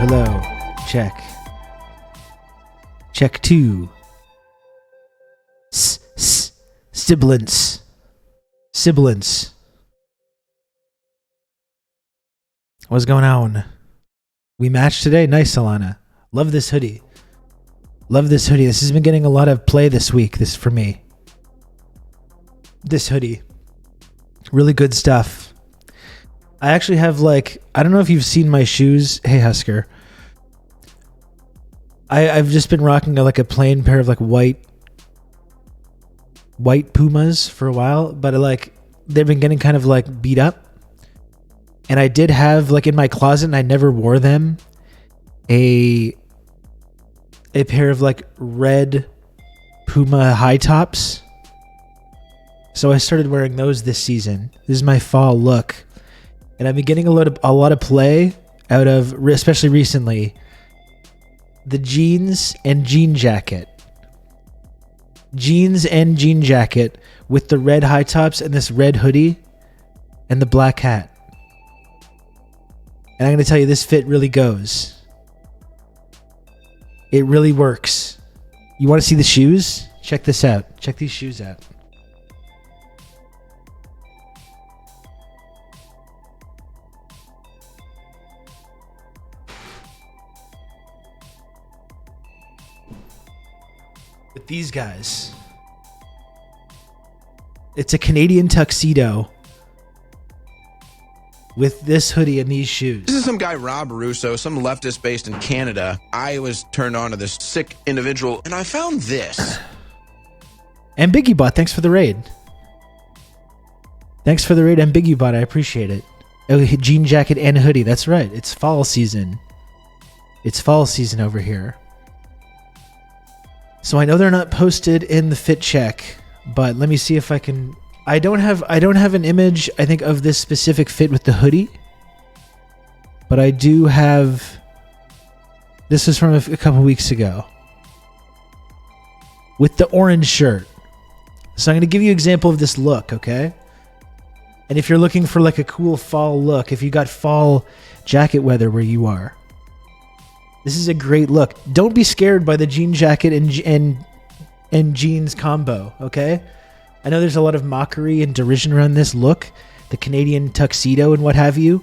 Hello. Check. Check 2. Sibilance. Sibilance. What's going on? We matched today? Nice, Alana. Love this hoodie. Love this hoodie. This has been getting a lot of play this week. This for me. This hoodie. Really good stuff. I actually have like, I don't know if you've seen my shoes. Hey, Husker. I've just been rocking like a plain pair of like white Pumas for a while, but like they've been getting kind of like beat up. And I did have like in my closet, and I never wore them, a pair of like red Puma high tops. So I started wearing those this season. This is my fall look. And I've been getting a lot of play out of, especially recently, the jeans and jean jacket. Jeans and jean jacket with the red high tops and this red hoodie and the black hat. And I'm going to tell you, this fit really goes. It really works. You want to see the shoes? Check this out. Check these shoes out. With these guys. It's a Canadian tuxedo with this hoodie and these shoes. This is some guy, Rob Russo, some leftist based in Canada. I was turned on to this sick individual, and I found this. Ambiguibot, thanks for the raid. Thanks for the raid, Ambiguibot. I appreciate it. Oh, jean jacket and hoodie. That's right. It's fall season. It's fall season over here. So I know they're not posted in the fit check, but let me see if I can. I don't have an image, I think, of this specific fit with the hoodie, but I do have. This is from a couple weeks ago with the orange shirt. So I'm going to give you an example of this look, okay? And if you're looking for like a cool fall look, if you got fall jacket weather where you are, this is a great look. Don't be scared by the jean jacket and jeans combo, okay? I know there's a lot of mockery and derision around this look, the Canadian tuxedo and what have you.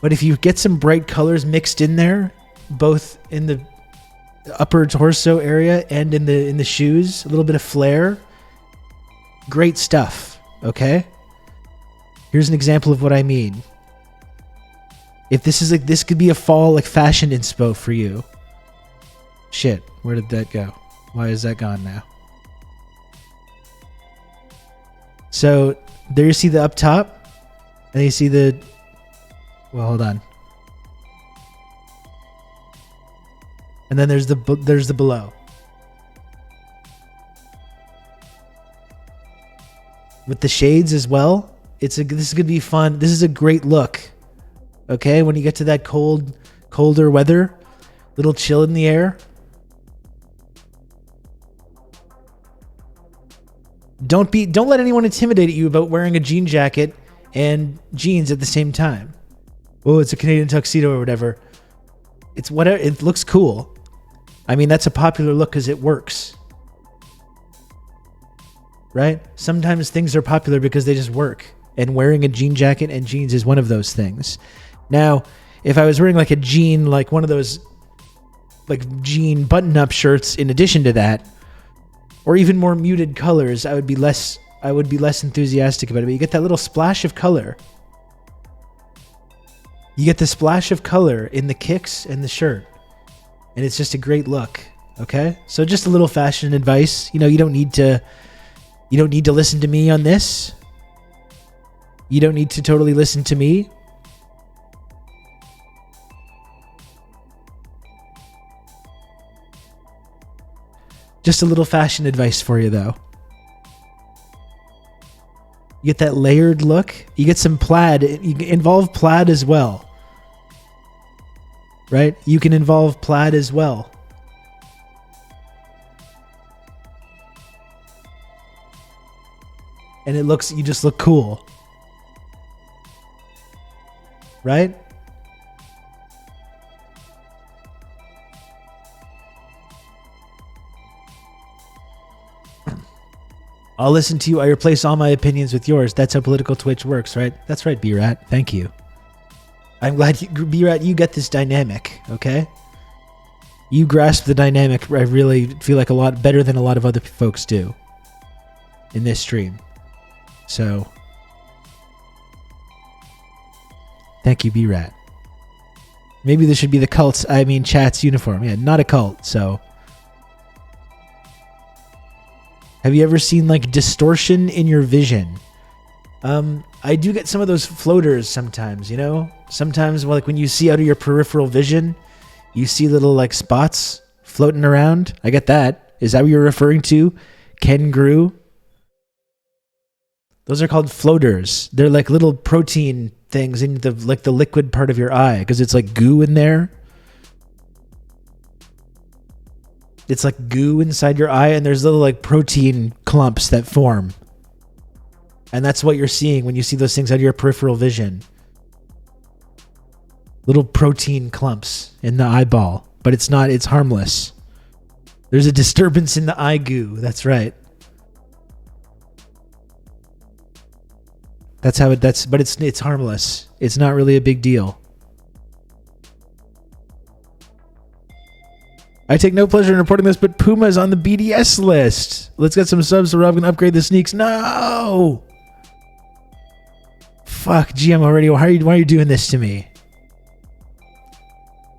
But if you get some bright colors mixed in there, both in the upper torso area and in the shoes, a little bit of flair, great stuff, okay? Here's an example of what I mean. If this is like, this could be a fall like fashion inspo for you. Shit, where did that go? Why is that gone now? So there you see the up top, and you see the. Well, hold on. And then there's the below. With the shades as well. This is gonna be fun. This is a great look. Okay, when you get to that colder weather, little chill in the air. Don't let anyone intimidate you about wearing a jean jacket and jeans at the same time. Oh, it's a Canadian tuxedo or whatever. It's whatever. It looks cool. I mean, that's a popular look because it works. Right? Sometimes things are popular because they just work. And wearing a jean jacket and jeans is one of those things. Now, if I was wearing like a jean, like one of those like jean button-up shirts in addition to that, or even more muted colors, I would be less enthusiastic about it. But you get that little splash of color. You get the splash of color in the kicks and the shirt. And it's just a great look. Okay? So just a little fashion advice. You know, you don't need to listen to me on this. You don't need to totally listen to me. Just a little fashion advice for you, though. You get that layered look. You get some plaid. You can involve plaid as well. Right? You can involve plaid as well. And you just look cool. Right? I'll listen to you. I replace all my opinions with yours. That's how political Twitch works, right? That's right, B-Rat. Thank you. I'm glad, B-Rat, you get this dynamic, okay? You grasp the dynamic, I really feel like, a lot better than a lot of other folks do in this stream. So, thank you, B-Rat. Maybe this should be the chat's uniform. Yeah, not a cult, so. Have you ever seen, like, distortion in your vision? I do get some of those floaters sometimes, you know? Sometimes, like, when you see out of your peripheral vision, you see little, like, spots floating around. I get that. Is that what you're referring to? Ken Grew? Those are called floaters. They're like little protein things in the liquid part of your eye, because it's like goo in there. It's like goo inside your eye, and there's little like protein clumps that form. And that's what you're seeing when you see those things out of your peripheral vision. Little protein clumps in the eyeball. But it's not, it's harmless. There's a disturbance in the eye goo. That's right. That's how but it's harmless. It's not really a big deal. I take no pleasure in reporting this, but Puma is on the BDS list. Let's get some subs so Rob can upgrade the sneaks. No! Fuck, GM already. Why are you doing this to me?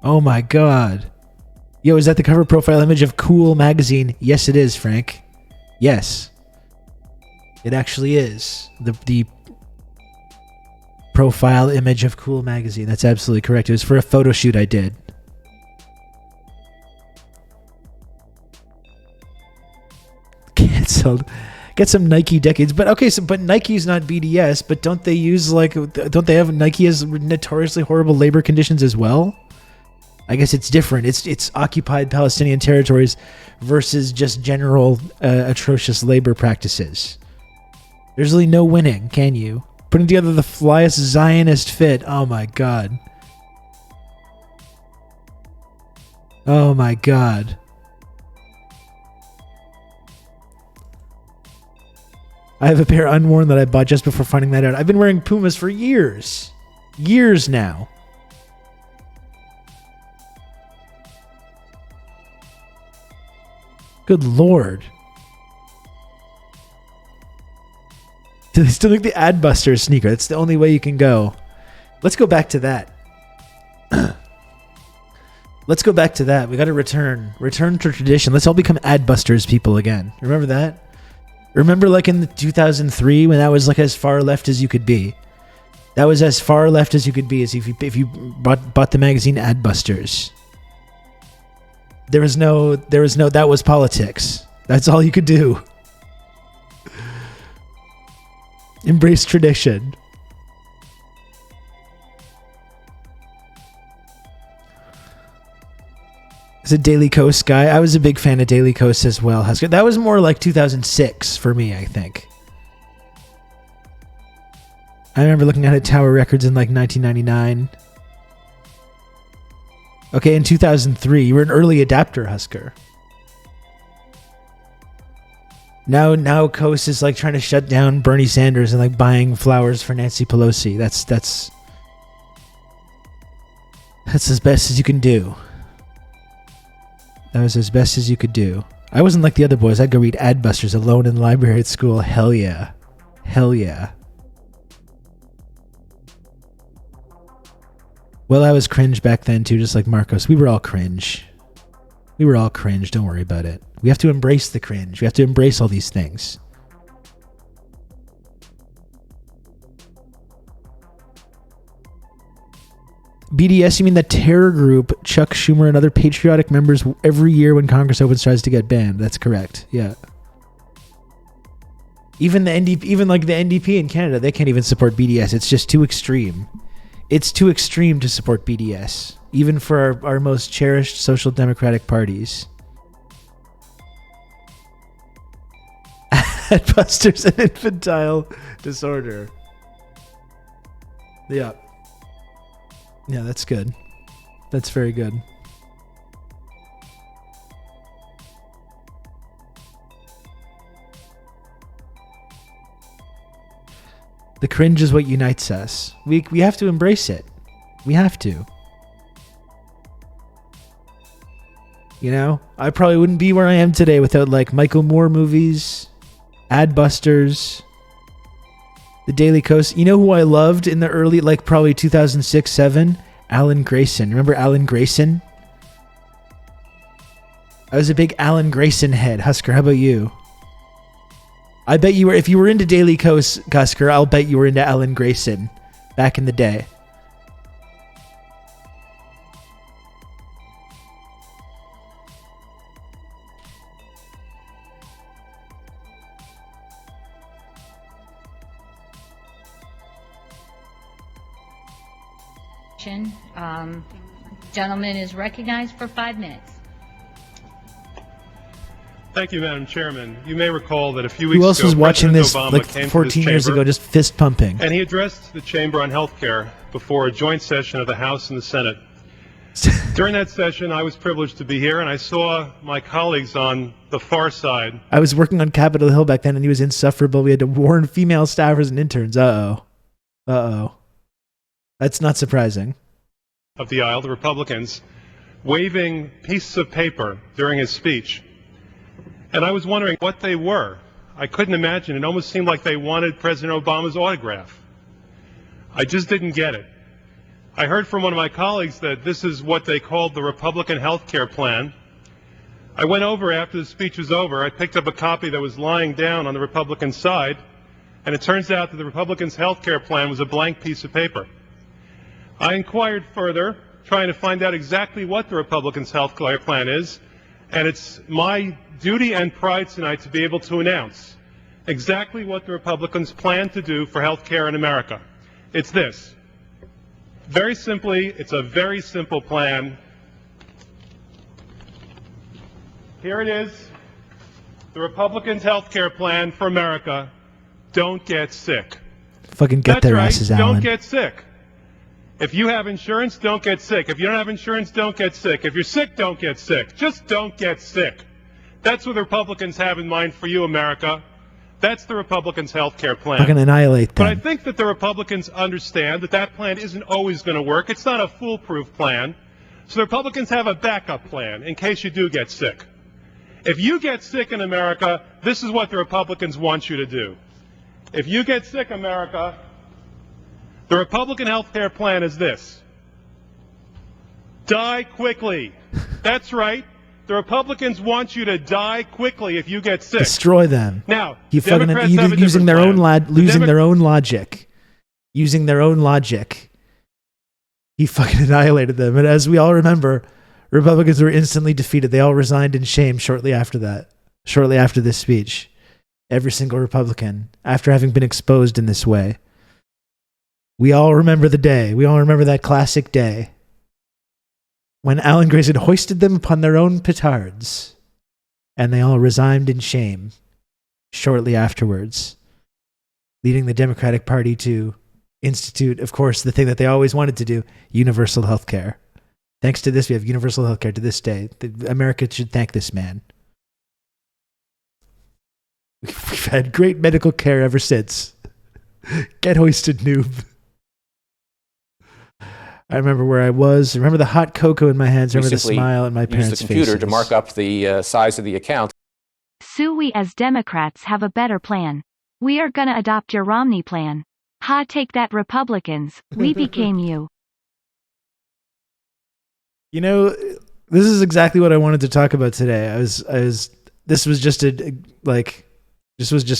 Oh my god. Yo, is that the cover profile image of Cool Magazine? Yes, it is, Frank. Yes. It actually is. The profile image of Cool Magazine. That's absolutely correct. It was for a photo shoot I did. Canceled. Get some Nike decades. But okay, but Nike's not BDS, but don't they have Nike has notoriously horrible labor conditions as well? I guess it's different. It's occupied Palestinian territories versus just general atrocious labor practices. There's really no winning, can you? Putting together the flyest Zionist fit. Oh my god. Oh my god. I have a pair unworn that I bought just before finding that out. I've been wearing Pumas for years. Years now. Good lord. Do they still make the Adbusters sneaker? That's the only way you can go. Let's go back to that. Let's go back to that. We got to return to tradition. Let's all become Adbusters people again. Remember that? Remember like in 2003 when that was like as far left as you could be? That was as far left as you could be as if you bought the magazine Adbusters. There was no that was politics. That's all you could do. Embrace tradition. As a Daily Coast guy, I was a big fan of Daily Coast as well. Husker. That was more like 2006 for me, I think. I remember looking at Tower Records in like 1999. Okay, in 2003, you were an early adapter, Husker. Now Coast is like trying to shut down Bernie Sanders and like buying flowers for Nancy Pelosi. That's as best as you can do. That was as best as you could do. I wasn't like the other boys. I'd go read Adbusters alone in the library at school. Hell yeah. Hell yeah. Well, I was cringe back then too, just like Marcos. We were all cringe. We were all cringe. Don't worry about it. We have to embrace the cringe. We have to embrace all these things. BDS, you mean the terror group Chuck Schumer and other patriotic members every year when Congress opens tries to get banned? That's correct. Yeah. Even the NDP in Canada, they can't even support BDS. It's just too extreme. It's too extreme to support BDS, even for our most cherished social democratic parties. Adbusters and infantile disorder. Yeah. Yeah, that's good. That's very good. The cringe is what unites us. We have to embrace it. We have to. You know, I probably wouldn't be where I am today without like Michael Moore movies, Adbusters, The Daily Kos. You know who I loved in the early, like probably 2006, 7? Alan Grayson. Remember Alan Grayson? I was a big Alan Grayson head. Husker, how about you? I bet you were, if you were into Daily Kos, Husker, I'll bet you were into Alan Grayson back in the day. Gentleman is recognized for 5 minutes. Thank you, Madam Chairman. You may recall that a few weeks ago, Who else was watching President this Obama like came to 14 this years chamber, ago, just fist pumping? and he addressed the chamber on health care before a joint session of the House and the Senate. During that session, I was privileged to be here, and I saw my colleagues on the far side. I was working on Capitol Hill back then, and he was insufferable. We had to warn female staffers and interns. Uh-oh. That's not surprising. Of the aisle, the Republicans, waving pieces of paper during his speech. And I was wondering what they were. I couldn't imagine. It almost seemed like they wanted President Obama's autograph. I just didn't get it. I heard from one of my colleagues that this is what they called the Republican health care plan. I went over after the speech was over. I picked up a copy that was lying down on the Republican side, and it turns out that the Republicans' health care plan was a blank piece of paper. I inquired further, trying to find out exactly what the Republicans' health care plan is, and it's my duty and pride tonight to be able to announce exactly what the Republicans plan to do for health care in America. It's this. Very simply, it's a very simple plan. Here it is, the Republicans' health care plan for America. Don't get sick. Fucking get That's their right, asses, Alan. don't get sick. If you have insurance, don't get sick. If you don't have insurance, don't get sick. If you're sick, don't get sick. Just don't get sick. That's what the Republicans have in mind for you, America. That's the Republicans' health care plan. Fucking annihilate them. But I think that the Republicans understand that that plan isn't always going to work. It's not a foolproof plan. So the Republicans have a backup plan in case you do get sick. If you get sick in America, this is what the Republicans want you to do. If you get sick, America, the Republican health care plan is this. Die quickly. That's right. The Republicans want you to die quickly if you get sick. Destroy them. Now, You fucking Democrats have a using their different own plan. losing their own logic. Using their own logic. He fucking annihilated them. And as we all remember, Republicans were instantly defeated. They all resigned in shame shortly after that. Shortly after this speech. Every single Republican, after having been exposed in this way. We all remember the day. We all remember that classic day when Alan Grayson hoisted them upon their own petards, and they all resigned in shame shortly afterwards, leading the Democratic Party to institute, of course, the thing that they always wanted to do, universal health care. Thanks to this, we have universal health care to this day. America should thank this man. We've had great medical care ever since. Get hoisted, noob. I remember where I was. I remember the hot cocoa in my hands. I remember the smile on my parents' faces. Use the computer to mark up the size of the account. So we as Democrats have a better plan. We are gonna adopt your Romney plan. Ha, take that, Republicans. We became you. You know, this is exactly what I wanted to talk about today. This was just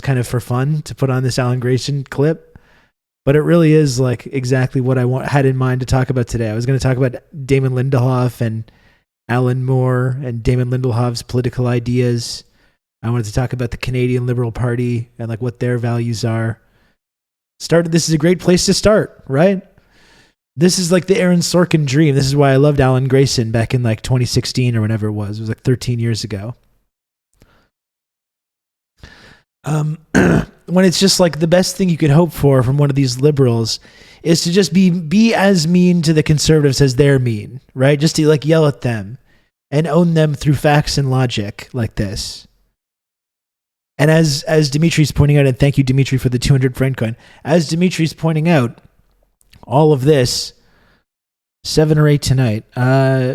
kind of for fun to put on this Alan Grayson clip. But it really is like exactly what I had in mind to talk about today. I was going to talk about Damon Lindelof and Alan Moore and Damon Lindelof's political ideas. I wanted to talk about the Canadian Liberal Party and like what their values are. This is a great place to start, right? This is like the Aaron Sorkin dream. This is why I loved Alan Grayson back in like 2016 or whenever it was. It was like 13 years ago. When it's just like the best thing you could hope for from one of these liberals is to just be as mean to the conservatives as they're mean, right? Just to like yell at them and own them through facts and logic like this. And as Dimitri's pointing out, and thank you, Dimitri, for the 200 friend coin. As Dimitri's pointing out, all of this, 7 or 8 tonight.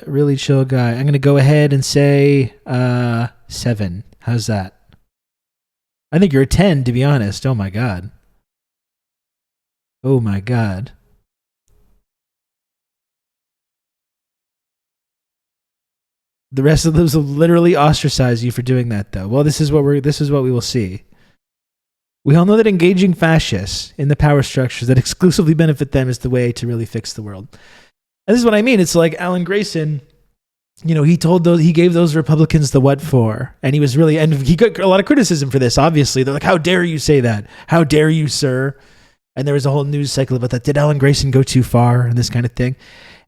Really chill guy. I'm going to go ahead and say 7. How's that? I think you're a 10, to be honest. Oh, my God. Oh, my God. The rest of those will literally ostracize you for doing that, though. Well, this is what we will see. We all know that engaging fascists in the power structures that exclusively benefit them is the way to really fix the world. And this is what I mean. It's like Alan Grayson, he gave those Republicans the what for, and he got a lot of criticism for this. Obviously, they're like, "How dare you say that? How dare you, sir?" And there was a whole news cycle about that. Did Alan Grayson go too far and this kind of thing?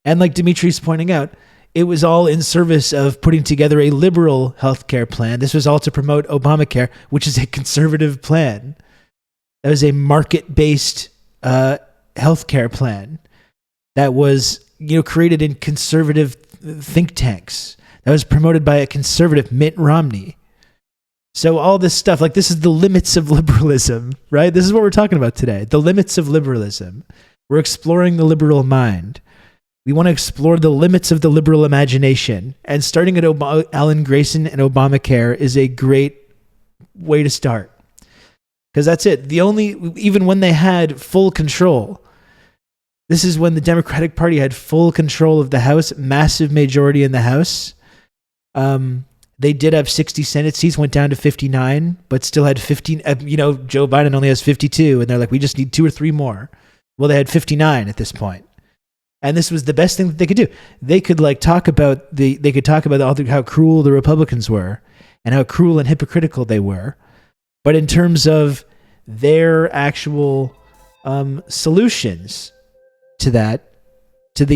And like Dimitri's pointing out, it was all in service of putting together a liberal healthcare plan. This was all to promote Obamacare, which is a conservative plan. That was a market-based healthcare plan that was, created in conservative think tanks. That was promoted by a conservative Mitt Romney. So all this stuff, like this is the limits of liberalism, right? This is what we're talking about today. The limits of liberalism. We're exploring the liberal mind. We want to explore the limits of the liberal imagination. And starting at Alan Grayson and Obamacare is a great way to start. Because that's it. Even when they had full control, this is when the Democratic Party had full control of the House, massive majority in the House. They did have 60 Senate seats, went down to 59, but still had 15. Joe Biden only has 52, and they're like, we just need 2 or 3 more. Well, they had 59 at this point. And this was the best thing that they could do. They could talk about how cruel the Republicans were and how cruel and hypocritical they were. But in terms of their actual solutions to the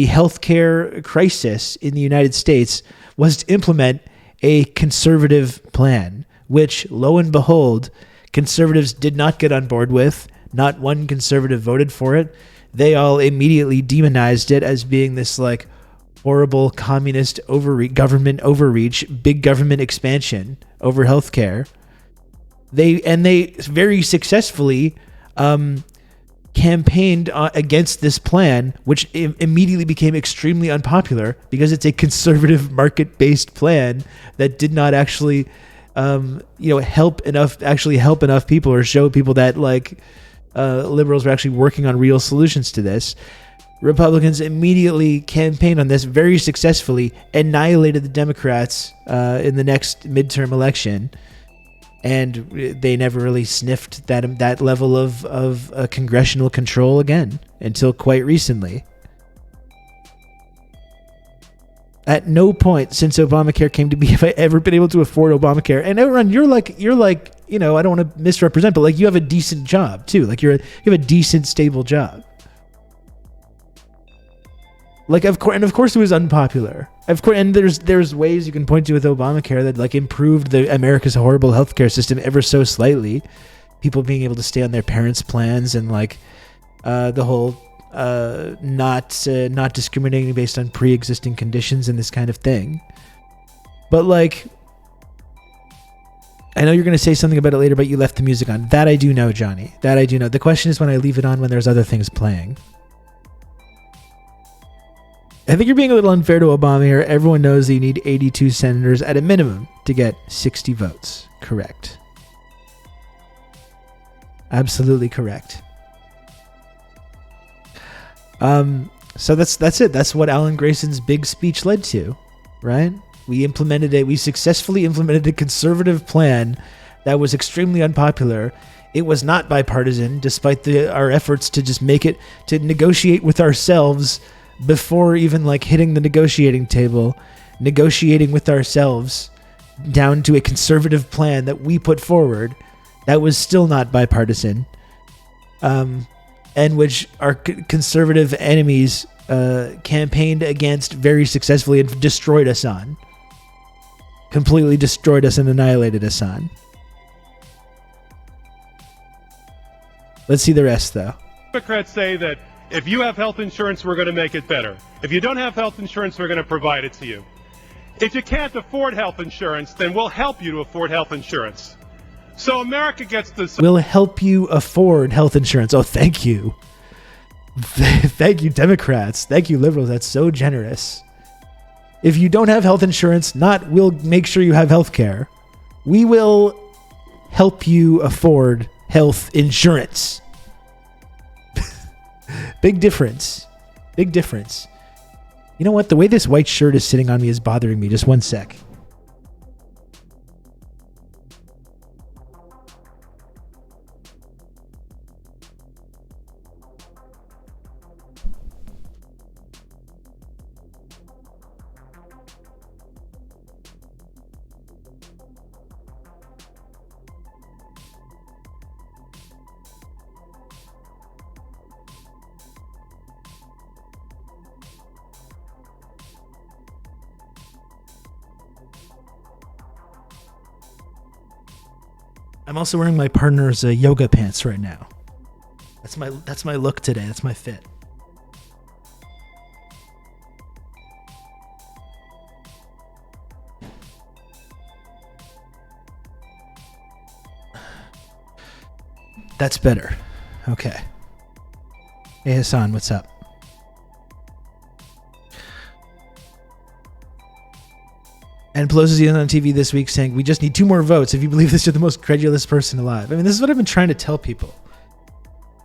healthcare crisis in the United States, was to implement a conservative plan, which, lo and behold, conservatives did not get on board with. Not one conservative voted for it. They all immediately demonized it as being this horrible communist government overreach, big government expansion over healthcare. They very successfully campaigned against this plan, which immediately became extremely unpopular because it's a conservative market-based plan that did not actually help enough people or show people that liberals were actually working on real solutions to this. Republicans immediately campaigned on this very successfully, annihilated the Democrats in the next midterm election, and they never really sniffed that level of congressional control again until quite recently. At no point since Obamacare came to be have I ever been able to afford Obamacare. And Outrun, you're like, I don't want to misrepresent, but you have a decent job too. You have a decent, stable job. Of course it was unpopular. Of course, and there's ways you can point to with Obamacare that improved America's horrible healthcare system ever so slightly. People being able to stay on their parents' plans and the whole not discriminating based on pre-existing conditions and this kind of thing. But I know you're going to say something about it later, but you left the music on. That I do know, Johnny. That I do know. The question is when I leave it on when there's other things playing. I think you're being a little unfair to Obama here. Everyone knows that you need 82 senators at a minimum to get 60 votes. Correct. Absolutely correct. So that's it. That's what Alan Grayson's big speech led to, right? We successfully implemented a conservative plan that was extremely unpopular. It was not bipartisan, despite our efforts to just make it, to negotiate with ourselves before even hitting the negotiating table, negotiating with ourselves down to a conservative plan that we put forward that was still not bipartisan, and which our conservative enemies campaigned against very successfully and destroyed us on. Completely destroyed us and annihilated us on. Let's see the rest, though. Democrats say that if you have health insurance, we're going to make it better. If you don't have health insurance, we're going to provide it to you. If you can't afford health insurance, then we'll help you to afford health insurance. So America gets the... Will help you afford health insurance. Oh, thank you. Thank you, Democrats. Thank you, liberals. That's so generous. If you don't have health insurance, we'll make sure you have health care. We will help you afford health insurance. Big difference. Big difference. You know what? The way this white shirt is sitting on me is bothering me. Just one sec. I'm also wearing my partner's yoga pants right now. That's my look today. That's my fit. That's better. Okay. Hey Hassan, what's up? And Pelosi's on TV this week saying, we just need 2 more votes. If you believe this, you're the most credulous person alive. I mean, this is what I've been trying to tell people.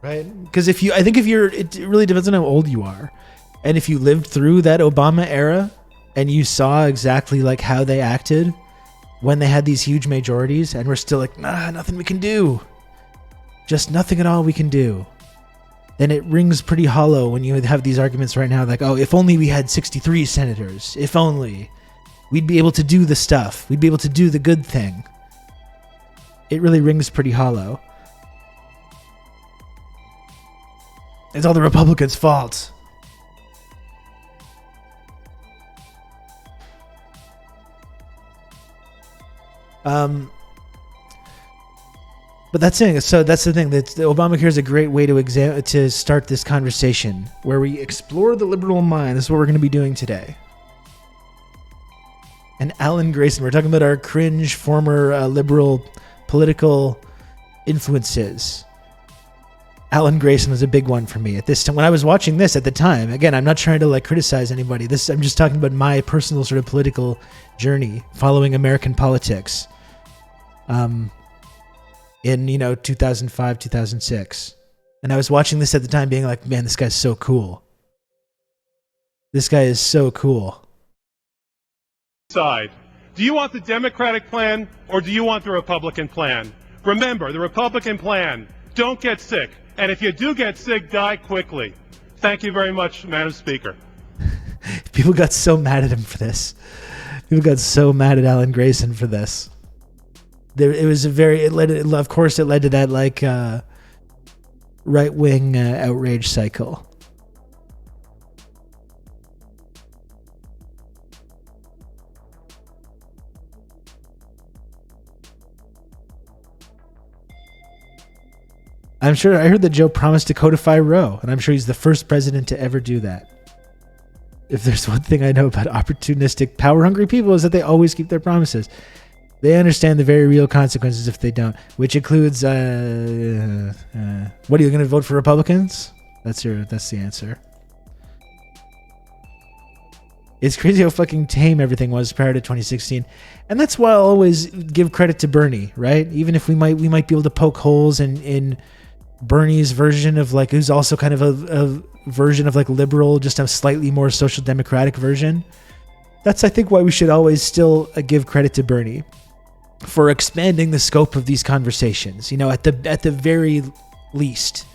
Right? Because it really depends on how old you are. And if you lived through that Obama era and you saw exactly like how they acted when they had these huge majorities and we're still like, nothing we can do. Just nothing at all we can do. Then it rings pretty hollow when you have these arguments right now like, oh, if only we had 63 senators. If only. We'd be able to do the stuff. We'd be able to do the good thing. It really rings pretty hollow. It's all the Republicans' fault. But that's it. So that's the thing. That Obamacare is a great way to start this conversation where we explore the liberal mind. This is what we're going to be doing today. And Alan Grayson, we're talking about our cringe former liberal political influences. Alan Grayson was a big one for me at this time. When I was watching this at the time, again, I'm not trying to criticize anybody. I'm just talking about my personal sort of political journey following American politics. In 2005, 2006. And I was watching this at the time being like, man, this guy's so cool. This guy is so cool. Side. Do you want the Democratic plan or do you want the Republican plan? Remember, the Republican plan, don't get sick. And if you do get sick, die quickly. Thank you very much, Madam Speaker. People got so mad at him for this. People got so mad at Alan Grayson for this. It led to that right-wing outrage cycle. I'm sure I heard that Joe promised to codify Roe, and I'm sure he's the first president to ever do that. If there's one thing I know about opportunistic, power-hungry people is that they always keep their promises. They understand the very real consequences if they don't, which includes, what are you going to vote for Republicans? That's the answer. It's crazy how fucking tame everything was prior to 2016. And that's why I'll always give credit to Bernie, right? Even if we might be able to poke holes in Bernie's version of who's also kind of a version of liberal, just a slightly more social democratic version. That's, I think, why we should always still give credit to Bernie for expanding the scope of these conversations, at the very least.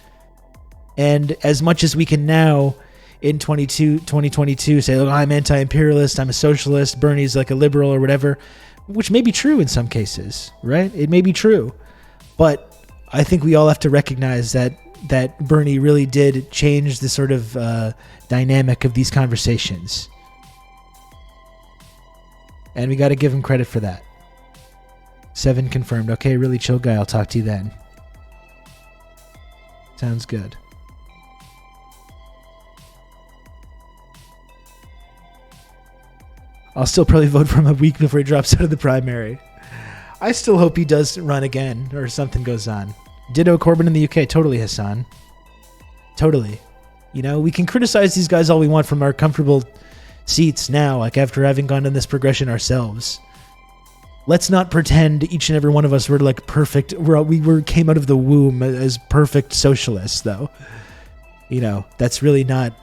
And as much as we can now in 2022 say, look, I'm anti-imperialist, I'm a socialist, Bernie's a liberal or whatever, which may be true in some cases, right? It may be true. But I think we all have to recognize that Bernie really did change the sort of dynamic of these conversations. And we got to give him credit for that. 7 confirmed. Okay, really chill guy. I'll talk to you then. Sounds good. I'll still probably vote for him a week before he drops out of the primary. I still hope he does run again or something goes on. Ditto Corbyn in the UK. Totally, Hassan. Totally. You know, we can criticize these guys all we want from our comfortable seats now, like after having gone down this progression ourselves. Let's not pretend each and every one of us were like perfect. We came out of the womb as perfect socialists, though. You know, that's really not.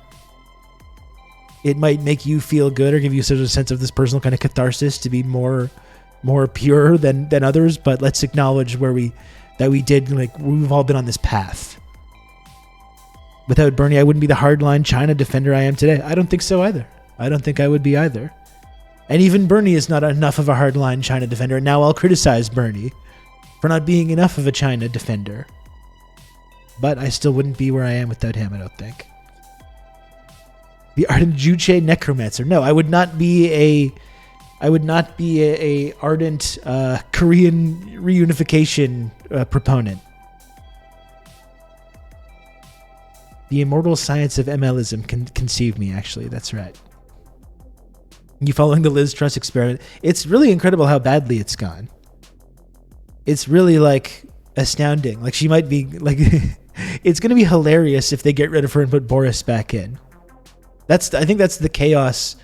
It might make you feel good or give you sort of a sense of this personal kind of catharsis to be more pure than others. But let's acknowledge that we did, like, we've all been on this path. Without Bernie, I wouldn't be the hardline China defender I am today. I don't think so either. I don't think I would be either. And even Bernie is not enough of a hardline China defender. And now I'll criticize Bernie for not being enough of a China defender. But I still wouldn't be where I am without him, I don't think. The ardent Juche necromancer. No, I would not be a ardent Korean reunification proponent. The immortal science of MLism can conceive me, actually. That's right. You following the Liz Truss experiment? It's really incredible how badly it's gone. It's really, like, astounding. Like, she might be, like... It's going to be hilarious if they get rid of her and put Boris back in. I think that's the chaos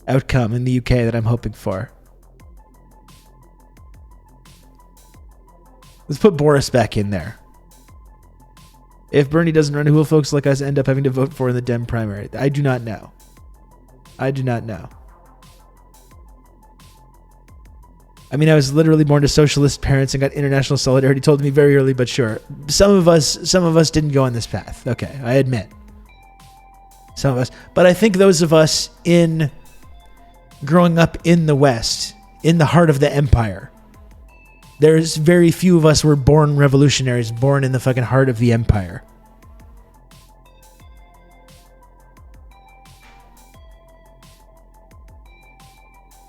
outcome in the UK that I'm hoping for. Let's put Boris back in there. If Bernie doesn't run, who will folks like us end up having to vote for in the Dem primary? I do not know. I mean, I was literally born to socialist parents and got international solidarity told to me very early, but sure. Some of us didn't go on this path. Okay, I admit. Some of us. But I think those of us growing up in the West, in the heart of the empire, there's very few of us were born revolutionaries, born in the fucking heart of the empire.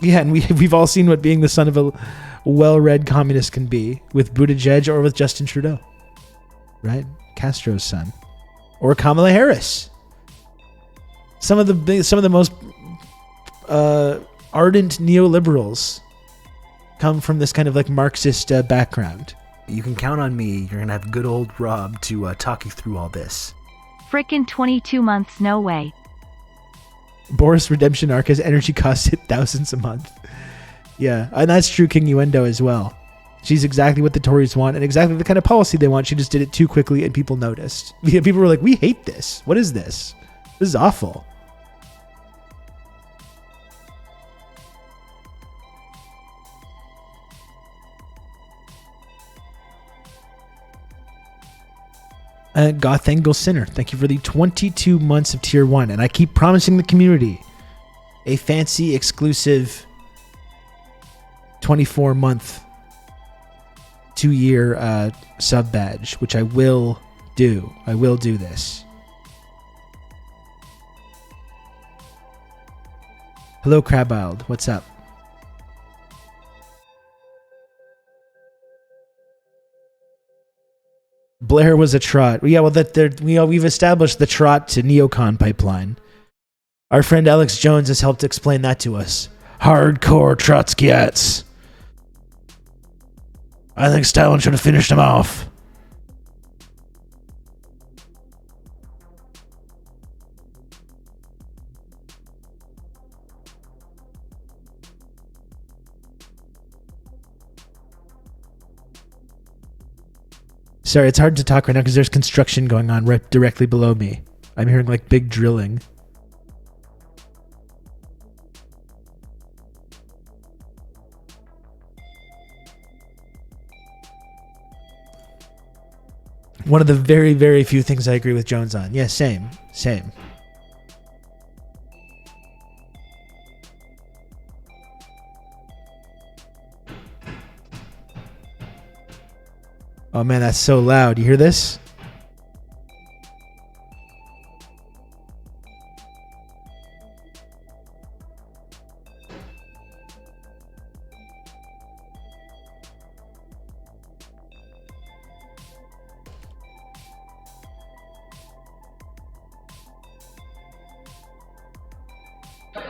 Yeah, and we've all seen what being the son of a well-read communist can be with Buttigieg or with Justin Trudeau, right? Castro's son, or Kamala Harris. Some of the most ardent neoliberals come from this kind of like Marxist background. You can count on me. You're gonna have good old Rob to talk you through all this. Frickin' 22 months, no way. Boris redemption arc has energy costs hit thousands a month. Yeah, and that's true Kinguendo as well. She's exactly what the Tories want and exactly the kind of policy they want. She just did it too quickly and people noticed. People were like, we hate this. What is this? This is awful. Goth Angle Sinner, thank you for the 22 months of tier 1. And I keep promising the community a fancy, exclusive 24-month, 2-year sub badge, which I will do. I will do this. Hello, Crabbiled. What's up? Blair was a trot. Yeah, well, we've established the trot to neocon pipeline. Our friend Alex Jones has helped explain that to us. Hardcore Trotskyites. I think Stalin should have finished him off. Sorry, it's hard to talk right now because there's construction going on right directly below me. I'm hearing like big drilling. One of the very, very few things I agree with Jones on. Yeah, same. Oh man, that's so loud. You hear this?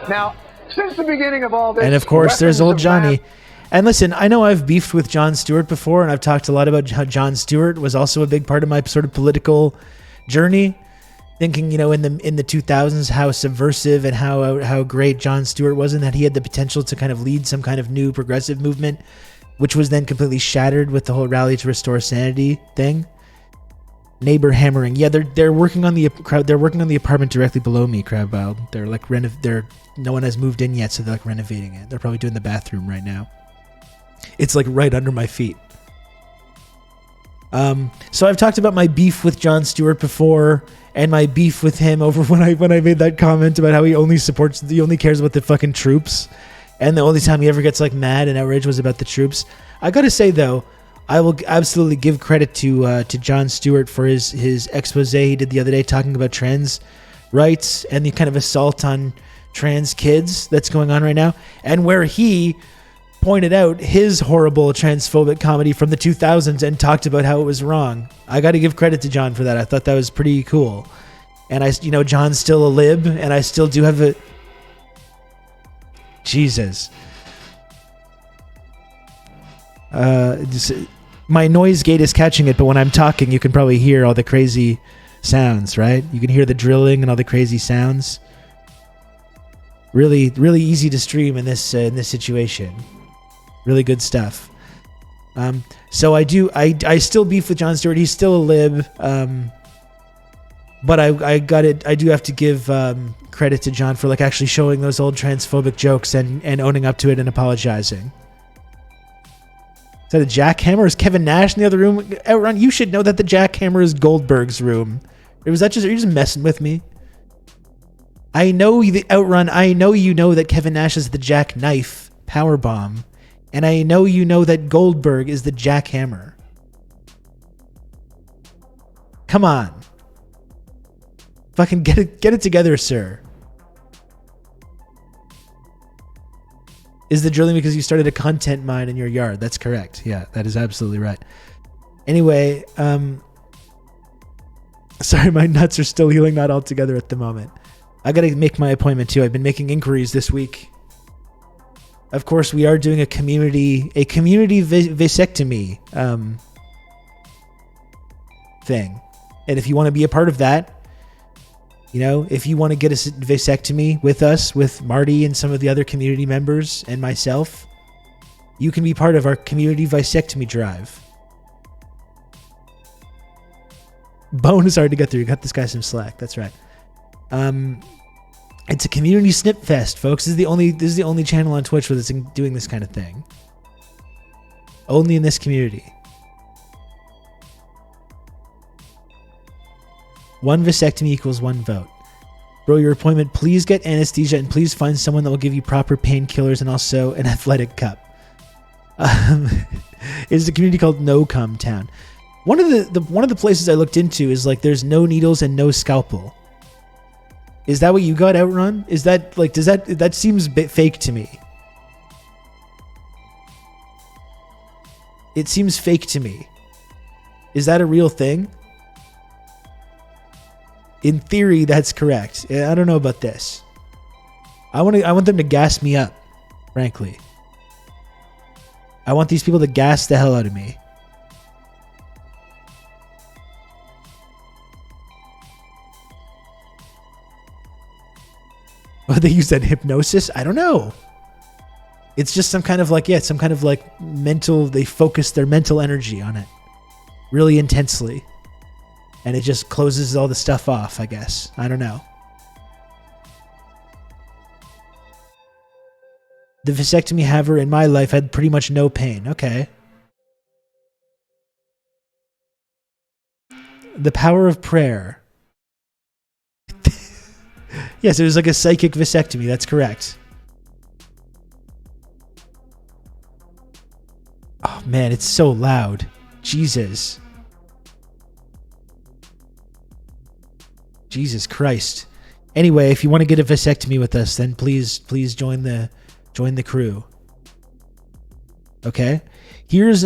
Now, since the beginning of all this, and of course, there's old Johnny. And listen, I know I've beefed with Jon Stewart before, and I've talked a lot about how Jon Stewart was also a big part of my sort of political journey. Thinking, in the 2000s, how subversive and how great Jon Stewart was, and that he had the potential to kind of lead some kind of new progressive movement, which was then completely shattered with the whole rally to restore sanity thing. Neighbor hammering. Yeah, they're working on the apartment directly below me, Crabwild. They're like no one has moved in yet, so they're like renovating it. They're probably doing the bathroom right now. It's like right under my feet. So I've talked about my beef with Jon Stewart before, and my beef with him over when I made that comment about how he only cares about the fucking troops, and the only time he ever gets like mad and outraged was about the troops. I gotta say though, I will absolutely give credit to Jon Stewart for his expose he did the other day talking about trans rights and the kind of assault on trans kids that's going on right now, and where he pointed out his horrible transphobic comedy from the 2000s and talked about how it was wrong. I got to give credit to John for that. I thought that was pretty cool. And John's still a lib, and I still do have a... Jesus. My noise gate is catching it, but when I'm talking, you can probably hear all the crazy sounds, right? You can hear the drilling and all the crazy sounds. Really, really easy to stream in this situation. Really good stuff. So I still beef with Jon Stewart. He's still a lib. But I do have to give credit to John for like actually showing those old transphobic jokes and owning up to it and apologizing. Is that a jackhammer? Is Kevin Nash in the other room? Outrun, you should know that the jackhammer is Goldberg's room. Are you just messing with me? I know Outrun. I know you know that Kevin Nash is the jackknife powerbomb. And I know you know that Goldberg is the jackhammer. Come on. Fucking get it together, sir. Is the drilling because you started a content mine in your yard? That's correct. Yeah, that is absolutely right. Anyway, sorry, my nuts are still healing, not all together at the moment. I gotta make my appointment too. I've been making inquiries this week. Of course, we are doing a community vasectomy thing. And if you want to be a part of that, if you want to get a vasectomy with us, with Marty and some of the other community members and myself, you can be part of our community vasectomy drive. Bone is hard to get through. You got this guy some slack. That's right. It's a community snip fest, folks. This is the only channel on Twitch that's doing this kind of thing. Only in this community. One vasectomy equals one vote. Bro, your appointment, please get anesthesia and please find someone that will give you proper painkillers and also an athletic cup. It's a community called No Cum Town. One of the places I looked into is like there's no needles and no scalpel. Is that what you got, Outrun? Is that like that seems a bit fake to me. It seems fake to me. Is that a real thing? In theory, that's correct. I don't know about this. I want them to gas me up, frankly. I want these people to gas the hell out of me. Oh, they use that hypnosis? I don't know. It's just some kind of mental, they focus their mental energy on it really intensely. And it just closes all the stuff off, I guess. I don't know. The vasectomy haver in my life had pretty much no pain. Okay. The power of prayer. Yes, it was like a psychic vasectomy. That's correct. Oh, man, it's so loud. Jesus. Jesus Christ. Anyway, if you want to get a vasectomy with us, then please join the crew. Okay? Here's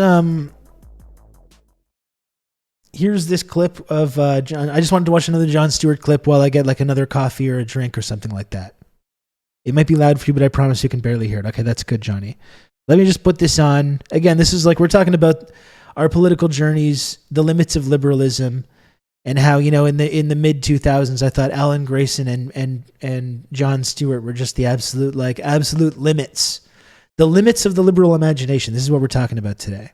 this clip of John. I just wanted to watch another Jon Stewart clip while I get like another coffee or a drink or something like that. It might be loud for you, but I promise you can barely hear it. Okay, that's good, Johnny. Let me just put this on. Again, this is like we're talking about our political journeys, the limits of liberalism, and how, you know, in the mid 2000s, I thought Alan Grayson and Jon Stewart were just the absolute limits, the limits of the liberal imagination. This is what we're talking about today.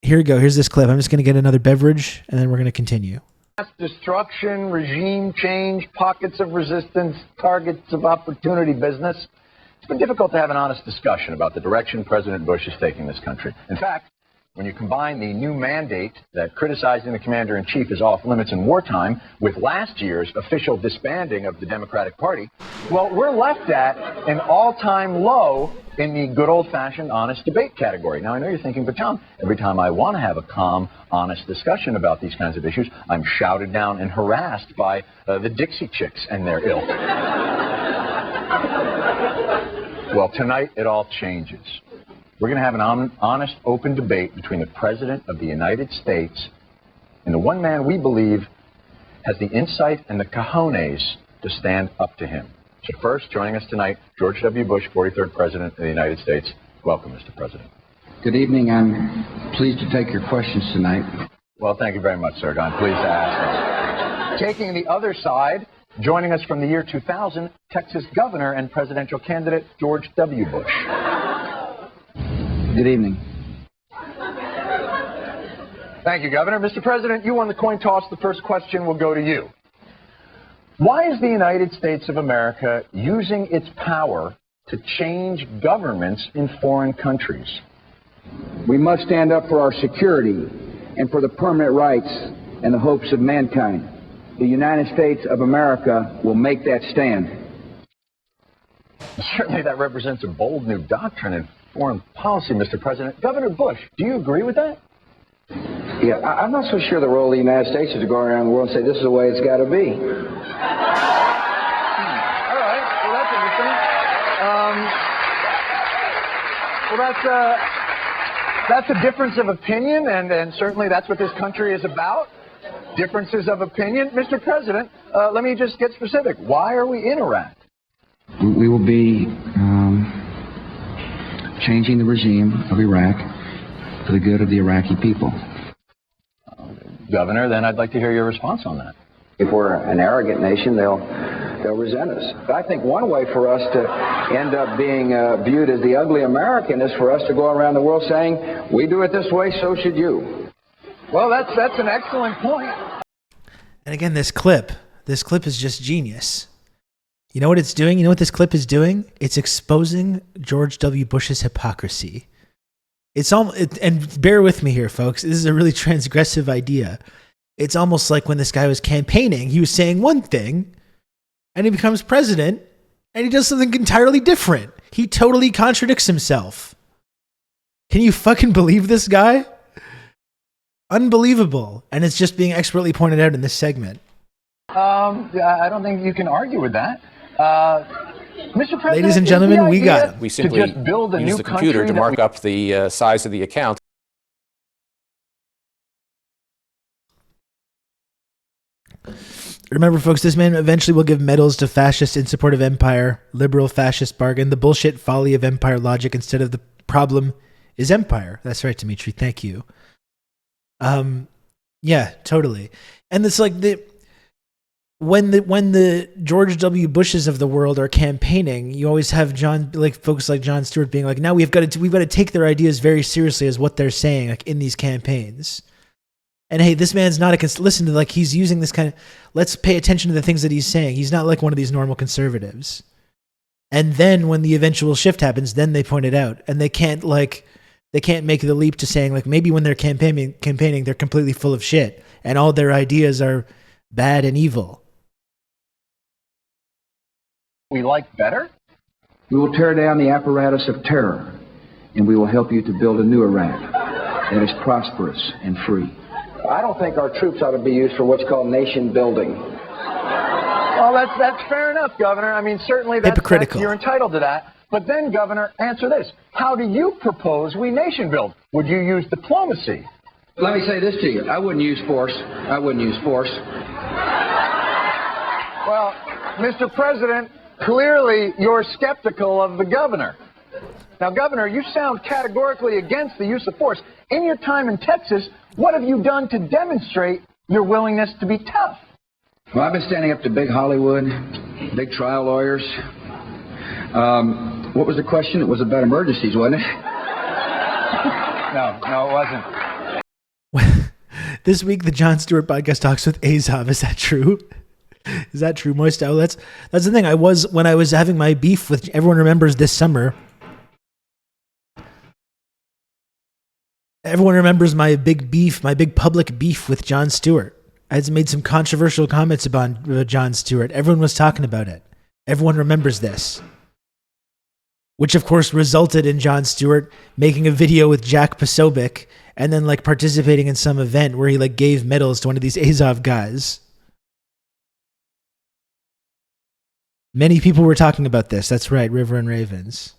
Here we go. Here's this clip. I'm just going to get another beverage, and then we're going to continue. Mass destruction, regime change, pockets of resistance, targets of opportunity business. It's been difficult to have an honest discussion about the direction President Bush is taking this country. In fact, when you combine the new mandate that criticizing the commander-in-chief is off limits in wartime with last year's official disbanding of the Democratic Party, well, we're left at an all-time low in the good old-fashioned honest debate category. Now, I know you're thinking, but John, every time I want to have a calm, honest discussion about these kinds of issues, I'm shouted down and harassed by the Dixie Chicks and their ilk. Well, tonight it all changes. We're going to have an honest, open debate between the President of the United States and the one man we believe has the insight and the cojones to stand up to him. So first, joining us tonight, George W. Bush, 43rd President of the United States. Welcome, Mr. President. Good evening. I'm pleased to take your questions tonight. Well, thank you very much, sir. I'm pleased to ask. Taking the other side, joining us from the year 2000, Texas Governor and presidential candidate George W. Bush. Good evening. Thank you, Governor. Mr. President, you won the coin toss. The first question will go to you. Why is the United States of America using its power to change governments in foreign countries? We must stand up for our security and for the permanent rights and the hopes of mankind. The United States of America will make that stand. Certainly that represents a bold new doctrine in foreign policy, Mr. President. Governor Bush, do you agree with that? Yeah, I'm not so sure the role of the United States is to go around the world and say this is the way it's got to be. All right, well, that's interesting. That's a difference of opinion, and certainly that's what this country is about. Differences of opinion. Mr. President, let me just get specific. Why are we in Iraq? We will be changing the regime of Iraq for the good of the Iraqi people. Governor, then I'd like to hear your response on that. If we're an arrogant nation, they'll resent us. But I think one way for us to end up being viewed as the ugly American is for us to go around the world saying, we do it this way, so should you. Well, that's an excellent point. And again, this clip is just genius. You know what it's doing? You know what this clip is doing? It's exposing George W. Bush's hypocrisy. And bear with me here, folks. This is a really transgressive idea. It's almost like when this guy was campaigning, he was saying one thing, and he becomes president, and he does something entirely different. He totally contradicts himself. Can you fucking believe this guy? Unbelievable. And it's just being expertly pointed out in this segment. I don't think you can argue with that. Mr. President, ladies and gentlemen, we got him. We simply just build a use new the computer to mark up the size of the account. Remember, folks, this man eventually will give medals to fascists in support of empire, liberal fascist bargain, the bullshit folly of empire logic instead of the problem is empire. That's right, Dimitri. Thank you. Yeah, totally. And it's like when the George W. Bushes of the world are campaigning, you always have folks like Jon Stewart being like, now we've got to take their ideas very seriously as what they're saying, like in these campaigns. And hey, this man's not listen to, like, he's using this kind of, let's pay attention to the things that he's saying. He's not like one of these normal conservatives. And then when the eventual shift happens, then they point it out, and they can't make the leap to saying, like, maybe when they're campaigning, they're completely full of shit and all their ideas are bad and evil. We like better? We will tear down the apparatus of terror, and we will help you to build a new Iraq that is prosperous and free. I don't think our troops ought to be used for what's called nation building. Well, that's fair enough, Governor. I mean, certainly hypocritical. You're entitled to that. But then, Governor, answer this. How do you propose we nation build? Would you use diplomacy? Let me say this to you. I wouldn't use force. Well, Mr. President, clearly you're skeptical of the governor. Now, Governor, you sound categorically against the use of force. In your time in Texas, what have you done to demonstrate your willingness to be tough? Well, I've been standing up to big Hollywood, big trial lawyers. What was the question? It was about emergencies, wasn't it? No, it wasn't. This week, the Jon Stewart podcast talks with Azov. Is that true? Is that true, Moist Outlets? That's the thing. When I was having my beef with, everyone remembers this summer. Everyone remembers my big public beef with Jon Stewart. I had made some controversial comments about Jon Stewart. Everyone was talking about it. Everyone remembers this. Which, of course, resulted in Jon Stewart making a video with Jack Posobiec and then, participating in some event where he, gave medals to one of these Azov guys. Many people were talking about this. That's right, River and Ravens.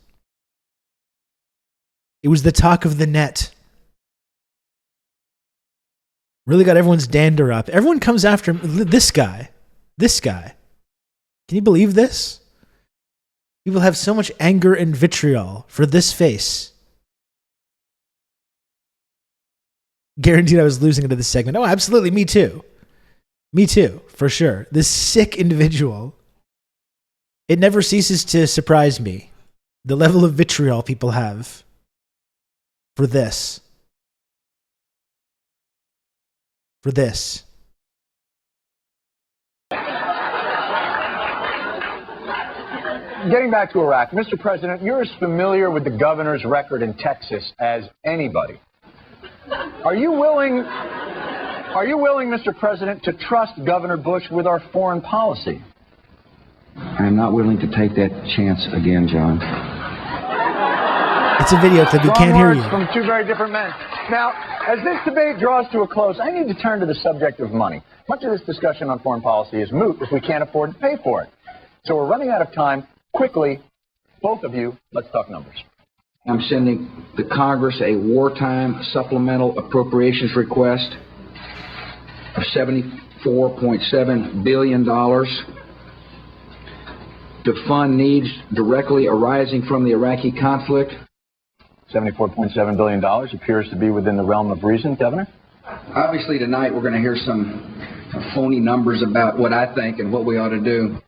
It was the talk of the net. Really got everyone's dander up. Everyone comes after him. This guy. Can you believe this? People have so much anger and vitriol for this face. Guaranteed I was losing into this segment. Oh, absolutely. Me too. Me too, for sure. This sick individual. It never ceases to surprise me. The level of vitriol people have for this. For this. Getting back to Iraq, Mr. President, you're as familiar with the governor's record in Texas as anybody. Are you willing, Mr. President, to trust Governor Bush with our foreign policy? I am not willing to take that chance again, John. It's a video clip. You can't hear you. From two very different men. Now, as this debate draws to a close, I need to turn to the subject of money. Much of this discussion on foreign policy is moot if we can't afford to pay for it. So we're running out of time. Quickly, both of you, let's talk numbers. I'm sending the Congress a wartime supplemental appropriations request of $74.7 billion to fund needs directly arising from the Iraqi conflict. $74.7 billion appears to be within the realm of reason, Governor. Obviously, tonight we're going to hear some phony numbers about what I think and what we ought to do.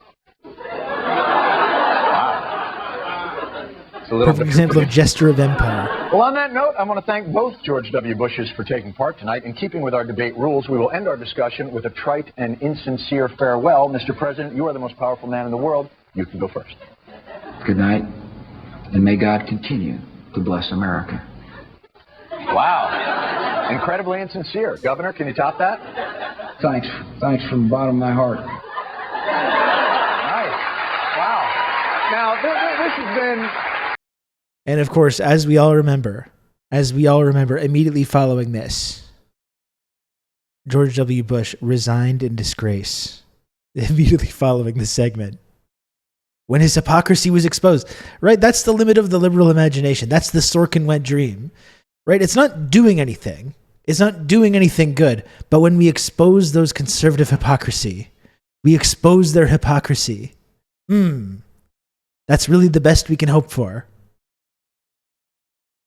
Perfect example of gesture of empire. Well, on that note, I want to thank both George W. Bushes for taking part tonight. In keeping with our debate rules, we will end our discussion with a trite and insincere farewell. Mr. President, you are the most powerful man in the world. You can go first. Good night, and may God continue to bless America. Wow. Incredibly insincere. Governor, can you top that? Thanks from the bottom of my heart. Nice. Wow. Now, this has been... And of course, as we all remember, immediately following this, George W. Bush resigned in disgrace. Immediately following the segment. When his hypocrisy was exposed. Right? That's the limit of the liberal imagination. That's the Sorkin wet dream. Right? It's not doing anything. It's not doing anything good. But when we expose those conservative hypocrisy, we expose their hypocrisy. That's really the best we can hope for.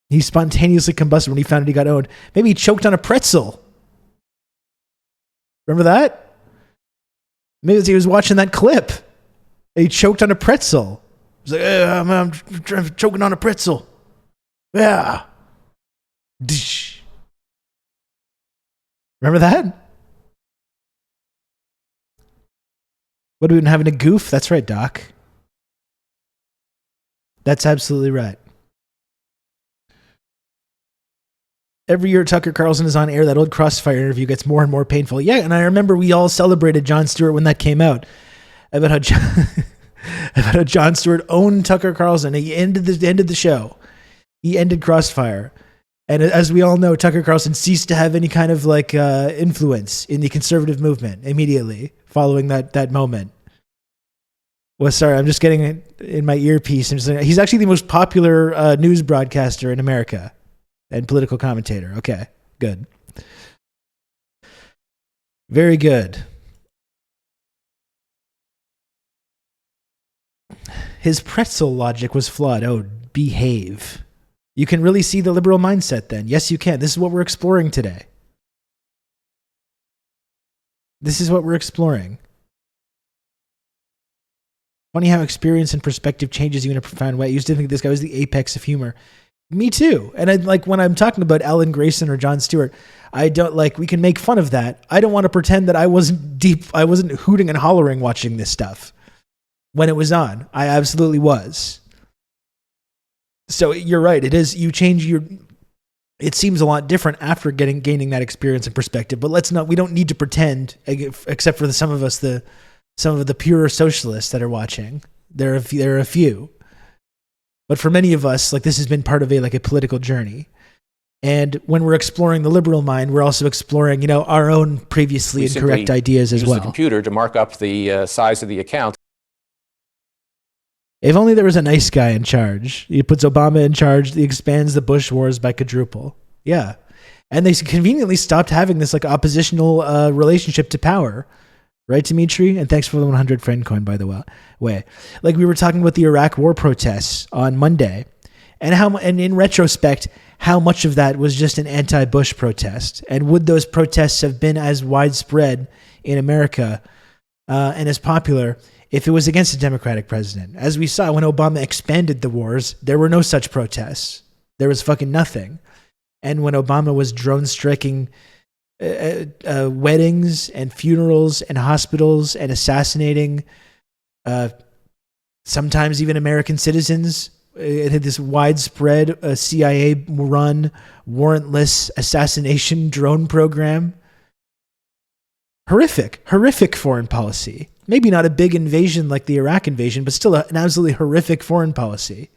He spontaneously combusted when he found out he got owned. Maybe he choked on a pretzel. Remember that? Maybe he was watching that clip. He choked on a pretzel. He was like, I'm choking on a pretzel. Yeah. Remember that? What, have we been having a goof? That's right, Doc. That's absolutely right. Every year Tucker Carlson is on air, that old Crossfire interview gets more and more painful. Yeah, and I remember we all celebrated Jon Stewart when that came out. About how Jon Stewart owned Tucker Carlson. He ended the show. He ended Crossfire. And as we all know, Tucker Carlson ceased to have any kind of influence in the conservative movement immediately following that moment. Well, sorry, I'm just getting it in my earpiece. He's actually the most popular news broadcaster in America. And political commentator. Okay, good. Very good. His pretzel logic was flawed. Oh, behave. You can really see the liberal mindset then. Yes, you can. This is what we're exploring today. This is what we're exploring. Funny how experience and perspective changes you in a profound way. I used to think this guy was the apex of humor. Me too. And I, like when I'm talking about Alan Grayson or Jon Stewart, I don't like, we can make fun of that. I don't want to pretend that I wasn't hooting and hollering watching this stuff when it was on. I absolutely was. So you're right. It is, you change your, it seems a lot different after gaining that experience and perspective, but we don't need to pretend, except for some of the pure socialists that are watching. There are a few. But for many of us, like, this has been part of a political journey. And when we're exploring the liberal mind, we're also exploring, our own previously incorrect ideas as well. Use the computer to mark up the size of the account. If only there was a nice guy in charge. He puts Obama in charge. He expands the Bush wars by quadruple. Yeah. And they conveniently stopped having this oppositional relationship to power. Right, Dimitri? And thanks for the 100 friend coin, by the way. Like, we were talking about the Iraq war protests on Monday, and in retrospect, how much of that was just an anti-Bush protest, and would those protests have been as widespread in America and as popular if it was against a Democratic president? As we saw when Obama expanded the wars, there were no such protests. There was fucking nothing. And when Obama was drone striking weddings and funerals and hospitals and assassinating sometimes even American citizens, it had this widespread CIA-run warrantless assassination drone program. Horrific foreign policy. Maybe not a big invasion like the Iraq invasion, but still an absolutely horrific foreign policy.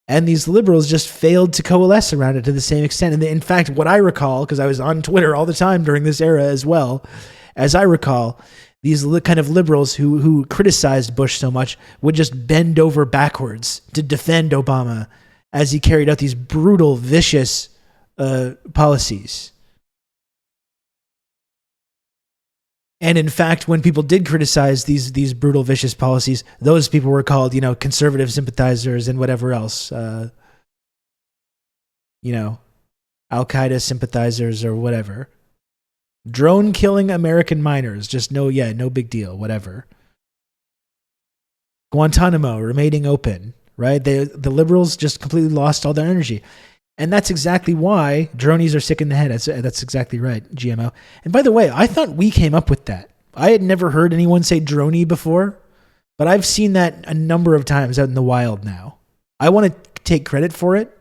And these liberals just failed to coalesce around it to the same extent. And in fact, what I recall, because I was on Twitter all the time during this era as well, as I recall, these kind of liberals who criticized Bush so much would just bend over backwards to defend Obama as he carried out these brutal, vicious policies. And in fact, when people did criticize these brutal, vicious policies, those people were called, conservative sympathizers and whatever else, Al-Qaeda sympathizers or whatever. Drone killing American miners, just no big deal, whatever. Guantanamo remaining open, right? The liberals just completely lost all their energy. And that's exactly why dronies are sick in the head. That's exactly right, GMO. And by the way, I thought we came up with that. I had never heard anyone say drony before, but I've seen that a number of times out in the wild now. I want to take credit for it,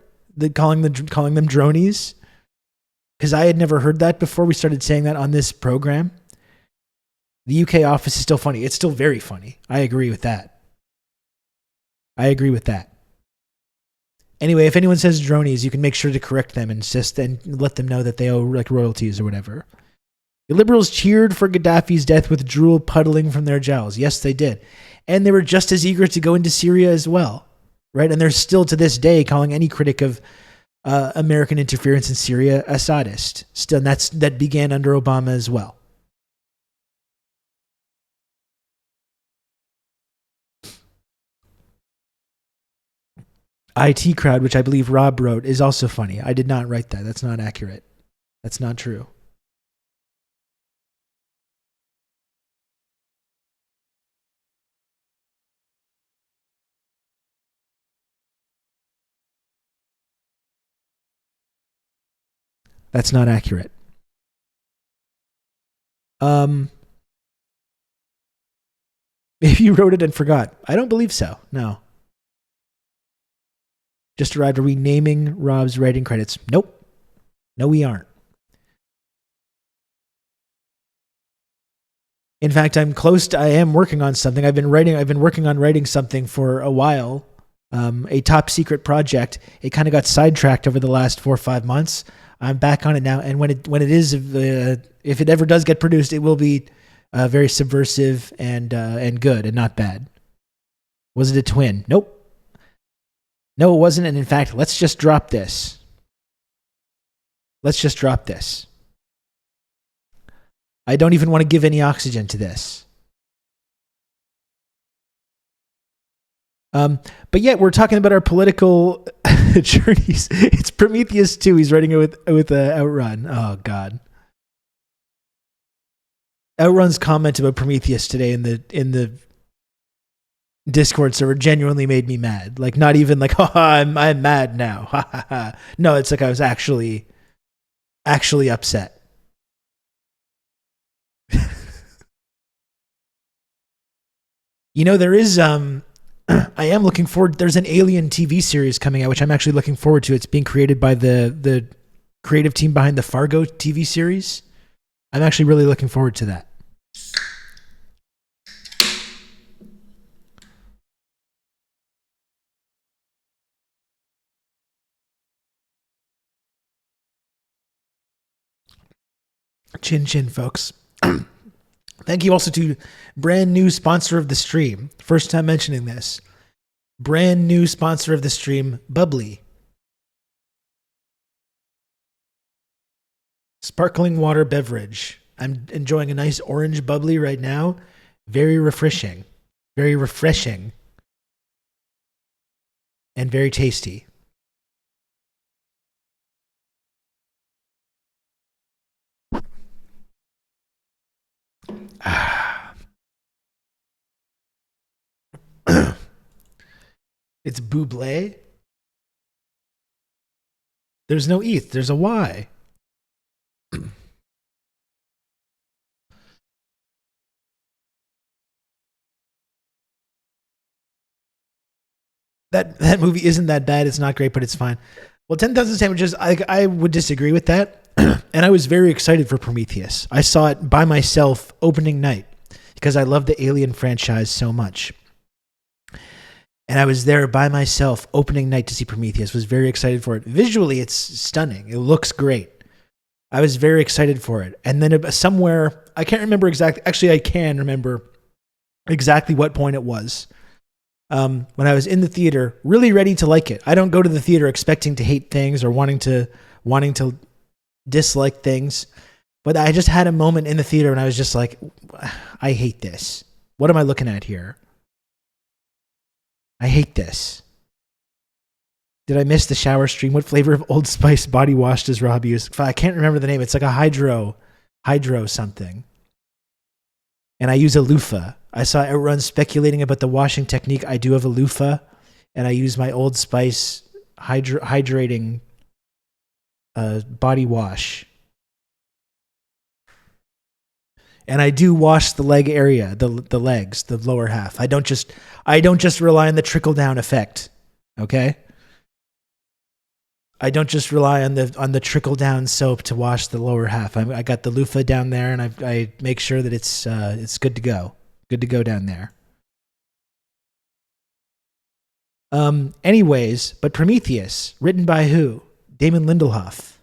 calling them dronies, because I had never heard that before we started saying that on this program. The UK office is still funny. It's still very funny. I agree with that. Anyway, if anyone says dronies, you can make sure to correct them and let them know that they owe royalties or whatever. The liberals cheered for Gaddafi's death with drool puddling from their jowls. Yes, they did. And they were just as eager to go into Syria as well, right? And they're still to this day calling any critic of American interference in Syria a sadist. Still, that began under Obama as well. IT crowd, which I believe Rob wrote, is also funny. I did not write that. That's not accurate. That's not true. That's not accurate. Maybe you wrote it and forgot. I don't believe so. No. Just arrived. Are we naming Rob's writing credits? Nope. No, we aren't. In fact, I am working on something. I've been working on writing something for a while. A top secret project. It kind of got sidetracked over the last 4 or 5 months. I'm back on it now. And when it is, if it ever does get produced, it will be very subversive and good and not bad. Was it a twin? Nope. No, it wasn't. And in fact, let's just drop this. I don't even want to give any oxygen to this. But yet we're talking about our political journeys. It's Prometheus 2. He's writing it with Outrun. Oh God. Outrun's comment about Prometheus today in the Discord server genuinely made me mad. Like, not even like, oh, I'm mad now. No, it's like I was actually upset. You know, there is I am looking forward. There's an Alien TV series coming out, which I'm actually looking forward to. It's being created by the creative team behind the Fargo TV series. I'm actually really looking forward to that. Chin chin, folks. Thank you also to brand new sponsor of the stream. First time mentioning this. Brand new sponsor of the stream, Bubbly. Sparkling water beverage. I'm enjoying a nice orange bubbly right now. Very refreshing. Very refreshing. And very tasty. It's Bublé. There's no ETH. There's a Y. That movie isn't that bad. It's not great, but it's fine. Well, 10,000 Sandwiches, I would disagree with that. And I was very excited for Prometheus. I saw it by myself opening night because I love the Alien franchise so much. And I was there by myself opening night to see Prometheus. Was very excited for it. Visually, it's stunning. It looks great. I was very excited for it. And then somewhere, I can't remember exactly. Actually, I can remember exactly what point it was. When I was in the theater, really ready to like it. I don't go to the theater expecting to hate things or wanting to dislike things. But I just had a moment in the theater and I was just like, I hate this. What am I looking at here? I hate this. Did I miss the shower stream? What flavor of Old Spice body wash does Rob use? I can't remember the name. It's like a hydro something. And I use a loofah. I saw Outrun speculating about the washing technique. I do have a loofah, and I use my Old Spice hydrating body wash. And I do wash the leg area, the legs, the lower half. I don't just rely on the trickle down effect. Okay? I don't just rely on the trickle down soap to wash the lower half. I got the loofah down there, and I make sure that it's good to go. Good to go down there. Anyways, but Prometheus, written by who? Damon Lindelof.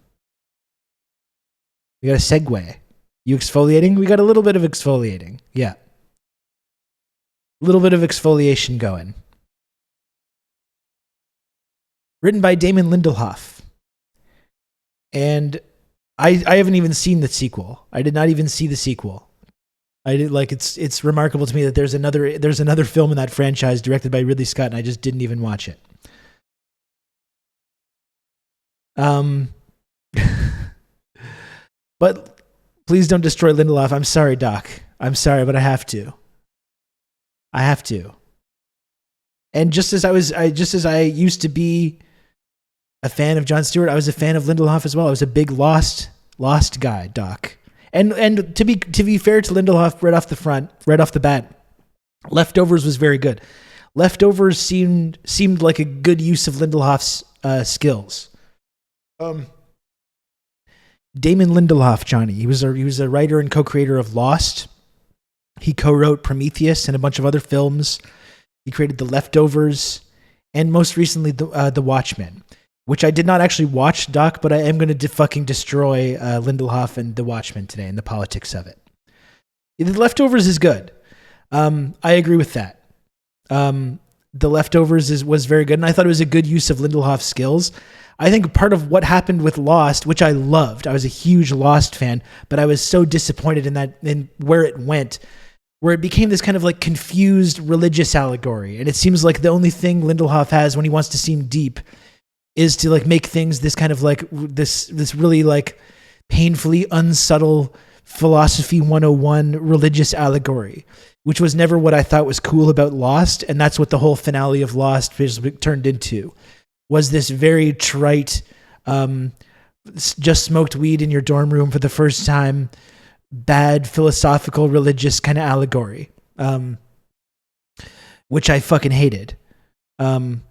We got a segue. You exfoliating? We got a little bit of exfoliating. Yeah. A little bit of exfoliation going. Written by Damon Lindelof. And I haven't even seen the sequel. I did not even see the sequel. It's remarkable to me that there's another film in that franchise directed by Ridley Scott and I just didn't even watch it. But please don't destroy Lindelof. I'm sorry, Doc. I'm sorry, but I have to. And just as I used to be a fan of Jon Stewart, I was a fan of Lindelof as well. I was a big Lost guy, Doc. And to be fair to Lindelof, right off the bat, Leftovers was very good. Leftovers seemed like a good use of Lindelof's skills. Damon Lindelof, Johnny. He was a writer and co-creator of Lost. He co-wrote Prometheus and a bunch of other films. He created The Leftovers and most recently The Watchmen, which I did not actually watch, Doc, but I am going to fucking destroy Lindelof and The Watchmen today and the politics of it. The Leftovers is good. I agree with that. The Leftovers was very good, and I thought it was a good use of Lindelof's skills. I think part of what happened with Lost, which I loved, I was a huge Lost fan, but I was so disappointed in where it went, where it became this kind of like confused religious allegory. And it seems like the only thing Lindelof has when he wants to seem deep is to like make things this kind of like this really like painfully unsubtle philosophy 101 religious allegory, which was never what I thought was cool about Lost. And that's what the whole finale of Lost turned into, was this very trite, just smoked weed in your dorm room for the first time, bad philosophical religious kind of allegory, which I fucking hated.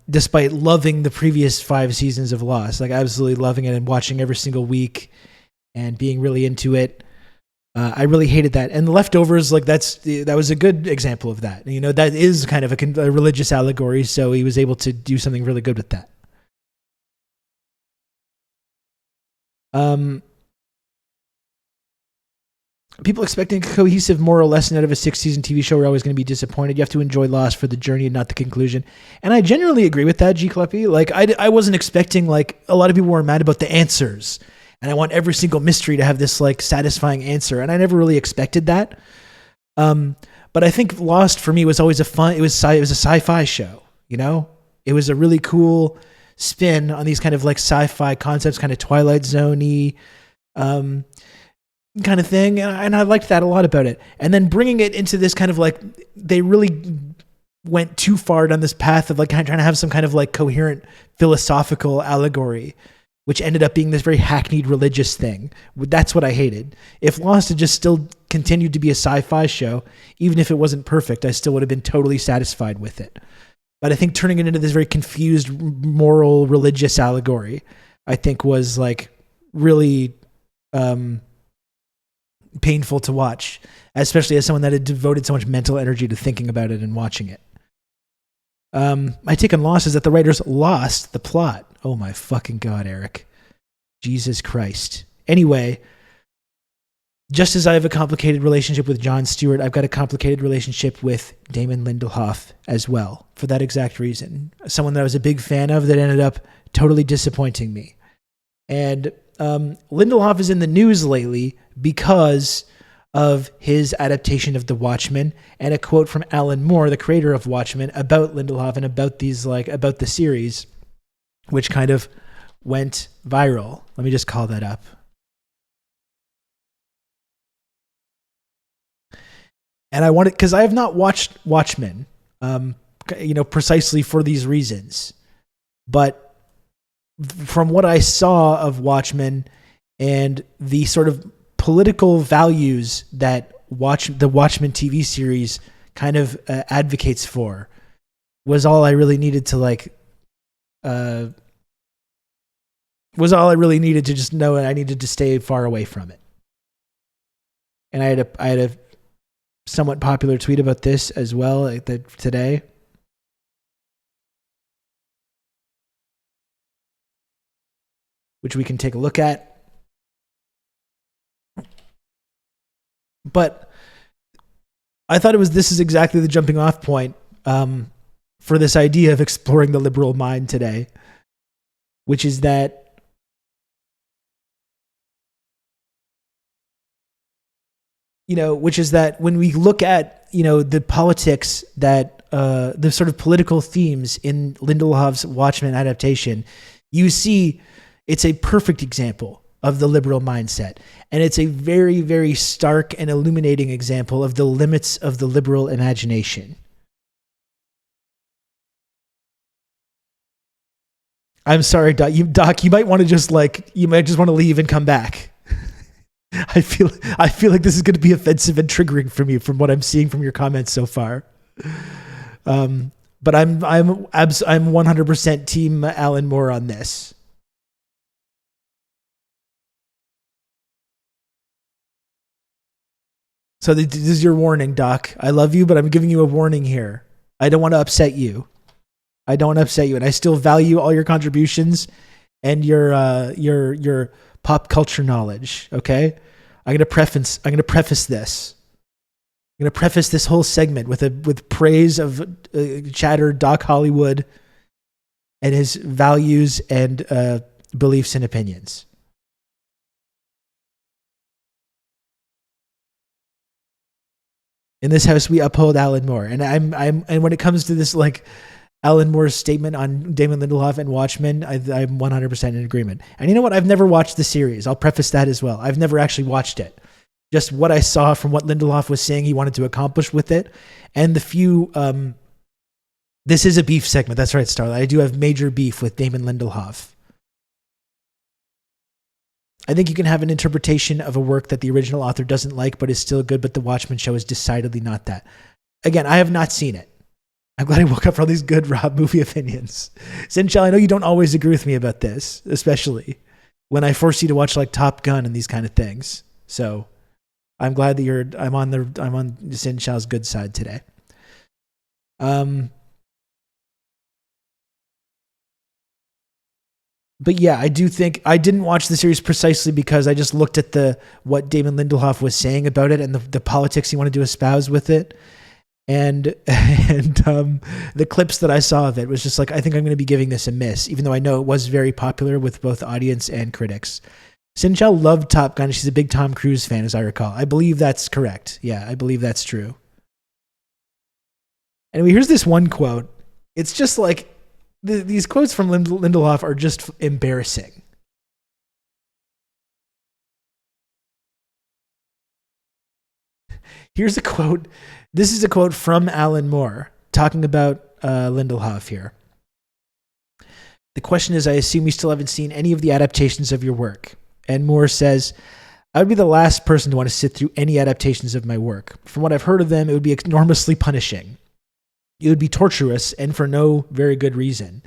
Despite loving the previous 5 seasons of Lost, like absolutely loving it and watching every single week and being really into it. I really hated that. And The Leftovers, like that was a good example of that. You know, that is kind of a religious allegory. So he was able to do something really good with that. People expecting a cohesive moral lesson out of a 6-season TV show are always going to be disappointed. You have to enjoy Lost for the journey and not the conclusion. And I generally agree with that, G. Kleppy. Like, I wasn't expecting, like, a lot of people were mad about the answers. And I want every single mystery to have this, like, satisfying answer. And I never really expected that. But I think Lost for me was always it was a sci-fi show, you know? It was a really cool spin on these kind of, like, sci-fi concepts, kind of Twilight Zone-y, kind of thing, and I liked that a lot about it. And then bringing it into this kind of like, they really went too far down this path of like trying to have some kind of like coherent philosophical allegory, which ended up being this very hackneyed religious thing. That's what I hated. If Lost had just still continued to be a sci-fi show, even if it wasn't perfect, I still would have been totally satisfied with it. But I think turning it into this very confused moral religious allegory, I think was like really painful to watch, especially as someone that had devoted so much mental energy to thinking about it and watching it. My take on Lost is that the writers lost the plot. Oh my fucking God, Eric. Jesus Christ. Anyway, just as I have a complicated relationship with Jon Stewart, I've got a complicated relationship with Damon Lindelof as well, for that exact reason. Someone that I was a big fan of that ended up totally disappointing me. And Lindelof is in the news lately because of his adaptation of The Watchmen, and a quote from Alan Moore, the creator of Watchmen, about Lindelof and about about the series, which kind of went viral. Let me just call that up. And I wanted, because I have not watched Watchmen, precisely for these reasons, but from what I saw of Watchmen and the sort of political values that the Watchmen TV series kind of advocates for, was all I really needed to just know, and I needed to stay far away from it. And I had a somewhat popular tweet about this as well today. Which we can take a look at. But I thought this is exactly the jumping off point for this idea of exploring the liberal mind today, which is that when we look at, the politics that the sort of political themes in Lindelof's Watchmen adaptation, you see it's a perfect example of the liberal mindset. And it's a very, very stark and illuminating example of the limits of the liberal imagination. I'm sorry, Doc. You might want to just want to leave and come back. I feel like this is going to be offensive and triggering for me from what I'm seeing from your comments so far. But I'm 100% team Alan Moore on this. So this is your warning, Doc. I love you, but I'm giving you a warning here. I don't want to upset you. And I still value all your contributions and your pop culture knowledge. Okay, I'm gonna preface this. I'm gonna preface this whole segment with praise of chatter Doc Hollywood and his values and beliefs and opinions. In this house, we uphold Alan Moore. And and when it comes to this, like, Alan Moore's statement on Damon Lindelof and Watchmen, I'm 100% in agreement. And you know what? I've never watched the series. I'll preface that as well. I've never actually watched it. Just what I saw from what Lindelof was saying he wanted to accomplish with it. And the few... this is a beef segment. That's right, Starlight. I do have major beef with Damon Lindelof. I think you can have an interpretation of a work that the original author doesn't like but is still good, but The Watchmen show is decidedly not that. Again, I have not seen it. I'm glad I woke up for all these good Rob movie opinions. Sinchel, I know you don't always agree with me about this, especially when I force you to watch like Top Gun and these kind of things. So I'm glad that I'm on Sinchel's good side today. But yeah, I do think I didn't watch the series precisely because I just looked at what Damon Lindelof was saying about it and the politics he wanted to espouse with it. And the clips that I saw of it was just like, I think I'm going to be giving this a miss, even though I know it was very popular with both audience and critics. Sinchel loved Top Gun. She's a big Tom Cruise fan, as I recall. I believe that's correct. Yeah, I believe that's true. Anyway, here's this one quote. It's just like, these quotes from Lindelof are just embarrassing. Here's a quote. This is a quote from Alan Moore talking about Lindelof here. The question is, I assume you still haven't seen any of the adaptations of your work. And Moore says, I would be the last person to want to sit through any adaptations of my work. From what I've heard of them, it would be enormously punishing. It would be torturous and for no very good reason.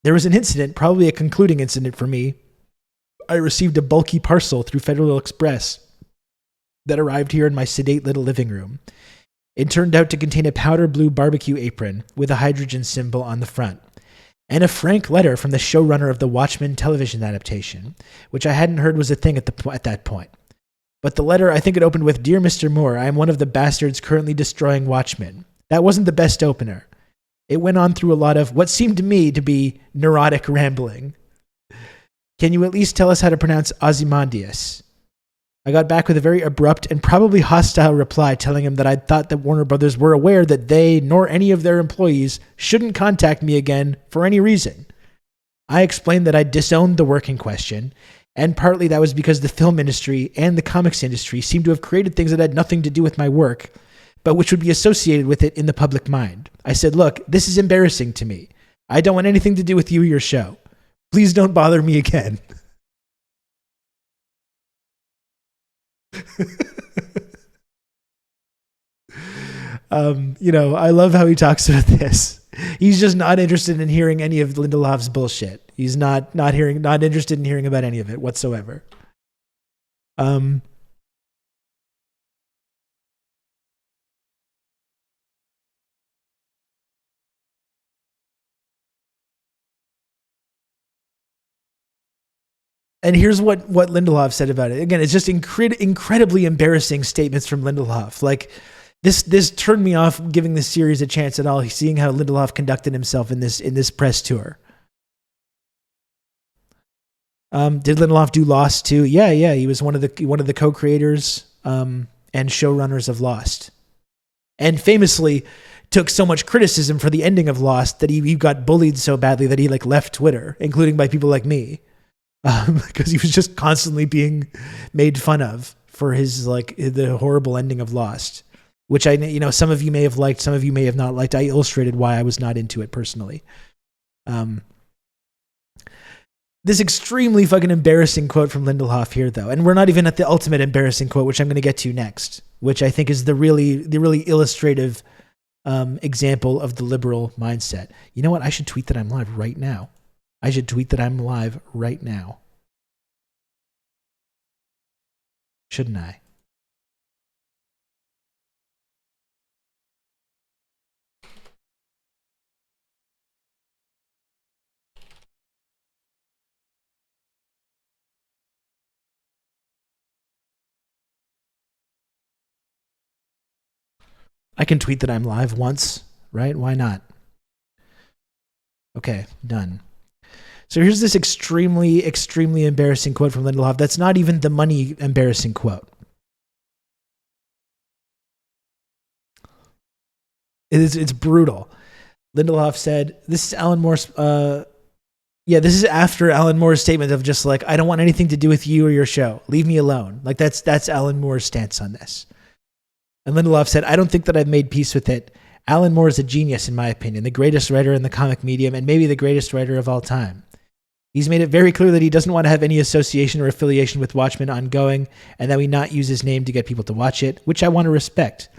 There was an incident, probably a concluding incident for me. I received a bulky parcel through Federal Express that arrived here in my sedate little living room. It turned out to contain a powder blue barbecue apron with a hydrogen symbol on the front, and a frank letter from the showrunner of the Watchmen television adaptation, which I hadn't heard was a thing at that point. But the letter, I think it opened with, Dear Mr. Moore, I am one of the bastards currently destroying Watchmen. That wasn't the best opener. It went on through a lot of what seemed to me to be neurotic rambling. Can you at least tell us how to pronounce Ozymandias? I got back with a very abrupt and probably hostile reply telling him that I thought that Warner Brothers were aware that they, nor any of their employees, shouldn't contact me again for any reason. I explained that I disowned the work in question, and partly that was because the film industry and the comics industry seemed to have created things that had nothing to do with my work, but which would be associated with it in the public mind. I said, look, this is embarrassing to me. I don't want anything to do with you or your show. Please don't bother me again. I love how he talks about this. He's just not interested in hearing any of Lindelof's bullshit. He's not interested in hearing about any of it whatsoever. And here's what Lindelof said about it. Again, it's just incredibly embarrassing statements from Lindelof. Like, this turned me off giving this series a chance at all, seeing how Lindelof conducted himself in this press tour. Did Lindelof do Lost too? Yeah. He was one of the co-creators and showrunners of Lost. And famously took so much criticism for the ending of Lost that he got bullied so badly that he left Twitter, including by people like me. Because he was just constantly being made fun of for his the horrible ending of Lost, which some of you may have liked, some of you may have not liked. I illustrated why I was not into it personally. This extremely fucking embarrassing quote from Lindelof here, though, and we're not even at the ultimate embarrassing quote, which I'm going to get to next, which I think is the really illustrative example of the liberal mindset. You know what? I should tweet that I'm live right now. Shouldn't I? I can tweet that I'm live once, right? Why not? Okay, done. So here's this extremely embarrassing quote from Lindelof. That's not even the money embarrassing quote. It's brutal. Lindelof said, this is Alan Moore's, this is after Alan Moore's statement of just like, I don't want anything to do with you or your show. Leave me alone. Like that's Alan Moore's stance on this. And Lindelof said, I don't think that I've made peace with it. Alan Moore is a genius, in my opinion, the greatest writer in the comic medium and maybe the greatest writer of all time. He's made it very clear that he doesn't want to have any association or affiliation with Watchmen ongoing and that we not use his name to get people to watch it, which I want to respect.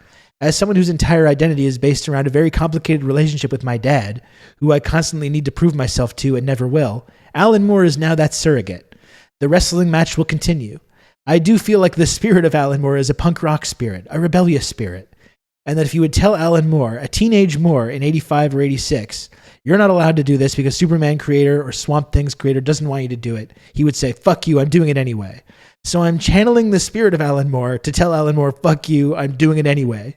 As someone whose entire identity is based around a very complicated relationship with my dad, who I constantly need to prove myself to and never will, Alan Moore is now that surrogate. The wrestling match will continue. I do feel like the spirit of Alan Moore is a punk rock spirit, a rebellious spirit, and that if you would tell Alan Moore, a teenage Moore in 85 or 86, you're not allowed to do this because Superman creator or Swamp Things creator doesn't want you to do it, he would say, fuck you, I'm doing it anyway. So I'm channeling the spirit of Alan Moore to tell Alan Moore, fuck you, I'm doing it anyway.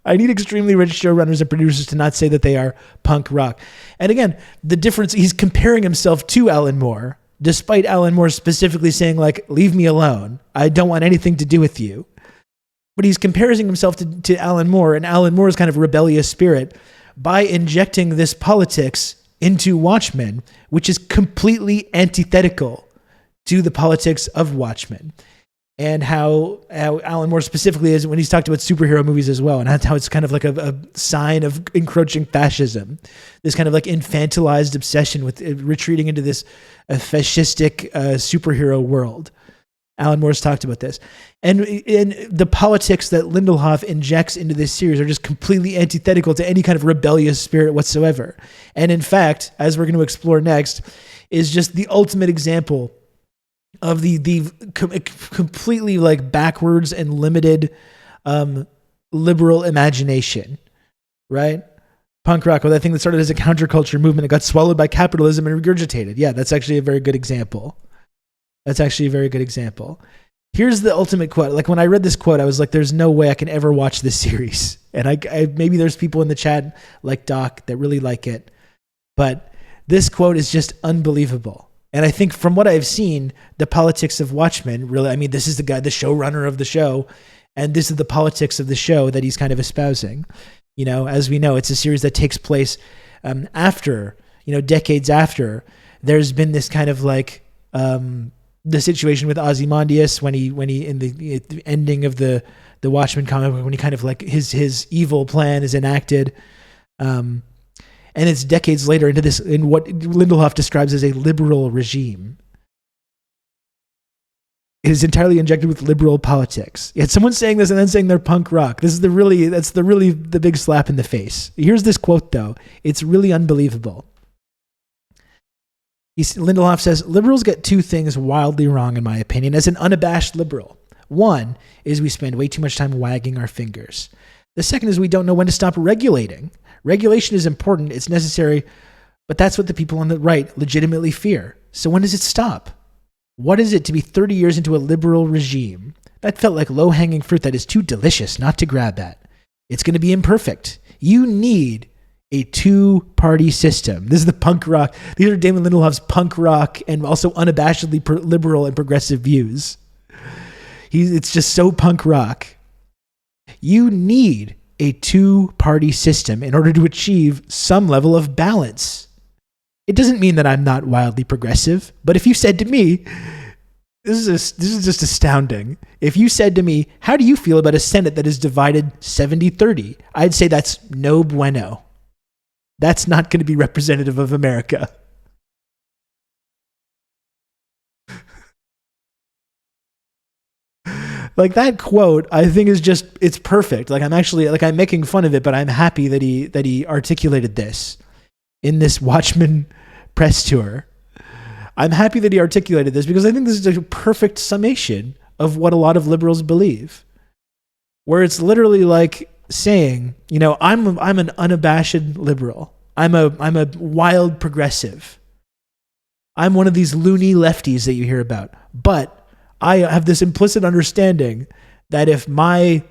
I need extremely rich showrunners and producers to not say that they are punk rock. And again, the difference, he's comparing himself to Alan Moore, despite Alan Moore specifically saying, like, leave me alone. I don't want anything to do with you. But he's comparing himself to Alan Moore and Alan Moore's kind of rebellious spirit by injecting this politics into Watchmen, which is completely antithetical to the politics of Watchmen. And how Alan Moore specifically is when he's talked about superhero movies as well, and how it's kind of like a sign of encroaching fascism, this kind of like infantilized obsession with retreating into this fascistic superhero world. Alan Moore's talked about this. And the politics that Lindelof injects into this series are just completely antithetical to any kind of rebellious spirit whatsoever. And in fact, as we're going to explore next, is just the ultimate example of the completely like backwards and limited liberal imagination, right? Punk rock, well, that thing that started as a counterculture movement, it got swallowed by capitalism and regurgitated. Yeah, that's actually a very good example. Here's the ultimate quote. Like when I read this quote, I was like, there's no way I can ever watch this series. And I maybe there's people in the chat like Doc that really like it, but this quote is just unbelievable. And I think from what I've seen, the politics of Watchmen, really, I mean, this is the guy, the showrunner of the show, and this is the politics of the show that he's kind of espousing. You know, as we know, it's a series that takes place after, you know, decades after there's been this kind of like the situation with Ozymandias when he in the ending of the Watchmen comic, when he kind of like his evil plan is enacted. And it's decades later in what Lindelof describes as a liberal regime. It is entirely injected with liberal politics. Yet someone's saying this and then saying they're punk rock. That's the big slap in the face. Here's this quote though. It's really unbelievable. Lindelof says, liberals get two things wildly wrong in my opinion as an unabashed liberal. One is we spend way too much time wagging our fingers. The second is we don't know when to stop regulating. Regulation is important, it's necessary, but that's what the people on the right legitimately fear. So when does it stop? What is it to be 30 years into a liberal regime? That felt like low-hanging fruit that is too delicious not to grab at. It's going to be imperfect. You need a two-party system. This is the punk rock. These are Damon Lindelof's punk rock and also unabashedly liberal and progressive views. It's just so punk rock. You need a two-party system in order to achieve some level of balance. It doesn't mean that I'm not wildly progressive, but if you said to me, this is just astounding. If you said to me, how do you feel about a Senate that is divided 70-30? I'd say that's no bueno. That's not going to be representative of America. Like that quote, I think is just, it's perfect. Like I'm making fun of it, but I'm happy that he articulated this in this Watchmen press tour. I'm happy that he articulated this because I think this is a perfect summation of what a lot of liberals believe, where it's literally like saying, you know, I'm an unabashed liberal. I'm a wild progressive. I'm one of these loony lefties that you hear about, but I have this implicit understanding that if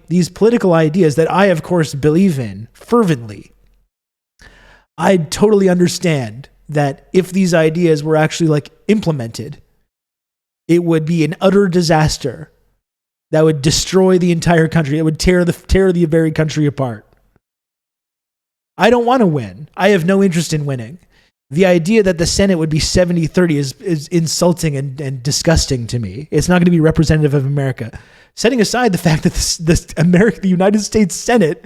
these political ideas that I, of course, believe in fervently, I totally understand that if these ideas were actually like implemented, it would be an utter disaster that would destroy the entire country. It would tear the very country apart. I don't want to win. I have no interest in winning. The idea that the Senate would be 70-30 is insulting and disgusting to me. It's not going to be representative of America. Setting aside the fact that the United States Senate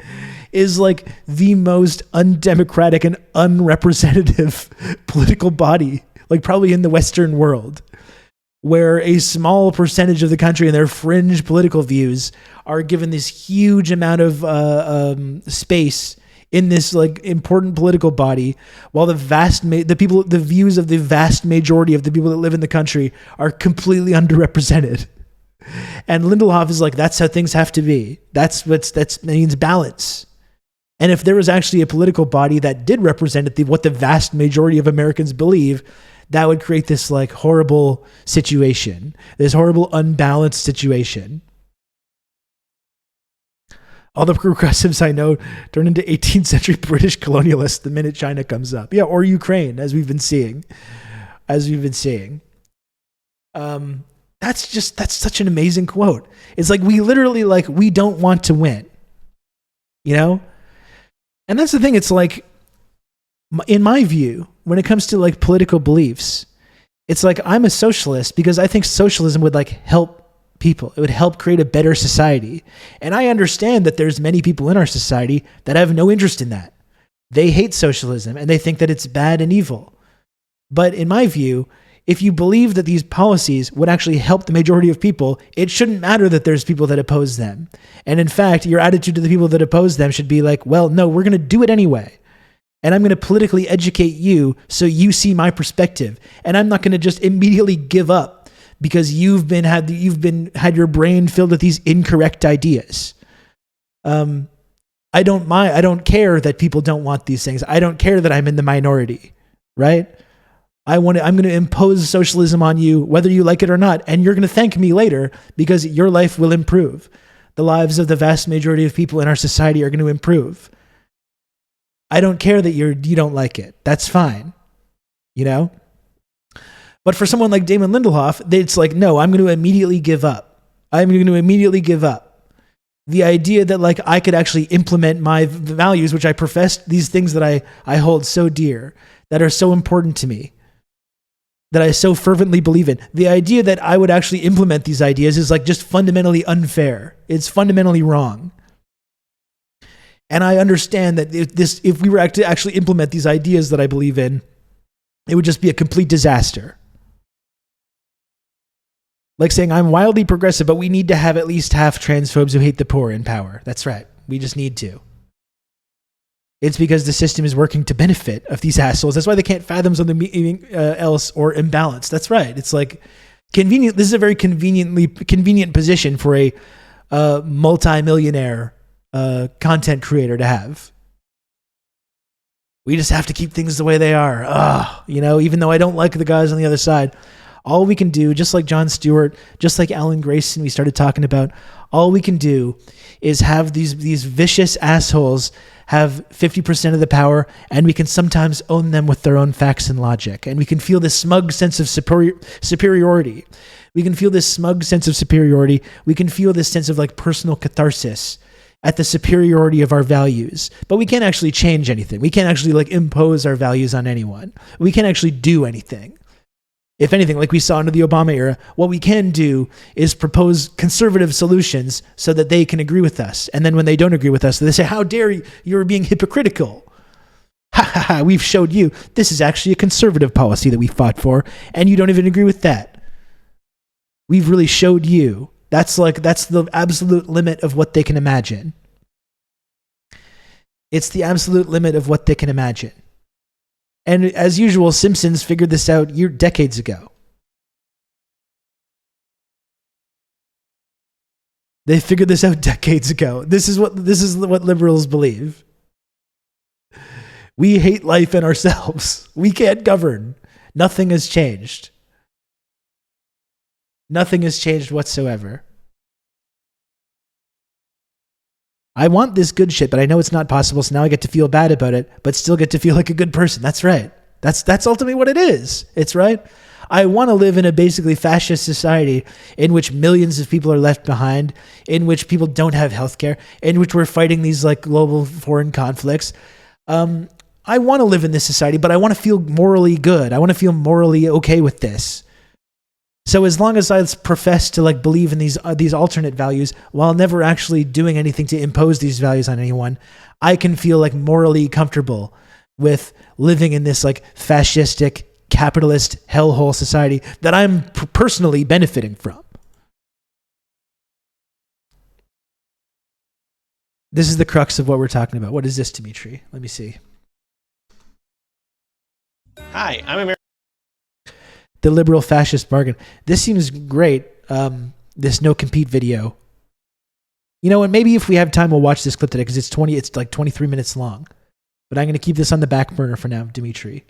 is like the most undemocratic and unrepresentative political body, like probably in the Western world, where a small percentage of the country and their fringe political views are given this huge amount of space in this like important political body, while the views of the vast majority of the people that live in the country are completely underrepresented. And Lindelof is like, that's how things have to be. That means balance. And if there was actually a political body that did represent what the vast majority of Americans believe, that would create this like horrible situation, this horrible unbalanced situation. All the progressives I know turn into 18th century British colonialists the minute China comes up. Yeah, or Ukraine, as we've been seeing. That's such an amazing quote. It's like we literally we don't want to win. You know? And that's the thing. It's like, in my view, when it comes to like political beliefs, it's like I'm a socialist because I think socialism would like help people. It would help create a better society. And I understand that there's many people in our society that have no interest in that. They hate socialism and they think that it's bad and evil. But in my view, if you believe that these policies would actually help the majority of people, it shouldn't matter that there's people that oppose them. And in fact, your attitude to the people that oppose them should be like, well, no, we're going to do it anyway. And I'm going to politically educate you so you see my perspective. And I'm not going to just immediately give up because you've had your brain filled with these incorrect ideas. I don't care that people don't want these things. I don't care that I'm in the minority, right? I'm going to impose socialism on you, whether you like it or not, and you're going to thank me later because your life will improve. The lives of the vast majority of people in our society are going to improve. I don't care that you don't like it. That's fine, you know? But for someone like Damon Lindelof, it's like, no, I'm going to immediately give up. I'm going to immediately give up. The idea that like I could actually implement my values, which I profess, these things that I hold so dear, that are so important to me, that I so fervently believe in. The idea that I would actually implement these ideas is like just fundamentally unfair. It's fundamentally wrong. And I understand that if we were to actually implement these ideas that I believe in, it would just be a complete disaster. Like saying I'm wildly progressive, but we need to have at least half transphobes who hate the poor in power. That's right. We just need to. It's because the system is working to benefit of these assholes. That's why they can't fathom something else or imbalance. That's right. It's like convenient. This is a very convenient position for a multi-millionaire content creator to have. We just have to keep things the way they are. Even though I don't like the guys on the other side, all we can do, just like Jon Stewart, just like Alan Grayson, we started talking about, all we can do is have these vicious assholes have 50% of the power, and we can sometimes own them with their own facts and logic. And we can feel this smug sense of superiority. We can feel this smug sense of superiority. We can feel this sense of like personal catharsis at the superiority of our values. But we can't actually change anything. We can't actually like impose our values on anyone. We can't actually do anything. If anything, like we saw under the Obama era, what we can do is propose conservative solutions so that they can agree with us. And then when they don't agree with us, they say, how dare you, you're being hypocritical. Ha ha ha, we've showed you this is actually a conservative policy that we fought for, and you don't even agree with that. We've really showed you. That's the absolute limit of what they can imagine. It's the absolute limit of what they can imagine. And as usual, Simpsons figured this out decades ago. They figured this out decades ago. This is what liberals believe. We hate life and ourselves. We can't govern. Nothing has changed. Nothing has changed whatsoever. I want this good shit, but I know it's not possible, so now I get to feel bad about it, but still get to feel like a good person. That's right. That's ultimately what it is. It's right. I want to live in a basically fascist society in which millions of people are left behind, in which people don't have healthcare, in which we're fighting these like global foreign conflicts. I want to live in this society, but I want to feel morally good. I want to feel morally okay with this. So as long as I profess to like believe in these alternate values while never actually doing anything to impose these values on anyone, I can feel like morally comfortable with living in this like fascistic, capitalist hellhole society that I'm personally benefiting from. This is the crux of what we're talking about. What is this, Dimitri? Let me see. Hi, I'm American. The liberal fascist bargain. This seems great. This no compete video. You know what? Maybe if we have time, we'll watch this clip today because it's like 23 minutes long. But I'm going to keep this on the back burner for now, Dimitri.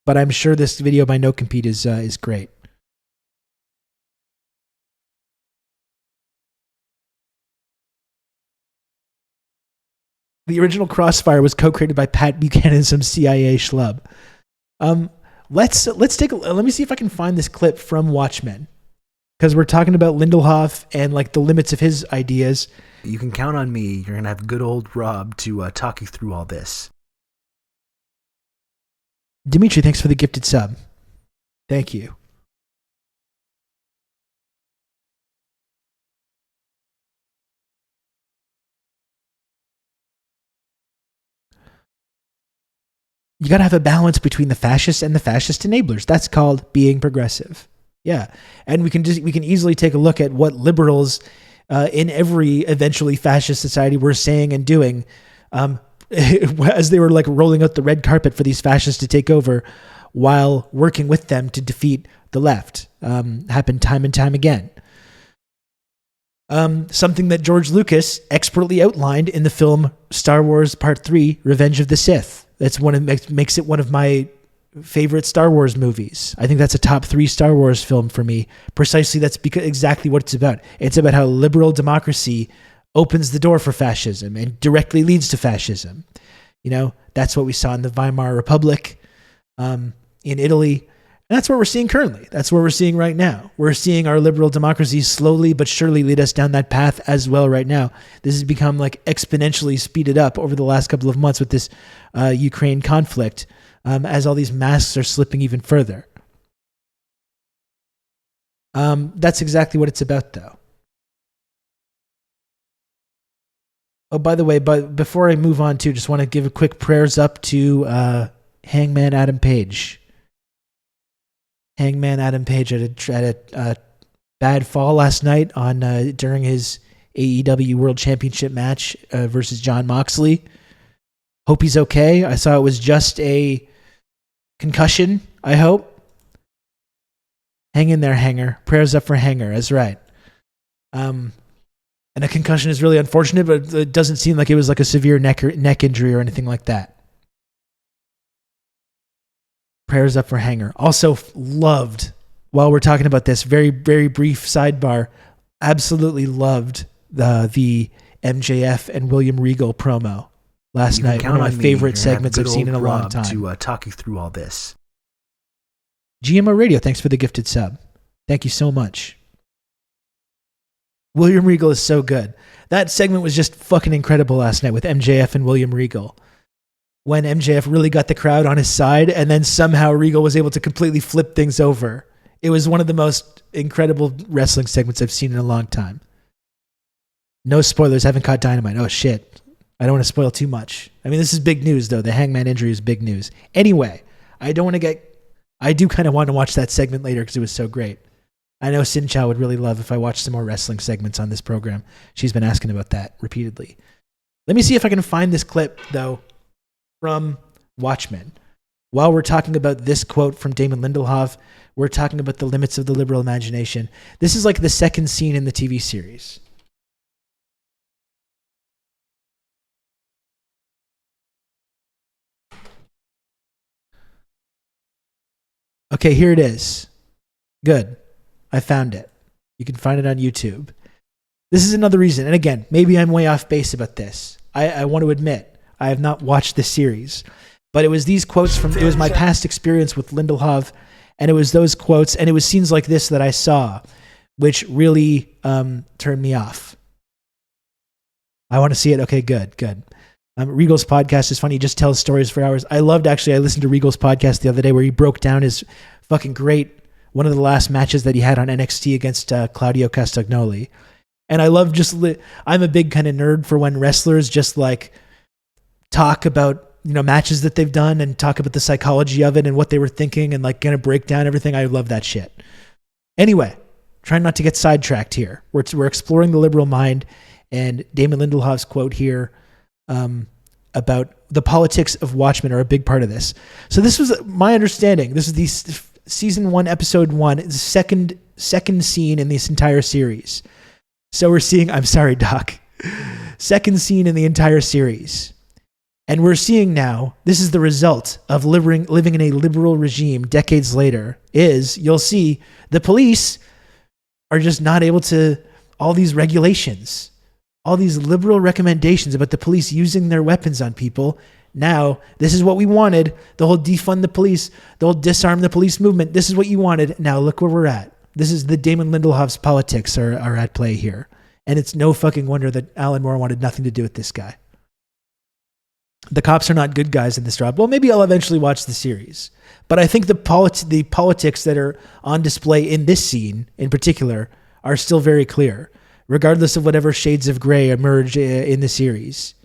But I'm sure this video by no compete is great. The original Crossfire was co-created by Pat Buchanan, some CIA schlub. Let's take let me see if I can find this clip from Watchmen, because we're talking about Lindelhof and like the limits of his ideas. You can count on me. You're gonna have good old Rob to talk you through all this. Dimitri, thanks for the gifted sub. Thank you. You got to have a balance between the fascists and the fascist enablers. That's called being progressive. Yeah. And we can easily take a look at what liberals in every eventually fascist society were saying and doing as they were like rolling out the red carpet for these fascists to take over while working with them to defeat the left. Happened time and time again. Something that George Lucas expertly outlined in the film Star Wars Part 3, Revenge of the Sith. That's makes it one of my favorite Star Wars movies. I think that's a top 3 Star Wars film for me. Precisely, that's exactly what it's about. It's about how liberal democracy opens the door for fascism and directly leads to fascism. You know, that's what we saw in the Weimar Republic, in Italy. And that's what we're seeing currently. That's what we're seeing right now. We're seeing our liberal democracies slowly but surely lead us down that path as well right now. This has become like exponentially speeded up over the last couple of months with this Ukraine conflict, as all these masks are slipping even further. That's exactly what it's about, though. Oh, by the way, but before I move on, too, just want to give a quick prayers up to Hangman Adam Page. Hangman Adam Page had a bad fall last night on during his AEW World Championship match versus Jon Moxley. Hope he's okay. I saw it was just a concussion, I hope. Hang in there, Hanger. Prayers up for Hanger. That's right. And a concussion is really unfortunate, but it doesn't seem like it was like a severe neck injury or anything like that. Prayers up for Hanger. Also loved, while we're talking about this, very, very brief sidebar, absolutely loved the MJF and William Regal promo last night. One of my favorite segments I've seen in a long time. To talk you through all this. GMO Radio, thanks for the gifted sub. Thank you so much. William Regal is so good. That segment was just fucking incredible last night with MJF and William Regal. When MJF really got the crowd on his side, and then somehow Regal was able to completely flip things over. It was one of the most incredible wrestling segments I've seen in a long time. No spoilers, haven't caught Dynamite. Oh shit. I don't want to spoil too much. I mean, this is big news though. The Hangman injury is big news. Anyway, I do kind of want to watch that segment later because it was so great. I know Sin Chow would really love if I watched some more wrestling segments on this program. She's been asking about that repeatedly. Let me see if I can find this clip though from Watchmen. While we're talking about this quote from Damon Lindelhof, we're talking about the limits of the liberal imagination. This is like the second scene in the TV series. Okay, here it is. Good. I found it. You can find it on YouTube. This is another reason, and again, maybe I'm way off base about this. I want to admit, I have not watched this series, but it was these quotes from, it was my past experience with Lindelhof And it was those quotes, and it was scenes like this that I saw, which really turned me off. I want to see it. Okay, good. Regal's podcast is funny. He just tells stories for hours. I listened to Regal's podcast the other day where he broke down his fucking great, one of the last matches that he had on NXT against Claudio Castagnoli. And I love I'm a big kind of nerd for when wrestlers just like talk about, matches that they've done and talk about the psychology of it and what they were thinking and like kind of break down everything. I love that shit. Anyway, trying not to get sidetracked here. We're exploring the liberal mind, and Damon Lindelof's quote here about the politics of Watchmen are a big part of this. So this was my understanding. This is the season 1, episode 1, the second scene in this entire series. So we're seeing, I'm sorry, Doc, second scene in the entire series. And we're seeing now, this is the result of living in a liberal regime decades later, is you'll see the police are just not able to, all these regulations, all these liberal recommendations about the police using their weapons on people. Now, this is what we wanted. The whole defund the police, the whole disarm the police movement. This is what you wanted. Now look where we're at. This is the Damon Lindelof's politics are at play here. And it's no fucking wonder that Alan Moore wanted nothing to do with this guy. The cops are not good guys in this job. Well, maybe I'll eventually watch the series. But I think the politics that are on display in this scene in particular are still very clear, regardless of whatever shades of gray emerge in the series.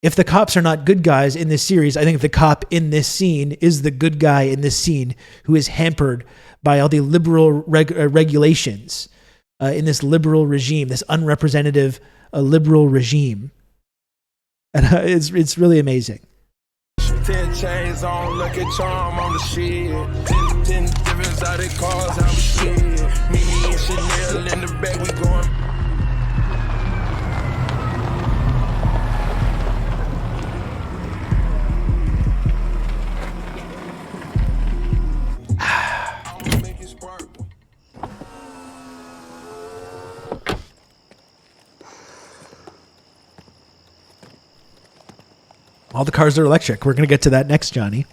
If the cops are not good guys in this series, I think the cop in this scene is the good guy in this scene who is hampered by all the liberal regulations in this liberal regime, this unrepresentative liberal regime. And it's really amazing. 10 chains on, look at charm on the shit. 10 different exotic cars, how we shit. Me and Chanel in the back, we going. All the cars are electric. We're going to get to that next, Johnny.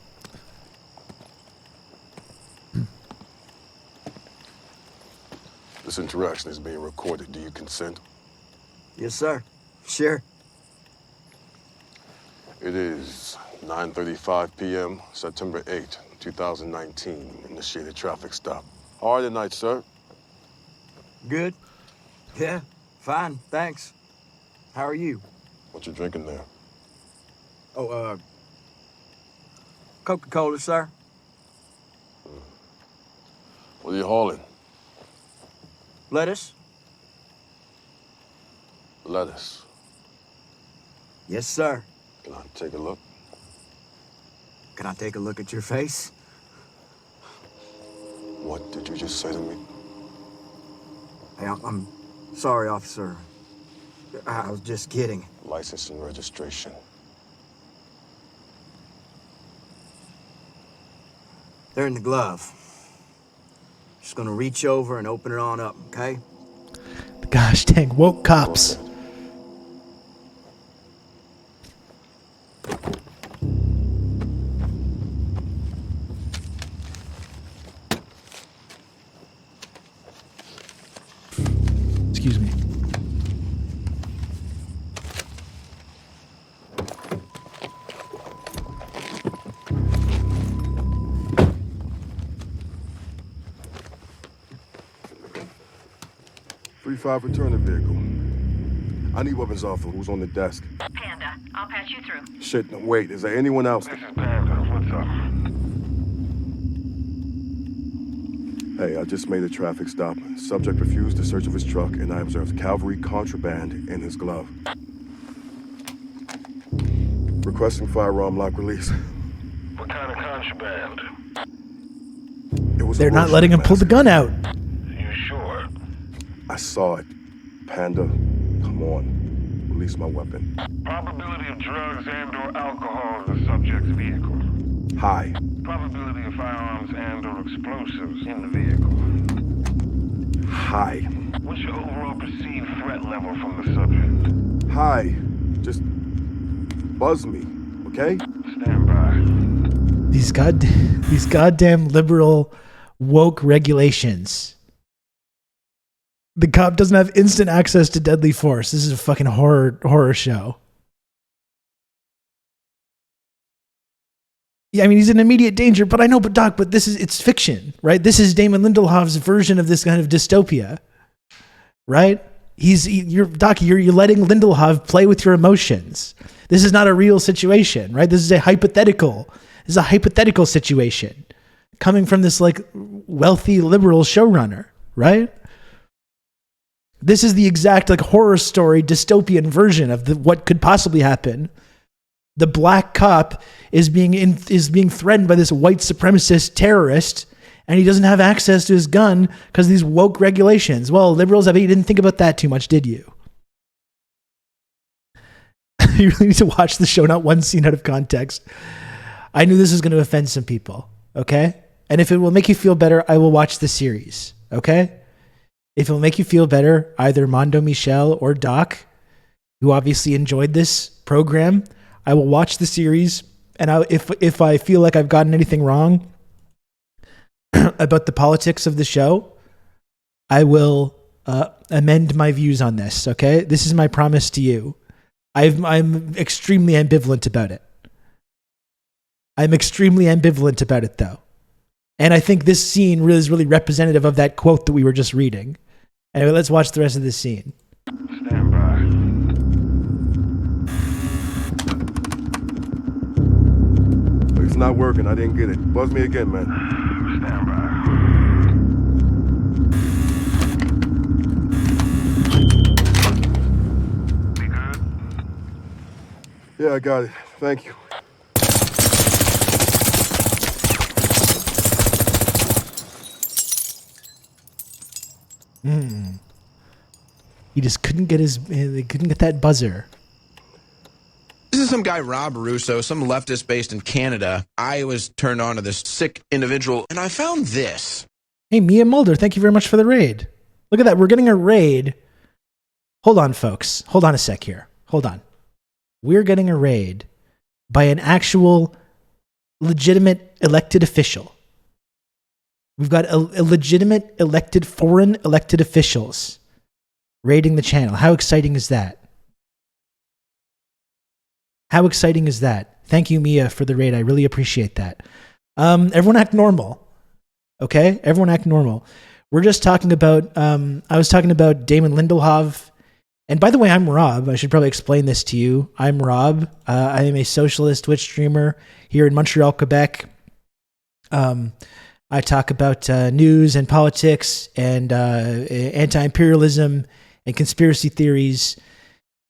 This interaction is being recorded. Do you consent? Yes, sir. Sure. It is 9:35 p.m., September 8, 2019. Initiated traffic stop. How are you tonight, sir? Good. Yeah, fine, thanks. How are you? What you drinking there? Oh, Coca-Cola, sir. What are you hauling? Lettuce? Lettuce. Yes, sir. Can I take a look? Can I take a look at your face? What did you just say to me? Hey, I'm sorry, officer. I was just kidding. License and registration. They're in the glove. Just gonna reach over and open it on up, okay? Gosh dang, woke cops. Excuse me. Return the vehicle. I need weapons officer who's on the desk. Panda, I'll patch you through. Shit, no, wait, is there anyone else? This is Panda. What's up? Hey, I just made a traffic stop. Subject refused the search of his truck, and I observed cavalry contraband in his glove. Requesting firearm lock release. What kind of contraband? They're not letting him pull the gun out. You sure? I saw it. Panda, come on. Release my weapon. Probability of drugs and or alcohol in the subject's vehicle. High. Probability of firearms and or explosives in the vehicle. High. What's your overall perceived threat level from the subject? High. Just buzz me, okay? Stand by. These goddamn liberal woke regulations. The cop doesn't have instant access to deadly force. This is a fucking horror show. Yeah, I mean, he's in immediate danger, but I know, but Doc, but it's fiction, right? This is Damon Lindelof's version of this kind of dystopia, right? You're letting Lindelof play with your emotions. This is not a real situation, right? This is a hypothetical situation coming from this like wealthy liberal showrunner, right? This is the exact like horror story dystopian version of what could possibly happen. The black cop is being threatened by this white supremacist terrorist, and he doesn't have access to his gun because of these woke regulations. Well, liberals, I bet you didn't think about that too much, did you? You really need to watch the show, not one scene out of context. I knew this was going to offend some people, okay? And if it will make you feel better, I will watch the series, okay? If it will make you feel better, either Mondo Michel or Doc, who obviously enjoyed this program, I will watch the series, and if I feel like I've gotten anything wrong about the politics of the show, I will amend my views on this, okay? This is my promise to you. I'm extremely ambivalent about it. I'm extremely ambivalent about it, though. And I think this scene is really representative of that quote that we were just reading. Anyway, let's watch the rest of this scene. Stand by. It's not working. I didn't get it. Buzz me again, man. Stand by. We good? Yeah, I got it. Thank you. He just couldn't get that buzzer. This is some guy, Rob Russo, some leftist based in Canada. I was turned on to this sick individual, and I found this. Hey, Mia Mulder, thank you very much for the raid. Look at that. We're getting a raid. Hold on, folks. Hold on a sec here. Hold on. We're getting a raid by an actual legitimate elected official. We've got a legitimate foreign elected officials raiding the channel. How exciting is that? How exciting is that? Thank you, Mia, for the raid. I really appreciate that. Everyone act normal. Okay? Everyone act normal. We're just talking about, I was talking about Damon Lindelof. And by the way, I'm Rob. I should probably explain this to you. I'm Rob. I am a socialist Twitch streamer here in Montreal, Quebec. I talk about news and politics and anti-imperialism and conspiracy theories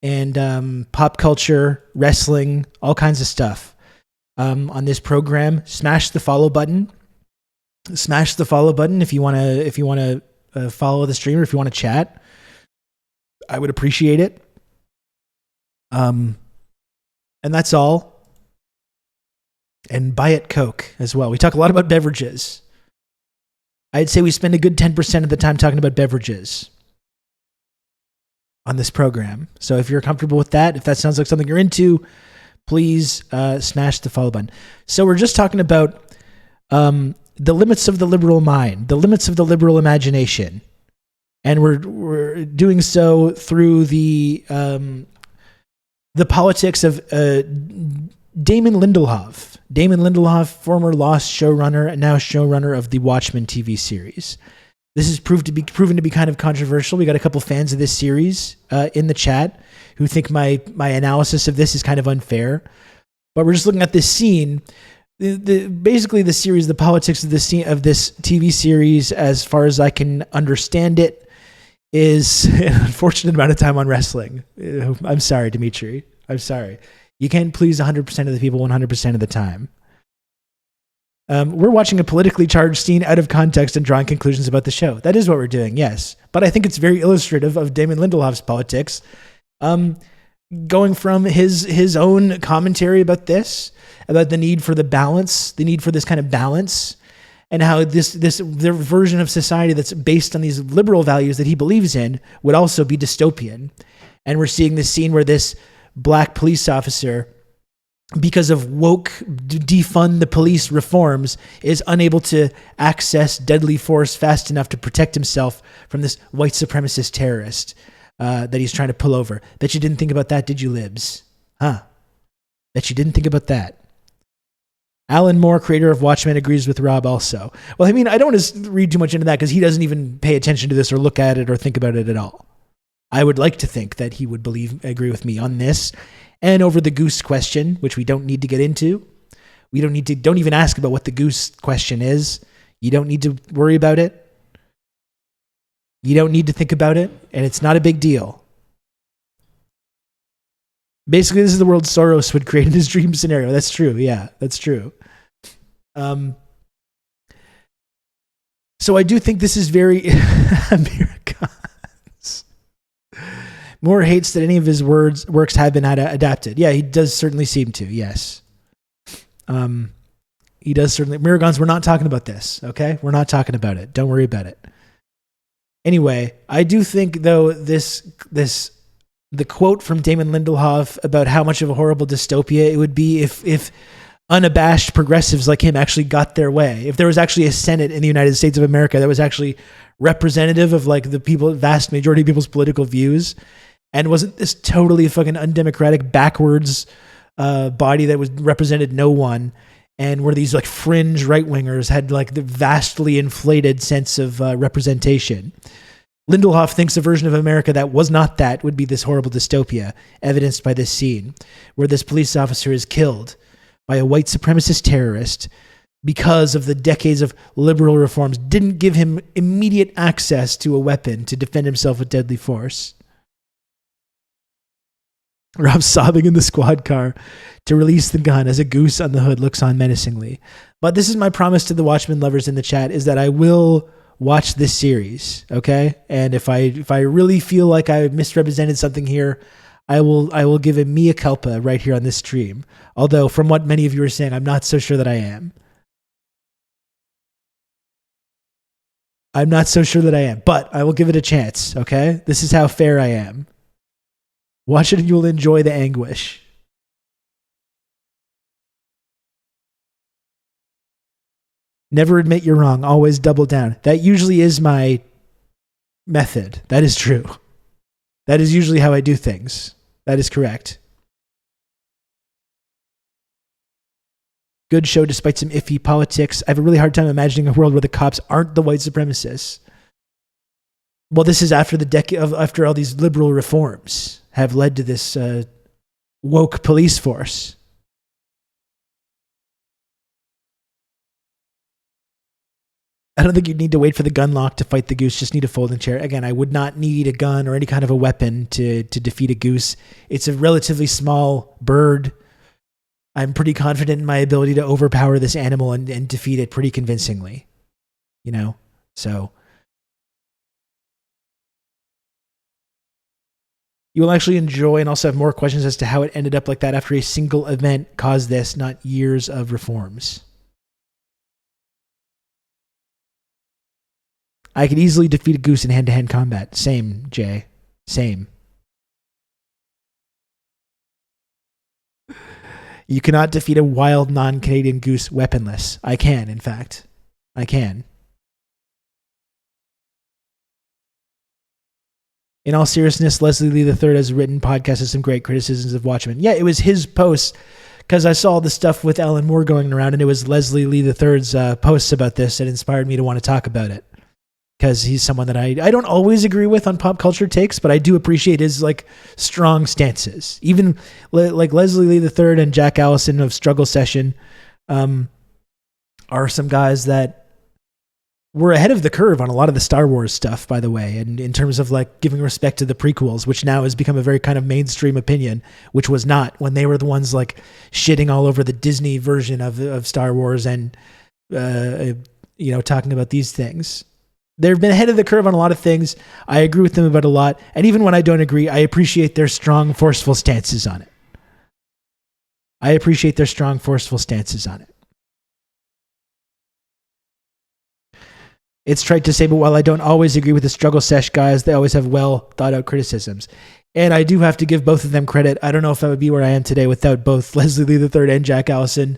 and pop culture, wrestling, all kinds of stuff on this program. Smash the follow button. Smash the follow button if you want to follow the streamer, if you want to chat. I would appreciate it. And that's all. And buy it Coke as well. We talk a lot about beverages. I'd say we spend a good 10% of the time talking about beverages on this program. So if you're comfortable with that, if that sounds like something you're into, please smash the follow button. So we're just talking about the limits of the liberal mind, the limits of the liberal imagination. And we're doing so through the politics of Damon Lindelof. Damon Lindelof, former Lost showrunner and now showrunner of the Watchmen TV series. This is proven to be kind of controversial. We got a couple fans of this series in the chat who think my analysis of this is kind of unfair. But we're just looking at this scene. Basically, the series, the politics of this TV series, as far as I can understand it, is an unfortunate amount of time on wrestling. I'm sorry, Dimitri. I'm sorry. You can't please 100% of the people 100% of the time. We're watching a politically charged scene out of context and drawing conclusions about the show. That is what we're doing, yes. But I think it's very illustrative of Damon Lindelof's politics. Going from his own commentary about this, about the need for the balance, the need for this kind of balance, and how their version of society that's based on these liberal values that he believes in would also be dystopian. And we're seeing this scene where this black police officer because of woke defund the police reforms, is unable to access deadly force fast enough to protect himself from this white supremacist terrorist that he's trying to pull over. Bet you didn't think about that, did you, libs? Huh? Bet you didn't think about that. Alan Moore, creator of Watchmen, agrees with Rob also. Well, I mean, I don't want to read too much into that because he doesn't even pay attention to this or look at it or think about it at all. I would like to think that he would agree with me on this and over the goose question, which we don't need to get into. We don't even ask about what the goose question is. You don't need to worry about it. You don't need to think about it, and it's not a big deal. Basically, this is the world Soros would create in his dream scenario. That's true. Yeah, that's true. So I do think this is very Americans. Moore hates that any of his works have been adapted. Yeah, he does certainly seem to. Yes. He does certainly. Miragons, we're not talking about this. Okay, we're not talking about it. Don't worry about it. Anyway, I do think though the quote from Damon Lindelof about how much of a horrible dystopia it would be if unabashed progressives like him actually got their way. If there was actually a Senate in the United States of America that was actually representative of like the people, vast majority of people's political views, and wasn't this totally fucking undemocratic backwards body that was represented no one, and where these like fringe right wingers had like the vastly inflated sense of representation. Lindelof thinks a version of America that was not that would be this horrible dystopia, evidenced by this scene, where this police officer is killed by a white supremacist terrorist because of the decades of liberal reforms didn't give him immediate access to a weapon to defend himself with deadly force. Rob sobbing in the squad car to release the gun as a goose on the hood looks on menacingly. But this is my promise to the Watchmen lovers in the chat, is that I will watch this series, okay? And if I really feel like I misrepresented something here, I will give a mea culpa right here on this stream. Although from what many of you are saying, I'm not so sure that I am. I'm not so sure that I am, but I will give it a chance, okay? This is how fair I am. Watch it and you'll enjoy the anguish. Never admit you're wrong. Always double down. That usually is my method. That is true. That is usually how I do things. That is correct. Good show despite some iffy politics. I have a really hard time imagining a world where the cops aren't the white supremacists. Well, this is after after all these liberal reforms have led to this woke police force. I don't think you need to wait for the gun lock to fight the goose. Just need a folding chair. Again, I would not need a gun or any kind of a weapon to defeat a goose. It's a relatively small bird. I'm pretty confident in my ability to overpower this animal and defeat it pretty convincingly. You know? So you will actually enjoy and also have more questions as to how it ended up like that after a single event caused this, not years of reforms. I could easily defeat a goose in hand-to-hand combat. Same, Jay. Same. You cannot defeat a wild non-Canadian goose weaponless. I can, in fact. I can. In all seriousness, Leslie Lee III has written podcasts with some great criticisms of Watchmen. Yeah, it was his posts, because I saw the stuff with Alan Moore going around, and it was Leslie Lee III's posts about this that inspired me to want to talk about it. Because he's someone that I don't always agree with on pop culture takes, but I do appreciate his like strong stances. Even like Leslie Lee III and Jack Allison of Struggle Session are some guys that were ahead of the curve on a lot of the Star Wars stuff, by the way, and in terms of like giving respect to the prequels, which now has become a very kind of mainstream opinion, which was not when they were the ones like shitting all over the Disney version of Star Wars and talking about these things. They've been ahead of the curve on a lot of things. I agree with them about a lot. And even when I don't agree, I appreciate their strong, forceful stances on it. It's trite to say, but while I don't always agree with the Struggle Sesh guys, they always have well thought out criticisms. And I do have to give both of them credit. I don't know if I would be where I am today without both Leslie Lee III and Jack Allison.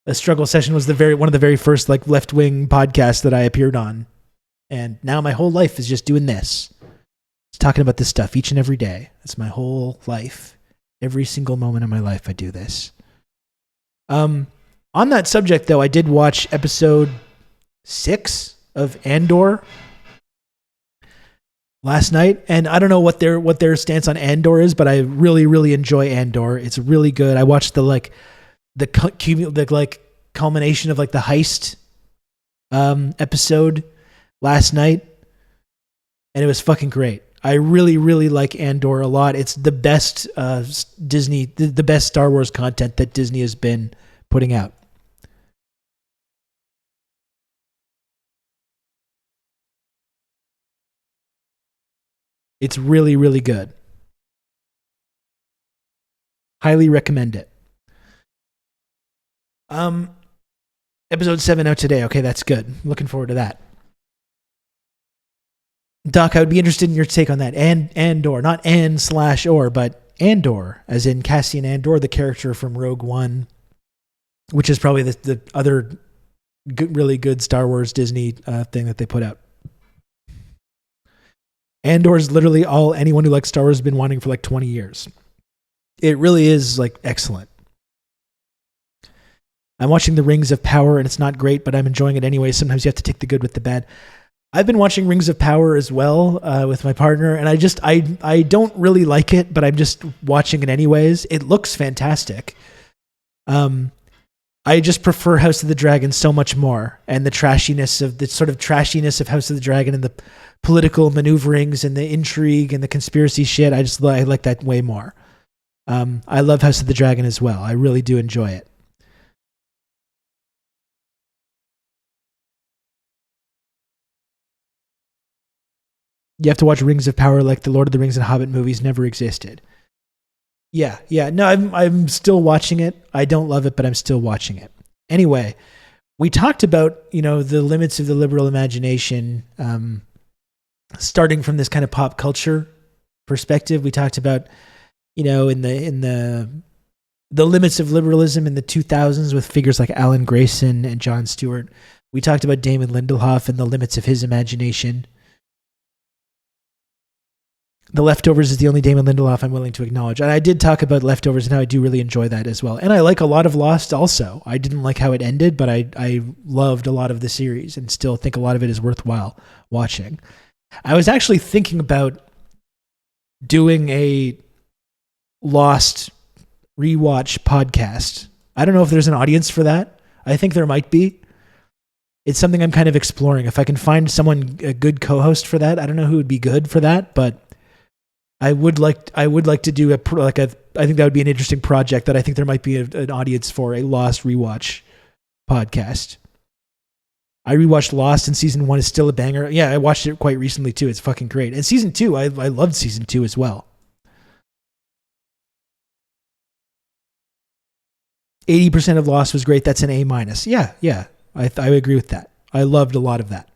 A Struggle Session was one of the very first like left-wing podcasts that I appeared on. And now my whole life is just doing this. It's talking about this stuff each and every day. That's my whole life. Every single moment of my life I do this. On that subject though, I did watch episode 6 of Andor last night, and I don't know what their stance on Andor is, but I really, really enjoy Andor. It's really good. I watched the culmination of like the heist episode last night, and it was fucking great. I really, really like Andor a lot. It's the best the best Star Wars content that Disney has been putting out. It's really, really good. Highly recommend it. Episode 7 out today. Okay, that's good. Looking forward to that. Doc, I would be interested in your take on that. Andor, not and/or, but Andor, as in Cassian Andor, the character from Rogue One, which is probably the other really good Star Wars Disney thing that they put out. Andor is literally all anyone who likes Star Wars has been wanting for like 20 years. It really is like excellent. I'm watching The Rings of Power and it's not great, but I'm enjoying it anyway. Sometimes you have to take the good with the bad. I've been watching Rings of Power as well with my partner, and I don't really like it, but I'm just watching it anyways. It looks fantastic. I just prefer House of the Dragon so much more, and the trashiness of House of the Dragon and the political maneuverings and the intrigue and the conspiracy shit. I like that way more. I love House of the Dragon as well. I really do enjoy it. You have to watch Rings of Power like the Lord of the Rings and Hobbit movies never existed. Yeah. No, I'm still watching it. I don't love it, but I'm still watching it. Anyway, we talked about, the limits of the liberal imagination, starting from this kind of pop culture perspective. We talked about, in the limits of liberalism in the 2000s with figures like Alan Grayson and Jon Stewart. We talked about Damon Lindelof and the limits of his imagination. The Leftovers is the only Damon Lindelof I'm willing to acknowledge. And I did talk about Leftovers and how I do really enjoy that as well. And I like a lot of Lost also. I didn't like how it ended, but I loved a lot of the series and still think a lot of it is worthwhile watching. I was actually thinking about doing a Lost rewatch podcast. I don't know if there's an audience for that. I think there might be. It's something I'm kind of exploring. If I can find a good co-host for that, I don't know who would be good for that, but I would like to do I think that would be an interesting project that I think there might be an audience for, a Lost rewatch podcast. I rewatched Lost, and season 1 is still a banger. Yeah, I watched it quite recently too. It's fucking great. And season 2, I loved season 2 as well. 80% of Lost was great. That's an A-. Yeah. I agree with that. I loved a lot of that.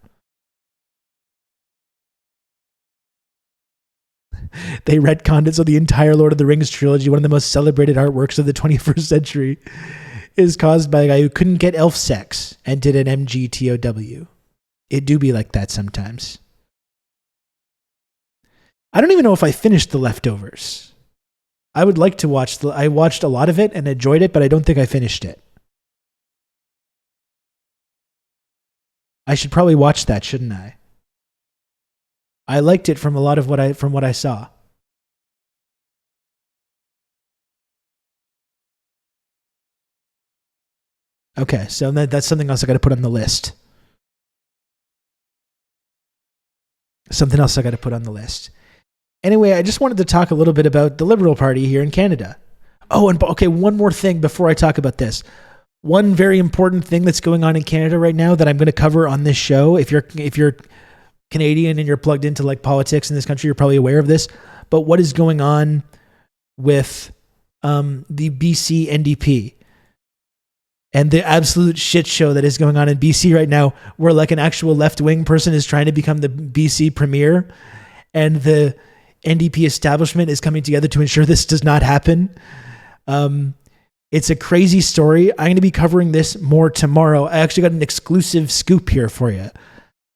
They retconned it, so the entire Lord of the Rings trilogy, one of the most celebrated artworks of the 21st century, is caused by a guy who couldn't get elf sex and did an MGTOW. It do be like that sometimes. I don't even know if I finished The Leftovers. I would like to watch I watched a lot of it and enjoyed it, but I don't think I finished it. I should probably watch that, shouldn't I? I liked it from what I saw. Okay, so that's something else I got to put on the list. Anyway, I just wanted to talk a little bit about the Liberal Party here in Canada. Oh, and okay, one more thing before I talk about this. One very important thing that's going on in Canada right now that I'm going to cover on this show. If you're Canadian and you're plugged into like politics in this country, you're probably aware of this. But what is going on with the BC NDP and the absolute shit show that is going on in BC right now, where like an actual left-wing person is trying to become the BC premier, and the NDP establishment is coming together to ensure this does not happen. It's a crazy story. I'm going to be covering this more tomorrow. I actually got an exclusive scoop here for you.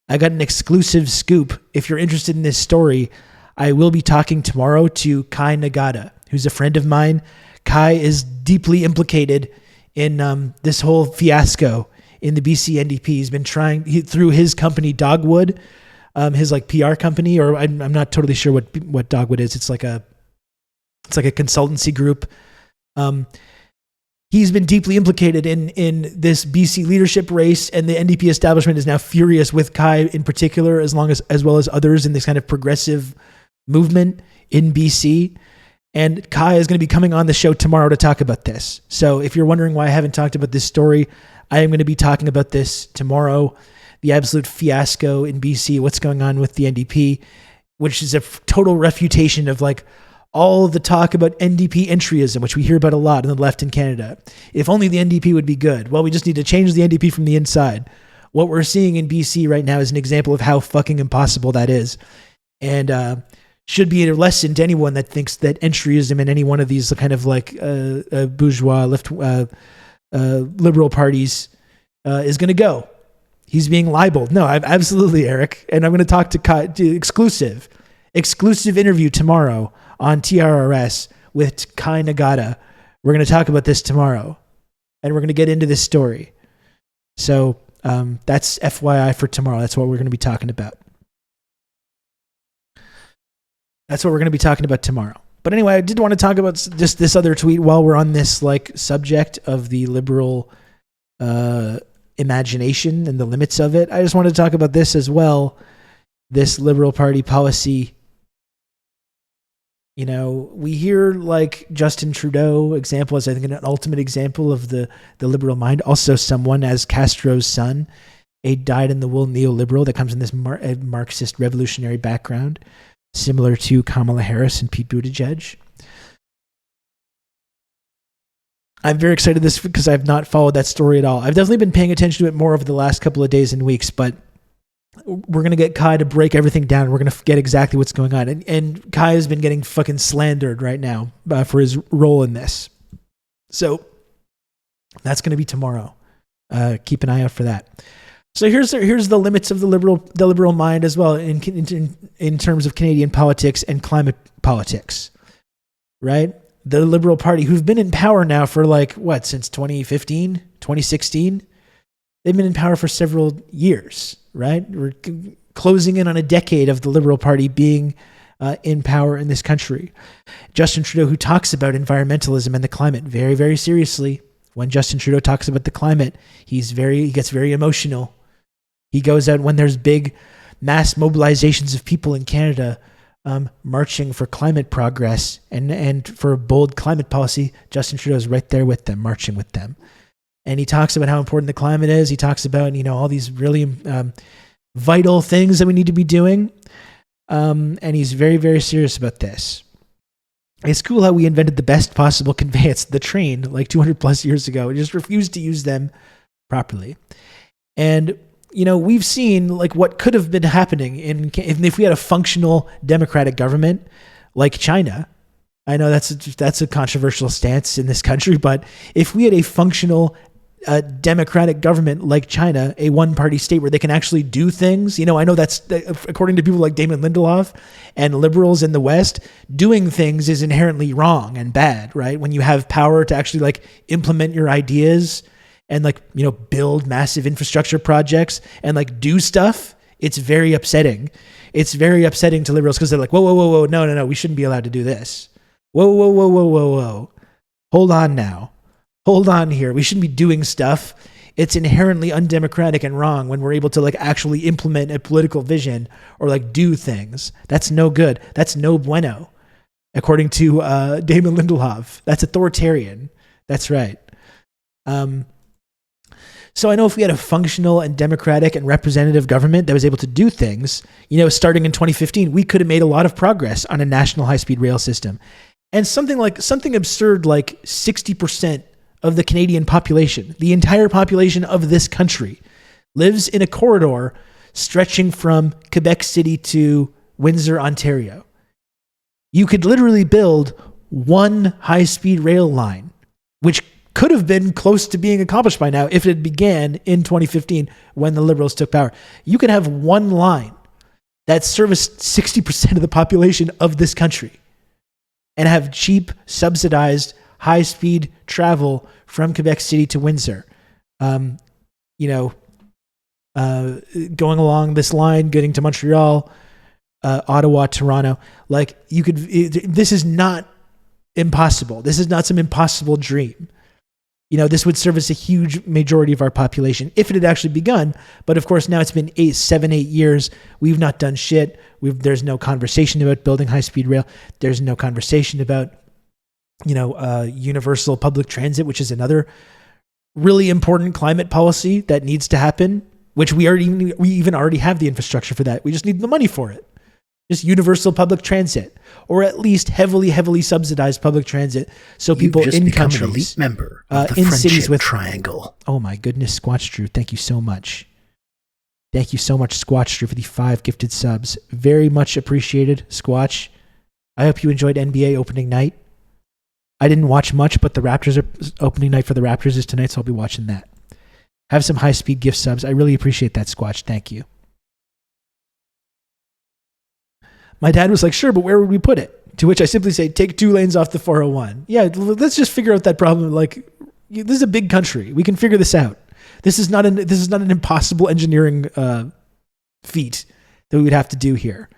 I got an exclusive scoop. If you're interested in this story, I will be talking tomorrow to Kai Nagata, who's a friend of mine. Kai is deeply implicated in this whole fiasco in the BC NDP. He's been trying through his company Dogwood, his like PR company, or I'm not totally sure what Dogwood is. It's like a consultancy group. He's been deeply implicated in this BC leadership race, and the NDP establishment is now furious with Kai in particular, as well as others in this kind of progressive movement in BC. And Kai is going to be coming on the show tomorrow to talk about this. So if you're wondering why I haven't talked about this story, I am going to be talking about this tomorrow. The absolute fiasco in BC, what's going on with the NDP, which is a total refutation of like all the talk about NDP entryism, which we hear about a lot in the left in Canada. If only the NDP would be good. Well, we just need to change the NDP from the inside. What we're seeing in BC right now is an example of how fucking impossible that is. And should be a lesson to anyone that thinks that entryism in any one of these kind of like bourgeois left liberal parties is going to go. He's being libeled. No, absolutely, Eric. And I'm going to talk to Kai, exclusive interview tomorrow on TRRS with Kai Nagata. We're going to talk about this tomorrow, and we're going to get into this story. So that's FYI for tomorrow. That's what we're going to be talking about. That's what we're going to be talking about tomorrow. But anyway, I did want to talk about just this other tweet while we're on this like subject of the liberal imagination and the limits of it. I just wanted to talk about this as well. This Liberal Party policy. You know, we hear like Justin Trudeau example as I think an ultimate example of the liberal mind. Also someone as Castro's son, a dyed-in-the-wool neoliberal that comes in this Marxist revolutionary background, similar to Kamala Harris and Pete Buttigieg. I'm very excited this because I've not followed that story at all. I've definitely been paying attention to it more over the last couple of days and weeks, but we're going to get Kai to break everything down. We're going to get exactly what's going on. And Kai has been getting fucking slandered right now for his role in this. So that's going to be tomorrow. Keep an eye out for that. So here's the limits of the liberal mind as well in terms of Canadian politics and climate politics, right? The Liberal Party, who've been in power now for since 2015, 2016, they've been in power for several years, right? We're closing in on a decade of the Liberal Party being in power in this country. Justin Trudeau, who talks about environmentalism and the climate very, very seriously. When Justin Trudeau talks about the climate, he gets very emotional. He goes out when there's big mass mobilizations of people in Canada marching for climate progress and for a bold climate policy. Justin Trudeau's right there with them, marching with them. And he talks about how important the climate is. He talks about, all these really vital things that we need to be doing. And he's very, very serious about this. It's cool how we invented the best possible conveyance, the train, like 200 plus years ago. We just refused to use them properly. And we've seen like what could have been happening if we had a functional democratic government like China. I know that's a controversial stance in this country, but if we had a functional democratic government like China, a one-party state where they can actually do things, I know that's according to people like Damon Lindelof and liberals in the West, doing things is inherently wrong and bad, right? When you have power to actually like implement your ideas and build massive infrastructure projects and do stuff, it's very upsetting. It's very upsetting to liberals because they're like, whoa, no, we shouldn't be allowed to do this. Whoa. Hold on now. Hold on here. We shouldn't be doing stuff. It's inherently undemocratic and wrong when we're able to actually implement a political vision or do things. That's no good. That's no bueno. According to Damon Lindelof. That's authoritarian. That's right. So I know if we had a functional and democratic and representative government that was able to do things, starting in 2015, we could have made a lot of progress on a national high-speed rail system. And something absurd like 60% of the Canadian population, the entire population of this country, lives in a corridor stretching from Quebec City to Windsor, Ontario. You could literally build one high-speed rail line, which could have been close to being accomplished by now if it began in 2015 when the liberals took power. You could have one line that serviced 60% of the population of this country and have cheap, subsidized, high-speed travel from Quebec City to Windsor. Going along this line, getting to Montreal, Ottawa, Toronto. Like, you could, this is not impossible. This is not some impossible dream. This would service a huge majority of our population if it had actually begun. But of course, now it's been 8 years. We've not done shit. There's no conversation about building high-speed rail. There's no conversation about, universal public transit, which is another really important climate policy that needs to happen, which we even already have the infrastructure for that. We just need the money for it. Just universal public transit, or at least heavily, heavily subsidized public transit, so people in countries, an elite member of the in Friendship cities with Triangle. Oh my goodness, Squatch Drew, thank you so much. Thank you so much, Squatch Drew, for the 5 gifted subs. Very much appreciated, Squatch. I hope you enjoyed NBA opening night. I didn't watch much, but the opening night for the Raptors is tonight, so I'll be watching that. Have some high-speed gift subs. I really appreciate that, Squatch. Thank you. My dad was like, sure, but where would we put it? To which I simply say, take 2 lanes off the 401. Yeah, let's just figure out that problem. Like, this is a big country. We can figure this out. This is not an impossible engineering feat that we would have to do here.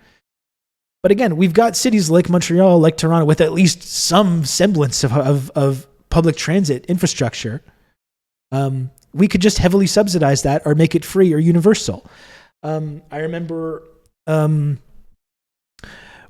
But again, we've got cities like Montreal, like Toronto, with at least some semblance of public transit infrastructure. We could just heavily subsidize that or make it free or universal. I remember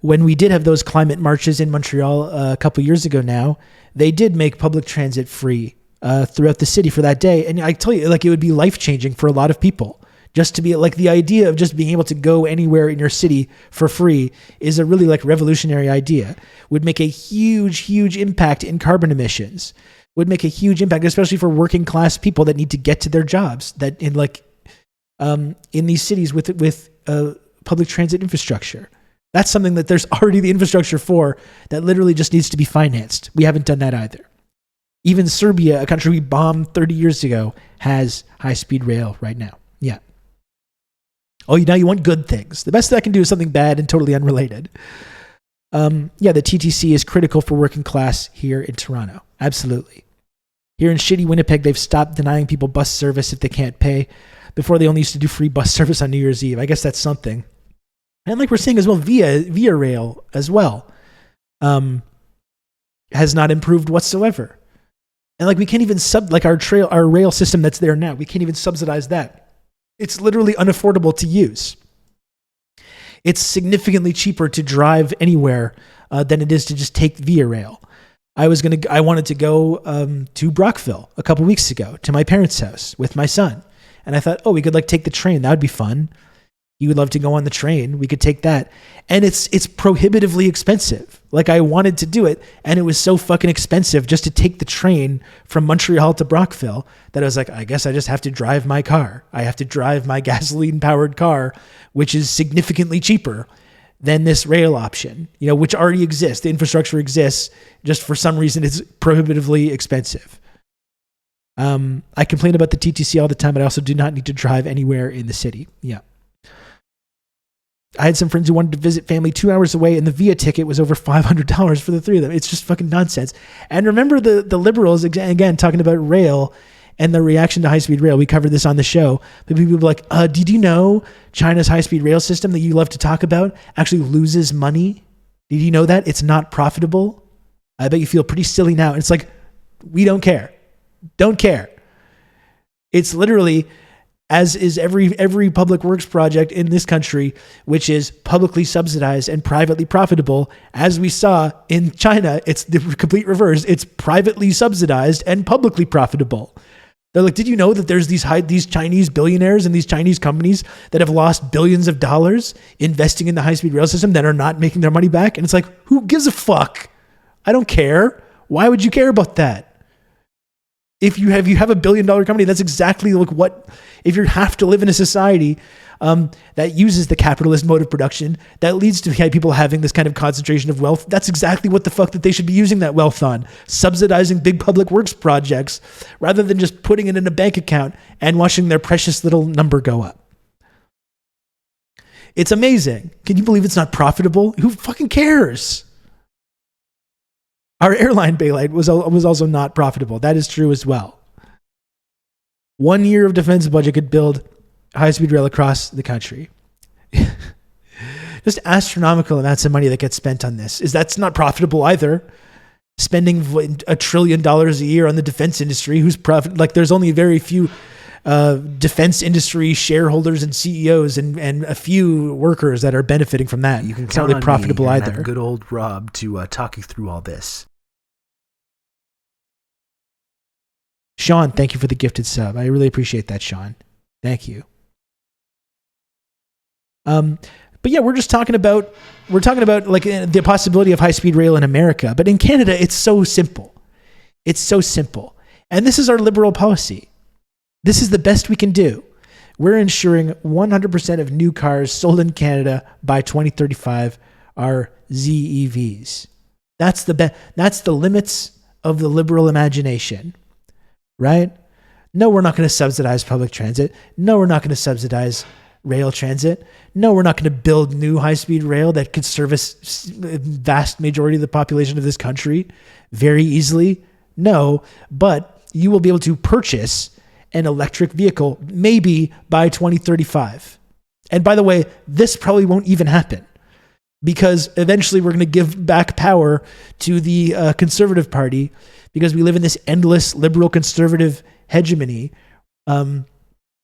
when we did have those climate marches in Montreal a couple years ago now, they did make public transit free throughout the city for that day. And I tell you, like, it would be life-changing for a lot of people. Just to be like, the idea of just being able to go anywhere in your city for free is a really like revolutionary idea. Would make a huge, huge impact in carbon emissions. Would make a huge impact, especially for working class people that need to get to their jobs. That in these cities with public transit infrastructure. That's something that there's already the infrastructure for that literally just needs to be financed. We haven't done that either. Even Serbia, a country we bombed 30 years ago, has high-speed rail right now. Yeah. Oh, now you want good things. The best that I can do is something bad and totally unrelated. The TTC is critical for working class here in Toronto. Absolutely. Here in shitty Winnipeg, they've stopped denying people bus service if they can't pay. Before, they only used to do free bus service on New Year's Eve. I guess that's something. And like we're seeing as well, Via Rail as well has not improved whatsoever. And like we can't even our rail system that's there now, we can't even subsidize that. It's literally unaffordable to use. It's significantly cheaper to drive anywhere than it is to just take Via Rail. I wanted to go to Brockville a couple weeks ago to my parents' house with my son. And I thought, we could take the train. That would be fun. You would love to go on the train. We could take that. And it's prohibitively expensive. I wanted to do it, and it was so fucking expensive just to take the train from Montreal to Brockville that I was like, I guess I just have to drive my car. I have to drive my gasoline-powered car, which is significantly cheaper than this rail option, which already exists. The infrastructure exists. Just for some reason, it's prohibitively expensive. I complain about the TTC all the time, but I also do not need to drive anywhere in the city. Yeah. I had some friends who wanted to visit family 2 hours away, and the Via ticket was over $500 for the 3 of them. It's just fucking nonsense. And remember the liberals, again, talking about rail and the reaction to high-speed rail. We covered this on the show. But people were like, did you know China's high-speed rail system that you love to talk about actually loses money? Did you know that? It's not profitable? I bet you feel pretty silly now. It's like, we don't care. Don't care. It's literally... as is every public works project in this country, which is publicly subsidized and privately profitable. As we saw in China, it's the complete reverse. It's privately subsidized and publicly profitable. They're like, did you know that there's these Chinese billionaires and these Chinese companies that have lost billions of dollars investing in the high-speed rail system that are not making their money back? And it's like, who gives a fuck? I don't care. Why would you care about that? If you have $1 billion company, that's exactly like what, if you have to live in a society that uses the capitalist mode of production, that leads to people having this kind of concentration of wealth. That's exactly what the fuck that they should be using that wealth on, subsidizing big public works projects rather than just putting it in a bank account and watching their precious little number go up. It's amazing. Can you believe it's not profitable? Who fucking cares? Our airline bailout was also not profitable. That is true as well. 1 year of defense budget could build high-speed rail across the country. Just astronomical amounts of money that gets spent on this. That's not profitable either. Spending $1 trillion a year on the defense industry, who's profit? Like, there's only very few defense industry shareholders and CEOs and a few workers that are benefiting from that. You can it's count not really on profitable me and either. have good old Rob to talk you through all this. Sean, thank you for the gifted sub. I really appreciate that, Sean. Thank you. But yeah, we're talking about like the possibility of high-speed rail in America. But in Canada, it's so simple. It's so simple. And this is our liberal policy. This is the best we can do. We're ensuring 100% of new cars sold in Canada by 2035 are ZEVs. That's the limits of the liberal imagination, right? No, we're not going to subsidize public transit. No, we're not going to subsidize rail transit. No, we're not going to build new high-speed rail that could service a vast majority of the population of this country very easily. No, but you will be able to purchase an electric vehicle maybe by 2035. And by the way, this probably won't even happen because eventually we're going to give back power to the Conservative Party because we live in this endless liberal conservative hegemony. And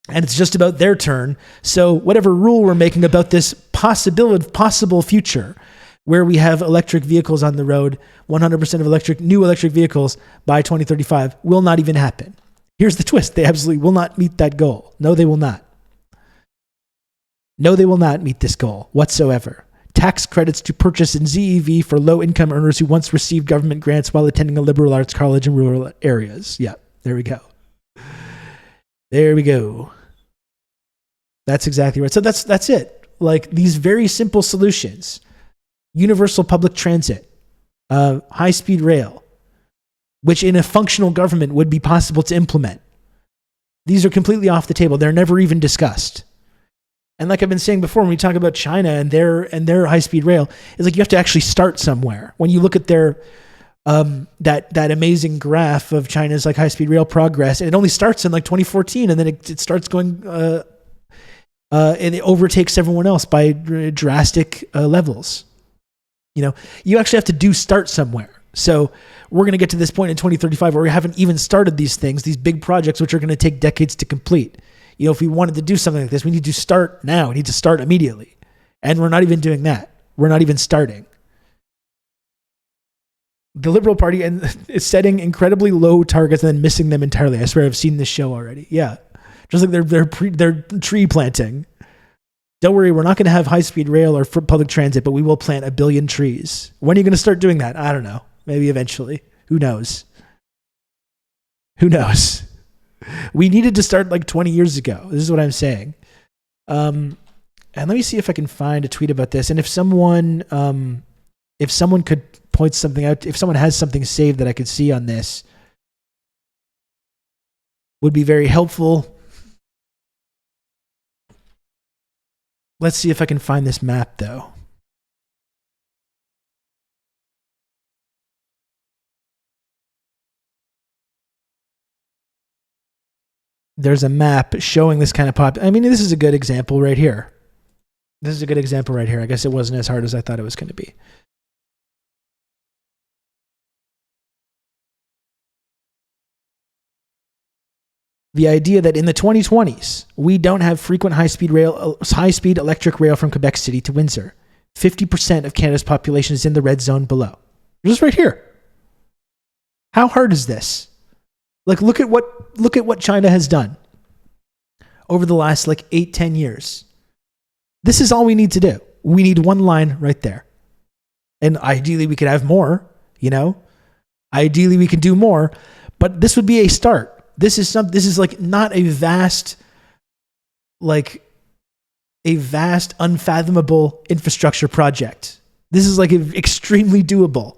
it's just about their turn. So whatever rule we're making about this possible future where we have electric vehicles on the road, 100% of new electric vehicles by 2035 will not even happen. Here's the twist. They absolutely will not meet that goal. No, they will not. No, they will not meet this goal whatsoever. Tax credits to purchase an ZEV for low-income earners who once received government grants while attending a liberal arts college in rural areas. Yeah, there we go. There we go. That's exactly right. So that's it. Like these very simple solutions: universal public transit, high-speed rail, which in a functional government would be possible to implement. These are completely off the table. They're never even discussed. And like I've been saying before, when we talk about China and their high-speed rail, it's like you have to actually start somewhere. When you look at their that amazing graph of China's like high-speed rail progress, and it only starts in like 2014, and then it starts going and it overtakes everyone else by drastic levels. You know, you actually have to start somewhere. So we're going to get to this point in 2035 where we haven't even started these things, these big projects, which are going to take decades to complete. You know, if we wanted to do something like this, we need to start now. We need to start immediately. And we're not even doing that. We're not even starting. The Liberal Party is setting incredibly low targets and then missing them entirely. I swear I've seen this show already. Yeah. Just like they're tree planting. Don't worry, we're not going to have high-speed rail or public transit, but we will plant 1 billion trees. When are you going to start doing that? I don't know. Maybe eventually. Who knows? Who knows? We needed to start like 20 years ago. This is what I'm saying. And let me see if I can find a tweet about this. And if someone could point something out, if someone has something saved that I could see on this, would be very helpful. Let's see if I can find this map though. There's a map showing this kind of I mean, this is a good example right here. This is a good example right here. I guess it wasn't as hard as I thought it was going to be. The idea that in the 2020s, we don't have frequent high-speed electric rail from Quebec City to Windsor. 50% of Canada's population is in the red zone below. Just right here. How hard is this? Like, look at what China has done over the last 8-10 years. This is all we need to do. We need one line right there. And ideally we could have more, you know? Ideally we can do more, But this would be a start. This is like not a vast, unfathomable infrastructure project. This is like extremely doable.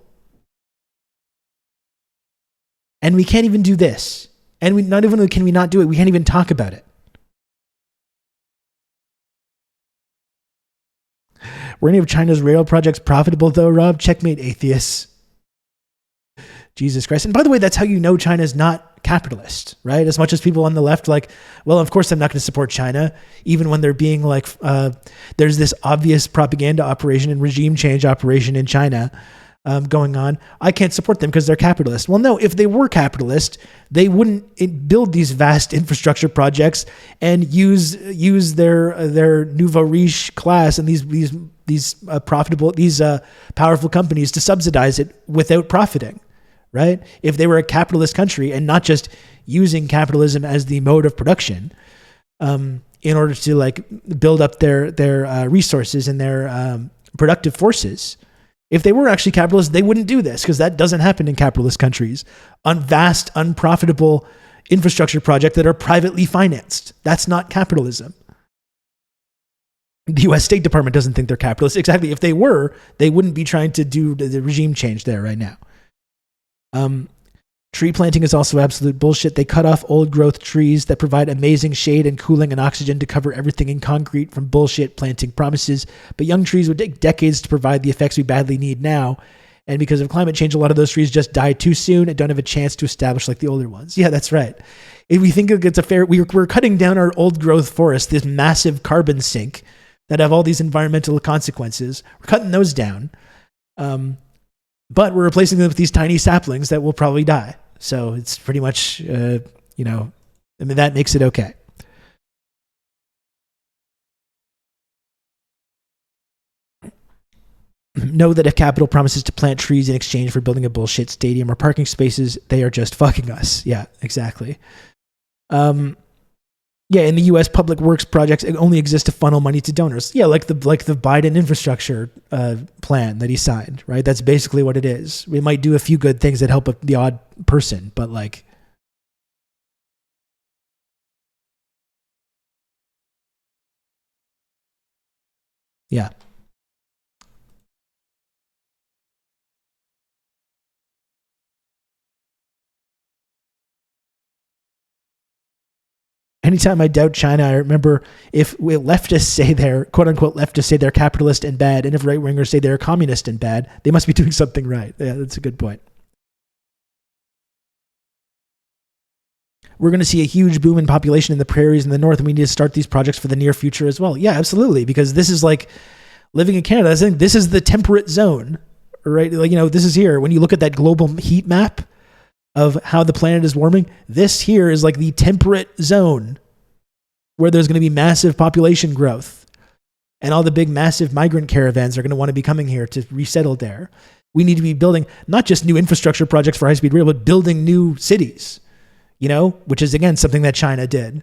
And we can't even do this. And we not even can we not do it, we can't even talk about it. Were any of China's rail projects profitable though, Rob? Checkmate, atheists. Jesus Christ. And by the way, that's how you know China's not capitalist, right? As much as people on the left well, of course I'm not going to support China, even when they're being there's this obvious propaganda operation and regime change operation in China going on. I can't support them because they're capitalist. Well, no, if they were capitalist, they wouldn't build these vast infrastructure projects and use their nouveau riche class and these powerful companies to subsidize it without profiting. Right? If they were a capitalist country and not just using capitalism as the mode of production in order to build up their resources and their productive forces, if they were actually capitalist, they wouldn't do this because that doesn't happen in capitalist countries. On vast, unprofitable infrastructure projects that are privately financed. That's not capitalism. The U.S. State Department doesn't think they're capitalist. Exactly. If they were, they wouldn't be trying to do the regime change there right now. Tree planting is also absolute bullshit. They cut off old growth trees that provide amazing shade and cooling and oxygen to cover everything in concrete from bullshit planting promises. But young trees would take decades to provide the effects we badly need now. And because of climate change, a lot of those trees just die too soon and don't have a chance to establish like the older ones. Yeah, that's right. If we think it's we're cutting down our old growth forests, this massive carbon sink that have all these environmental consequences. We're cutting those down. But we're replacing them with these tiny saplings that will probably die. So it's pretty much, that makes it okay. Know that if capital promises to plant trees in exchange for building a bullshit stadium or parking spaces, they are just fucking us. Yeah, exactly. Yeah, in the U.S., public works projects only exist to funnel money to donors. Yeah, like the Biden infrastructure plan that he signed, right? That's basically what it is. We might do a few good things that help the odd person, but yeah. Anytime I doubt China, I remember if leftists say they're, quote unquote, leftists say they're capitalist and bad, and if right wingers say they're communist and bad, they must be doing something right. Yeah, that's a good point. We're going to see a huge boom in population in the prairies in the north, and we need to start these projects for the near future as well. Yeah, absolutely, because this is like living in Canada. I think this is the temperate zone, right? This is here. When you look at that global heat map of how the planet is warming, this here is like the temperate zone where there's going to be massive population growth, and all the big massive migrant caravans are going to want to be coming here to resettle there. We need to be building not just new infrastructure projects for high-speed rail, but building new cities, which is again something that China did.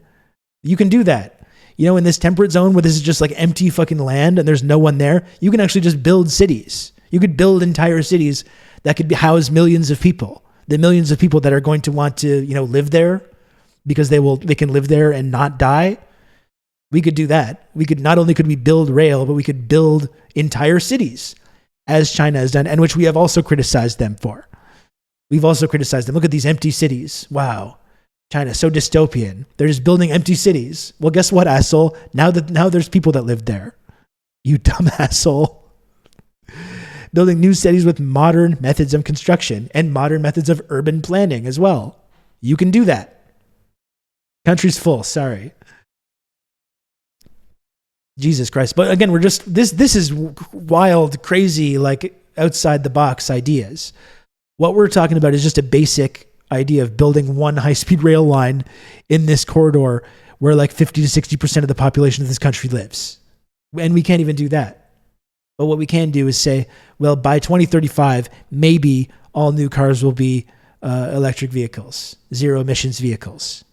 You can do that. In this temperate zone where this is just like empty fucking land and there's no one there, you can actually just build cities. You could build entire cities that could house millions of people. The millions of people that are going to want to, live there because they can live there and not die. We could do that. Not only could we build rail, but we could build entire cities as China has done, and which we have also criticized them for. We've also criticized them. Look at these empty cities. Wow. China's so dystopian. They're just building empty cities. Well, guess what, asshole? Now there's people that live there. You dumb asshole. Building new cities with modern methods of construction and modern methods of urban planning as well. You can do that. Country's full, sorry. Jesus Christ. But again, we're just, this is wild, crazy, outside the box ideas. What we're talking about is just a basic idea of building one high-speed rail line in this corridor where 50 to 60% of the population of this country lives. And we can't even do that. But what we can do is say, well, by 2035, maybe all new cars will be electric vehicles, zero emissions vehicles.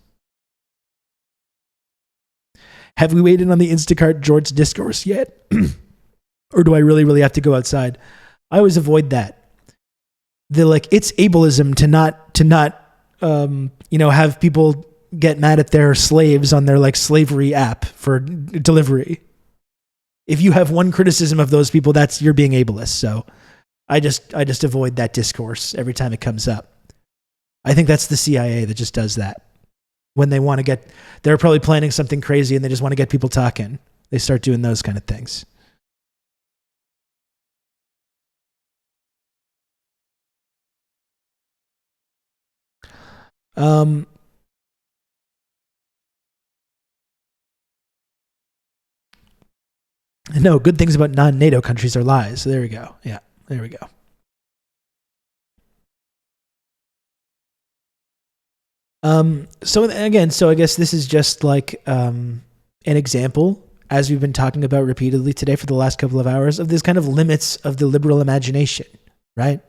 Have we waited on the Instacart George discourse yet? Or do I really, really have to go outside? I always avoid that. It's ableism to not have people get mad at their slaves on their like slavery app for delivery. If you have one criticism of those people, that's you're being ableist. So I just avoid that discourse every time it comes up. I think that's the CIA that just does that. When they want to they're probably planning something crazy and they just want to get people talking. They start doing those kind of things. No, good things about non-NATO countries are lies. So there we go. Yeah, there we go. So I guess this is just like an example, as we've been talking about repeatedly today for the last couple of hours, of this kind of limits of the liberal imagination, right?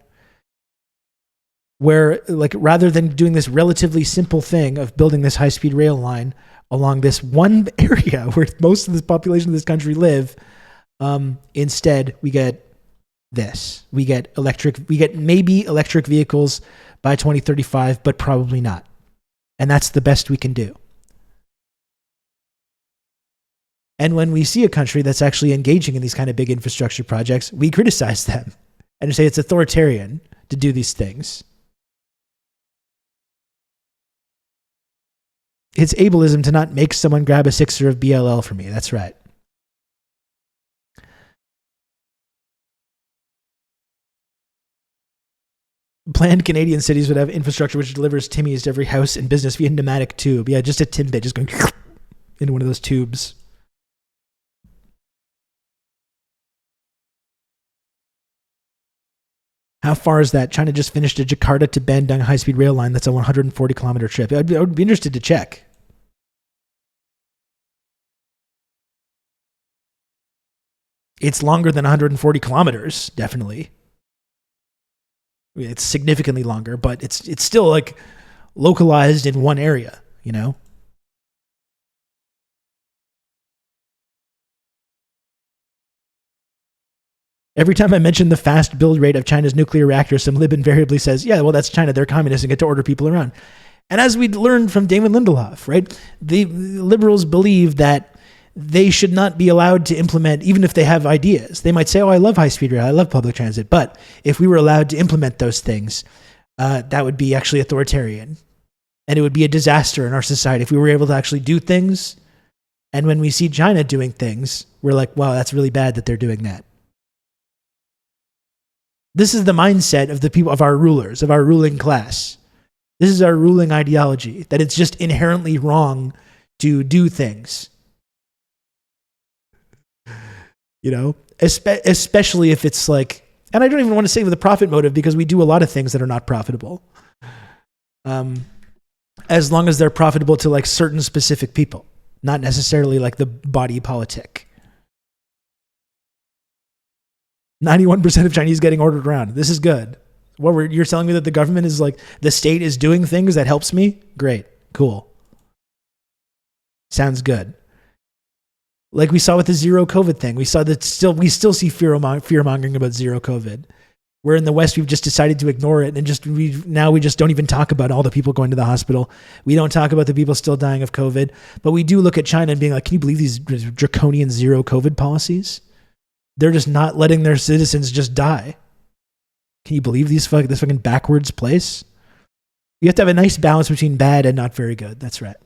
Where, like, rather than doing this relatively simple thing of building this high-speed rail line along this one area where most of the population of this country live, instead we get this. We get maybe electric vehicles by 2035, but probably not. And that's the best we can do. And when we see a country that's actually engaging in these kind of big infrastructure projects, we criticize them and say it's authoritarian to do these things. It's ableism to not make someone grab a sixer of BLL for me. That's right. Planned Canadian cities would have infrastructure which delivers Timmies to every house and business via pneumatic tube. Yeah, just a Timbit just going into one of those tubes. How far is that? China just finished a Jakarta to Bandung high-speed rail line that's a 140-kilometer trip. I would be interested to check. It's longer than 140 kilometers, definitely. I mean, it's significantly longer, but it's still like localized in one area, you know? Every time I mention the fast build rate of China's nuclear reactors, some lib invariably says, yeah, well, that's China. They're communists and get to order people around. And as we learned from Damon Lindelof, right, the liberals believe that they should not be allowed to implement, even if they have ideas. They might say, oh, I love high-speed rail, I love public transit. But if we were allowed to implement those things, that would be actually authoritarian. And it would be a disaster in our society if we were able to actually do things. And when we see China doing things, we're like, wow, that's really bad that they're doing that. This is the mindset of the people, of our rulers, of our ruling class. This is our ruling ideology, that it's just inherently wrong to do things. You know, especially if it's like, and I don't even want to say with a profit motive because we do a lot of things that are not profitable. As long as they're profitable to like certain specific people, not necessarily like the body politic. 91% of Chinese getting ordered around. This is good. You're telling me that the government is like, the state is doing things that helps me? Great. Cool. Sounds good. Like we saw with the zero COVID thing. We still see fear mongering about zero COVID. Where in the West, we've just decided to ignore it and we just don't even talk about all the people going to the hospital. We don't talk about the people still dying of COVID, but we do look at China and being like, can you believe these draconian zero COVID policies? They're just not letting their citizens just die. Can you believe this fucking backwards place? You have to have a nice balance between bad and not very good. That's right.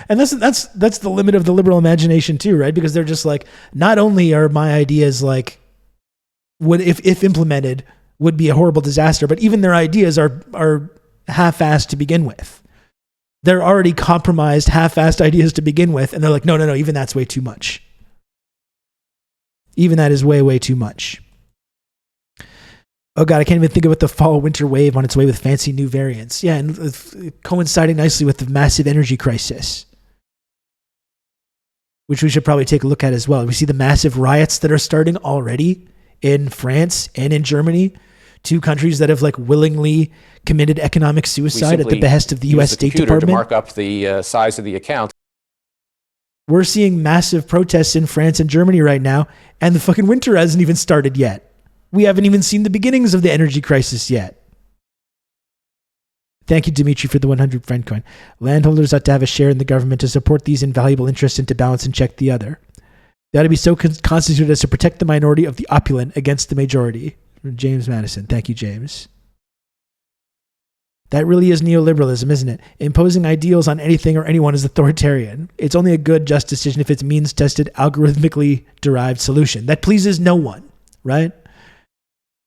And that's the limit of the liberal imagination too, right? Because they're just like, not only are my ideas like, would if implemented would be a horrible disaster, but even their ideas are half-assed to begin with. They're already compromised, half-assed ideas to begin with, and they're like, no, even that's way too much. Even that is way, way too much. Oh God, I can't even think about the fall-winter wave on its way with fancy new variants. Yeah, and coinciding nicely with the massive energy crisis, which we should probably take a look at as well. We see the massive riots that are starting already in France and in Germany, two countries that have like willingly committed economic suicide at the behest of the U.S. State Department. To mark up the size of the account. We're seeing massive protests in France and Germany right now, and the fucking winter hasn't even started yet. We haven't even seen the beginnings of the energy crisis yet. Thank you, Dimitri, for the 100 friend coin. Landholders ought to have a share in the government to support these invaluable interests and to balance and check the other. They ought to be so constituted as to protect the minority of the opulent against the majority. James Madison. Thank you, James. That really is neoliberalism, isn't it? Imposing ideals on anything or anyone is authoritarian. It's only a good, just decision if it's means-tested, algorithmically derived solution. That pleases no one, right?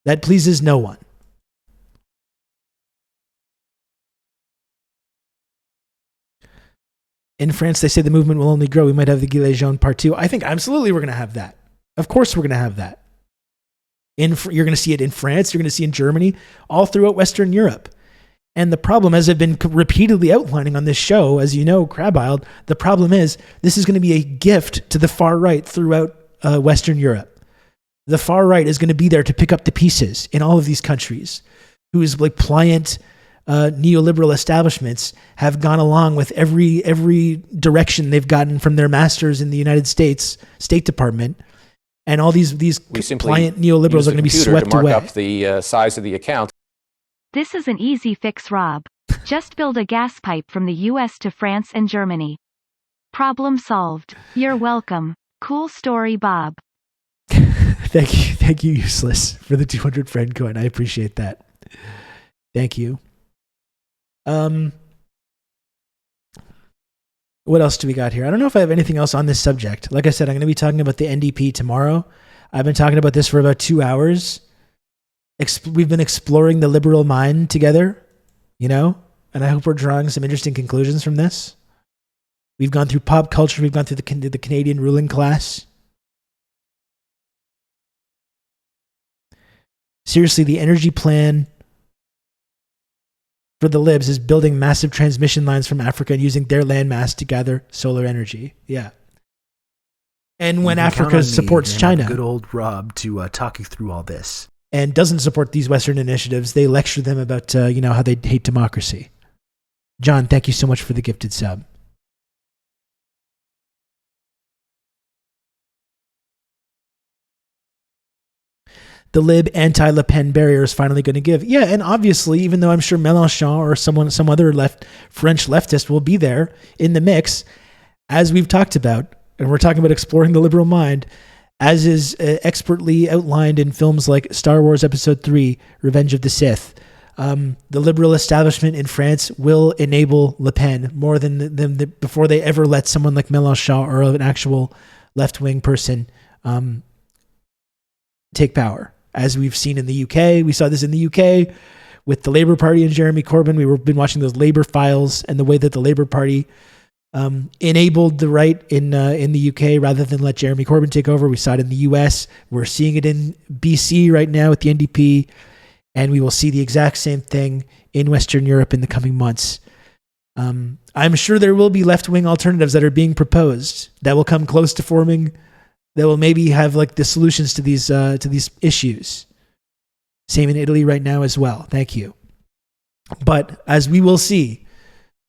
That pleases no one. In France, they say the movement will only grow. We might have the Gilets jaunes part 2. I think absolutely we're going to have that. Of course we're going to have that. You're going to see it in France. You're going to see it in Germany, all throughout Western Europe. And the problem, as I've been repeatedly outlining on this show, as you know, Crab-Iled, the problem is this is going to be a gift to the far right throughout Western Europe. The far right is going to be there to pick up the pieces in all of these countries, whose like pliant neoliberal establishments have gone along with every direction they've gotten from their masters in the United States State Department, and all these pliant neoliberals are going to be swept to mark away. Up the size of the account. This is an easy fix, Rob. Just build a gas pipe from the US to France and Germany. Problem solved. You're welcome. Cool story, Bob. Thank you, Useless, for the 200 friend coin. I appreciate that. Thank you. What else do we got here? I don't know if I have anything else on this subject. Like I said, I'm going to be talking about the NDP tomorrow. I've been talking about this for about 2 hours. We've been exploring the liberal mind together, you know, and I hope we're drawing some interesting conclusions from this. We've gone through pop culture. We've gone through the Canadian ruling class. Seriously, the energy plan for the libs is building massive transmission lines from Africa and using their landmass to gather solar energy. Yeah. And when Africa supports China, good old Rob to talk you through all this, and doesn't support these Western initiatives, they lecture them about how they hate democracy. John, thank you so much for the gifted sub. The lib anti-Le Pen barrier is finally going to give. Yeah, and obviously, even though I'm sure Mélenchon or some other French leftist will be there in the mix, as we've talked about, and we're talking about exploring the liberal mind, as is expertly outlined in films like Star Wars Episode 3, Revenge of the Sith. The liberal establishment in France will enable Le Pen more than before they ever let someone like Mélenchon or an actual left-wing person take power. As we've seen in the UK, we saw this in the UK with the Labour Party and Jeremy Corbyn. We've been watching those Labour files and the way that the Labour Party enabled the right in the UK rather than let Jeremy Corbyn take over. We saw it in the US. We're seeing it in BC right now with the NDP, and we will see the exact same thing in Western Europe in the coming months. I'm sure there will be left-wing alternatives that are being proposed that will come close to forming, that will maybe have like the solutions to these issues. Same in Italy right now as well. Thank you. But as we will see,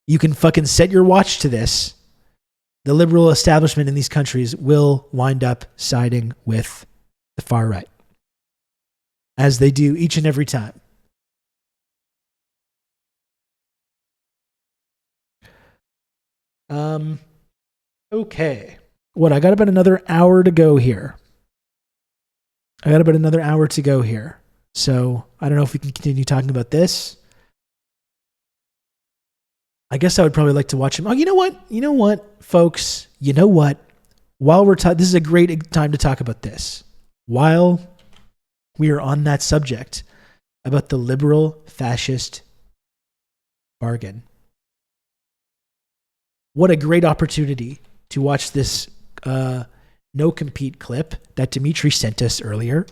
you can fucking set your watch to this. The liberal establishment in these countries will wind up siding with the far right, as they do each and every time. Okay. I got about another hour to go here. So I don't know if we can continue talking about this. I guess I would probably like to watch him. Oh, you know what, folks? You know what? While we're this is a great time to talk about this. While we are on that subject about the liberal fascist bargain. What a great opportunity to watch this no compete clip that Dimitri sent us earlier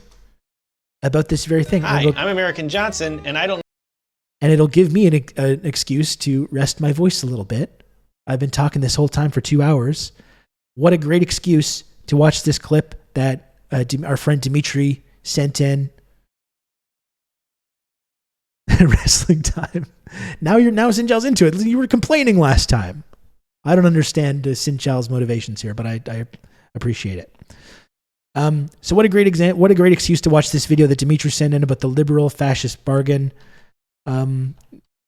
about this very thing. Hi, I'm American Johnson, and I don't. And it'll give me an excuse to rest my voice a little bit. I've been talking this whole time for 2 hours. What a great excuse to watch this clip that our friend Dimitri sent in. Wrestling time. Now Sinjal's into it. You were complaining last time. I don't understand Sinjal's motivations here, but I appreciate it. So what a great excuse to watch this video that Dimitri sent in about the liberal fascist bargain.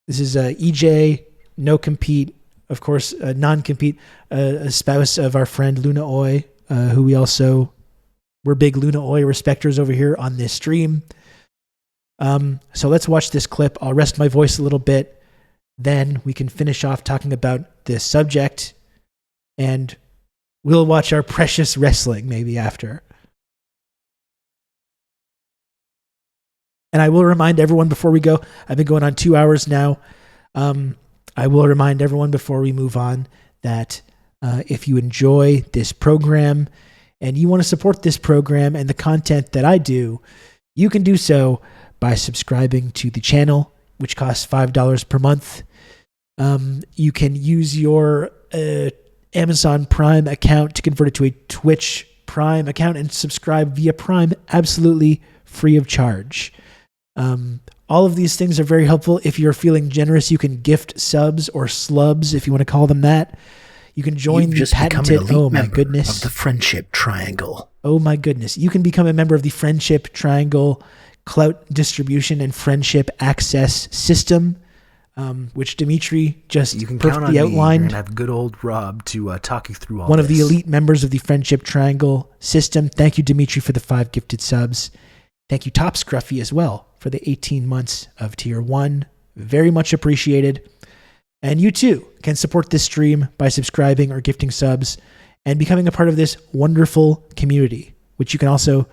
This is EJ, no compete, of course, non-compete, a spouse of our friend Luna Oi, who we're big Luna Oi respecters over here on this stream. So let's watch this clip. I'll rest my voice a little bit. Then we can finish off talking about this subject, and we'll watch our precious wrestling maybe after. And I will remind everyone before we go, I've been going on 2 hours now. I will remind everyone before we move on that if you enjoy this program and you want to support this program and the content that I do, you can do so by subscribing to the channel, which costs $5 per month. You can use your Amazon Prime account to convert it to a Twitch Prime account and subscribe via Prime absolutely free of charge. All of these things are very helpful. If you're feeling generous, you can gift subs or slubs, if you want to call them that. You can join the patented, oh my goodness, of the Friendship Triangle. Oh my goodness. You can become a member of the Friendship Triangle Clout Distribution and Friendship Access System, which Dimitri just perfectly outlined. You're going to have good old Rob to talk you through all One this. of the elite members of the Friendship Triangle system. Thank you, Dimitri, for the 5 gifted subs. Thank you, Top Scruffy, as well, for the 18 months of Tier 1. Very much appreciated. And you, too, can support this stream by subscribing or gifting subs and becoming a part of this wonderful community, which you can also,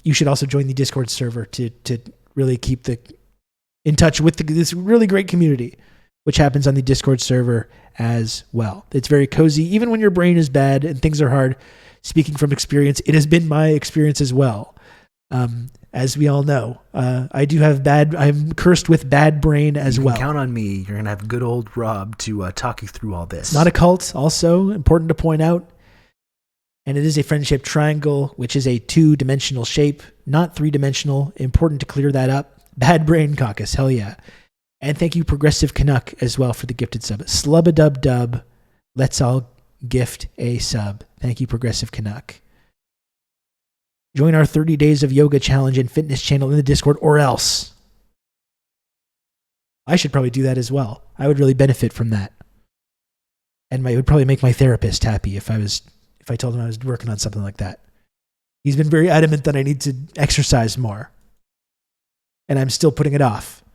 you should also join the Discord server to really keep in touch with this really great community, which happens on the Discord server as well. It's very cozy, even when your brain is bad and things are hard. Speaking from experience, it has been my experience as well. As we all know, I'm cursed with bad brain as well. You can count on me. You're going to have good old Rob to talk you through all this. Not a cult, also important to point out. And it is a friendship triangle, which is a 2-dimensional shape, not 3-dimensional. Important to clear that up. Bad brain caucus, hell yeah. And thank you, Progressive Canuck, as well, for the gifted sub. Slub-a-dub-dub. Let's all gift a sub. Thank you, Progressive Canuck. Join our 30 Days of Yoga Challenge and Fitness channel in the Discord, or else. I should probably do that as well. I would really benefit from that. And it would probably make my therapist happy if I told him I was working on something like that. He's been very adamant that I need to exercise more. And I'm still putting it off.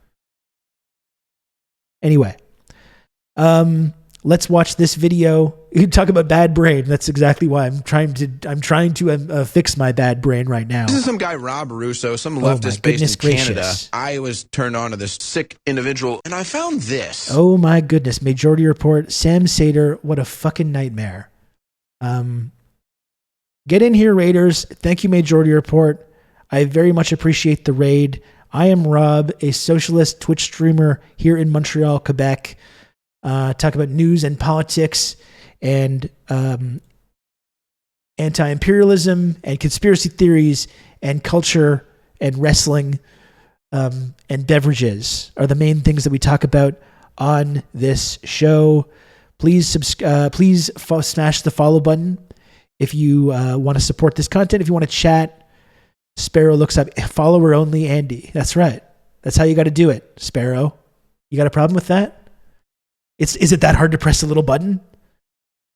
Anyway. Let's watch this video. You talk about bad brain. That's exactly why I'm trying to fix my bad brain right now. This is some guy, Rob Russo, some leftist based in Canada. Gracious. I was turned on to this sick individual, and I found this. Oh my goodness. Majority Report. Sam Sater. What a fucking nightmare. Get in here, Raiders. Thank you, Majority Report. I very much appreciate the raid. I am Rob, a socialist Twitch streamer here in Montreal, Quebec. Talk about news and politics and anti-imperialism and conspiracy theories and culture and wrestling and beverages are the main things that we talk about on this show. Please smash the follow button if you want to support this content. If you want to chat, Sparrow looks up follower only Andy. That's right. That's how you got to do it, Sparrow. You got a problem with that? Is it that hard to press a little button?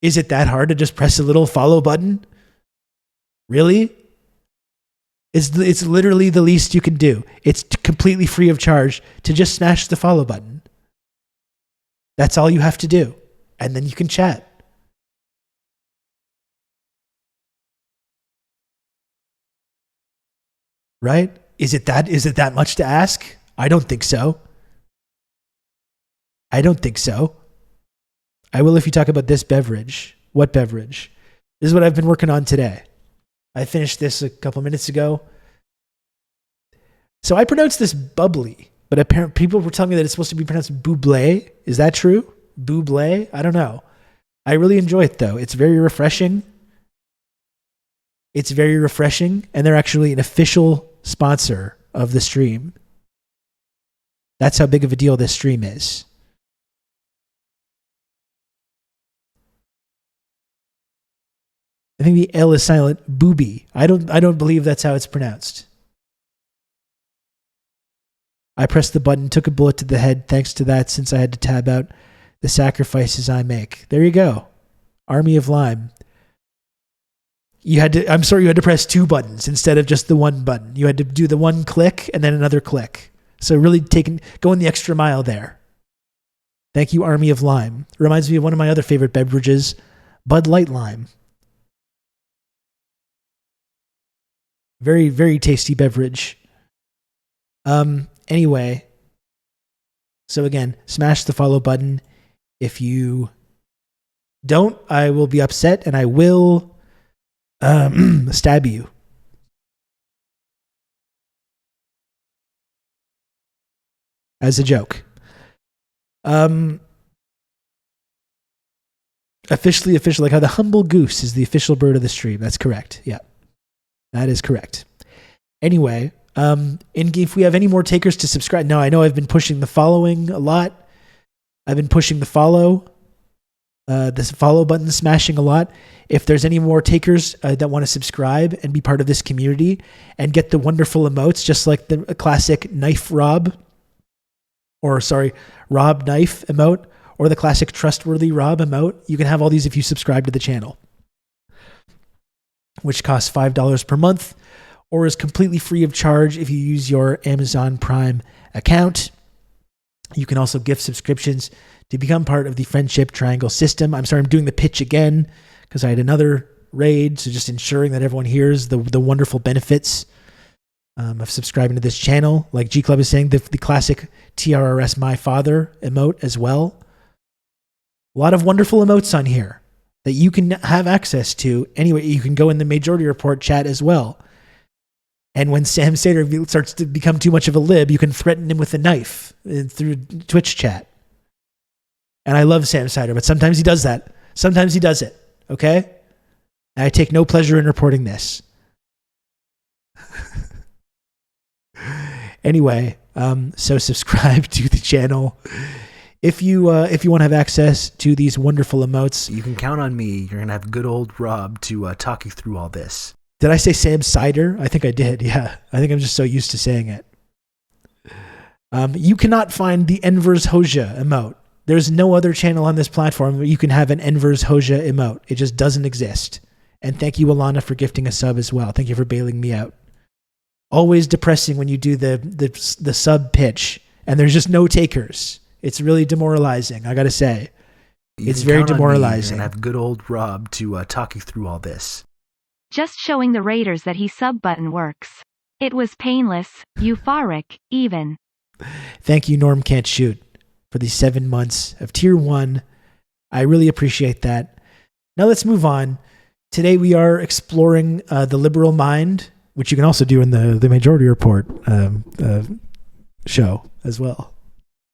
Is it that hard to just press a little follow button? Really? It's literally the least you can do. It's completely free of charge to just smash the follow button. That's all you have to do. And then you can chat. Right? Is it that much to ask? I don't think so. I don't think so. I will if you talk about this beverage. What beverage? This is what I've been working on today. I finished this a couple minutes ago. So I pronounced this bubbly, but apparently people were telling me that it's supposed to be pronounced buble. Is that true? Buble? I don't know. I really enjoy it though. It's very refreshing. It's very refreshing, and they're actually an official sponsor of the stream. That's how big of a deal this stream is. I think the L is silent. Booby. I don't believe that's how it's pronounced. I pressed the button, took a bullet to the head. Thanks to that, since I had to tab out the sacrifices I make. There you go. Army of Lime. You had to press 2 buttons instead of just the 1 button. You had to do the 1 click and then another click. So really going the extra mile there. Thank you, Army of Lime. Reminds me of one of my other favorite beverages, Bud Light Lime. Very, very tasty beverage. Anyway, so again, smash the follow button. If you don't, I will be upset and I will stab you. As a joke. Officially, like how the humble goose is the official bird of the stream. That's correct. Yeah, that is correct. Anyway, if we have any more takers to subscribe. No, I know I've been pushing the following a lot. I've been pushing the follow button smashing a lot. If there's any more takers that want to subscribe and be part of this community and get the wonderful emotes, just like the classic Rob Knife emote, or the classic Trustworthy Rob emote, you can have all these if you subscribe to the channel, which costs $5 per month, or is completely free of charge if you use your Amazon Prime account. You can also gift subscriptions to become part of the Friendship Triangle system. I'm sorry, I'm doing the pitch again because I had another raid, so just ensuring that everyone hears the wonderful benefits of subscribing to this channel. Like G Club is saying, the classic TRRS My Father emote as well. A lot of wonderful emotes on here that you can have access to. Anyway, you can go in the Majority Report chat as well. And when Sam Sater starts to become too much of a lib, you can threaten him with a knife through Twitch chat. And I love Sam Sater, but sometimes he does that. Sometimes he does it, okay? And I take no pleasure in reporting this. Anyway, so subscribe to the channel. If you want to have access to these wonderful emotes. You can count on me. You're going to have good old Rob to talk you through all this. Did I say Sam Cider? I think I did, yeah. I think I'm just so used to saying it. You cannot find the Enver's Hoja emote. There's no other channel on this platform where you can have an Enver's Hoja emote. It just doesn't exist. And thank you, Alana, for gifting a sub as well. Thank you for bailing me out. Always depressing when you do the sub pitch and there's just no takers. It's really demoralizing, I gotta say. It's very demoralizing. And have good old Rob to talk you through all this. Just showing the raiders that he sub button works. It was painless, euphoric, even. Thank you, Norm Can't Shoot, for the 7 months of Tier 1. I really appreciate that. Now let's move on. Today we are exploring the liberal mind, which you can also do in the Majority Report show as well.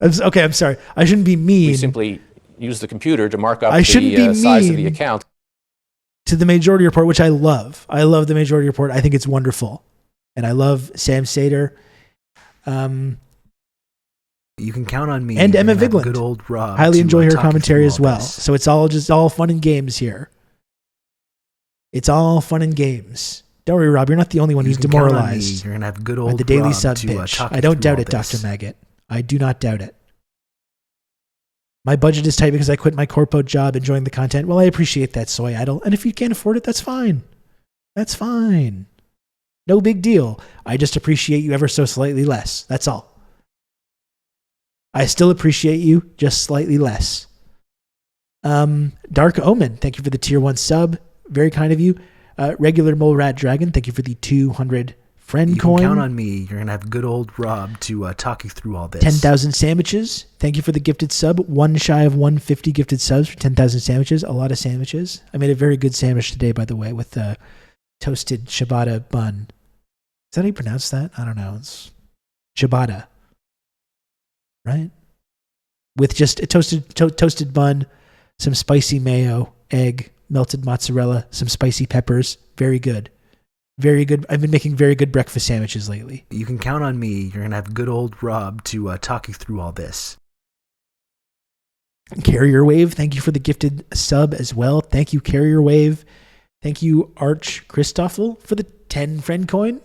Okay, I'm sorry. I shouldn't be mean. We simply use the computer to mark up the size of the account. To the Majority Report, which I love. I love the Majority Report. I think it's wonderful. And I love Sam Sater. You can count on me. And Emma Vigland. Good old Rob. Highly enjoy her talk commentary as well. This. So it's all fun and games here. It's all fun and games. Don't worry, Rob. You're not the only one who's demoralized. You're going to have good old at the daily Rob sub to pitch. I don't doubt it, Dr. Maggot. I do not doubt it. My budget is tight because I quit my corpo job enjoying the content. Well, I appreciate that, Soy Idol. And if you can't afford it, that's fine. That's fine. No big deal. I just appreciate you ever so slightly less. That's all. I still appreciate you, just slightly less. Dark Omen, thank you for the tier 1 sub. Very kind of you. Regular Mole Rat Dragon, thank you for the 200 friend coin. You can count on me. You're going to have good old Rob to talk you through all this. 10,000 sandwiches. Thank you for the gifted sub. One shy of 150 gifted subs for 10,000 sandwiches. A lot of sandwiches. I made a very good sandwich today, by the way, with toasted ciabatta bun. Is that how you pronounce that? I don't know. It's ciabatta. Right? With just a toasted bun, some spicy mayo, egg, melted mozzarella, some spicy peppers. Very good. Very good. I've been making very good breakfast sandwiches lately. You can count on me. You're going to have good old Rob to talk you through all this. Carrier Wave, thank you for the gifted sub as well. Thank you, Carrier Wave. Thank you, Arch Christoffel, for the 10 friend coin,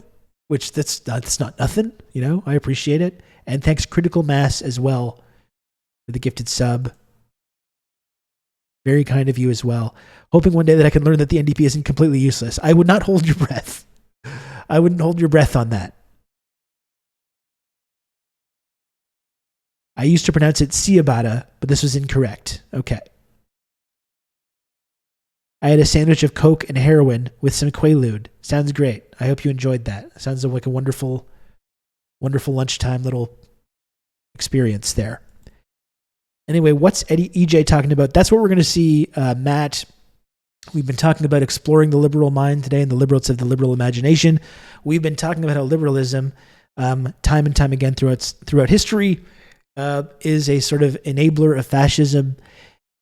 which that's not nothing. You know, I appreciate it. And thanks Critical Mass as well for the gifted sub. Very kind of you as well. Hoping one day that I can learn that the NDP isn't completely useless. I would not hold your breath. I wouldn't hold your breath on that. I used to pronounce it ciabatta, but this was incorrect. Okay. I had a sandwich of Coke and heroin with some Quaalude. Sounds great. I hope you enjoyed that. Sounds like a wonderful, wonderful lunchtime little experience there. Anyway, what's EJ talking about? That's what we're going to see, Matt. We've been talking about exploring the liberal mind today and the liberals of the liberal imagination. We've been talking about how liberalism, time and time again throughout history, is a sort of enabler of fascism.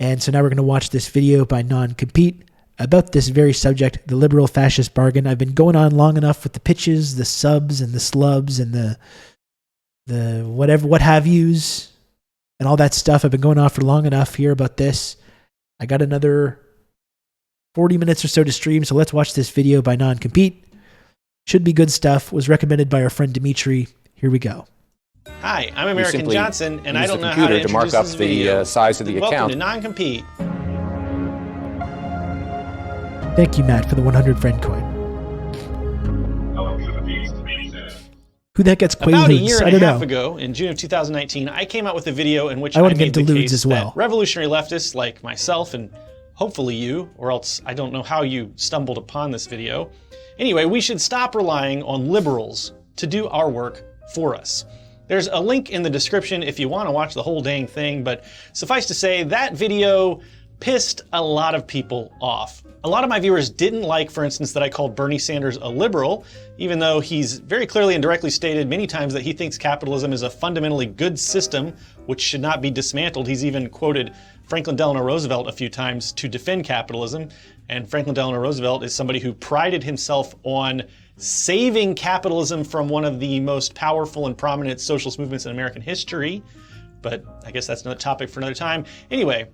And so now we're going to watch this video by Non-Compete about this very subject, the liberal fascist bargain. I've been going on long enough with the pitches, the subs and the slubs and the whatever, what have yous and all that stuff. I've been going on for long enough here about this. I got another 40 minutes or so to stream, so let's watch this video by Non-Compete. Should be good stuff. Was recommended by our friend Dimitri. Here we go. Hi, I'm American Johnson, and I don't know how to introduce mark up this video. the size of the Welcome account. to Non-Compete. Thank you, Matt, for the 100 friend coin. Who the heck gets Quaaludes? About a year I and don't a half know. ago, in June of 2019, I came out with a video in which I I wanna made get the Deludes case as well. that revolutionary leftists like myself and hopefully you, or else I don't know how you stumbled upon this video. Anyway, we should stop relying on liberals to do our work for us. There's a link in the description if you want to watch the whole dang thing, but suffice to say, that video pissed a lot of people off. A lot of my viewers didn't like, for instance, that I called Bernie Sanders a liberal, even though he's very clearly and directly stated many times that he thinks capitalism is a fundamentally good system which should not be dismantled. He's even quoted Franklin Delano Roosevelt a few times to defend capitalism, and Franklin Delano Roosevelt is somebody who prided himself on saving capitalism from one of the most powerful and prominent socialist movements in American history. But I guess that's another topic for another time. Anyway,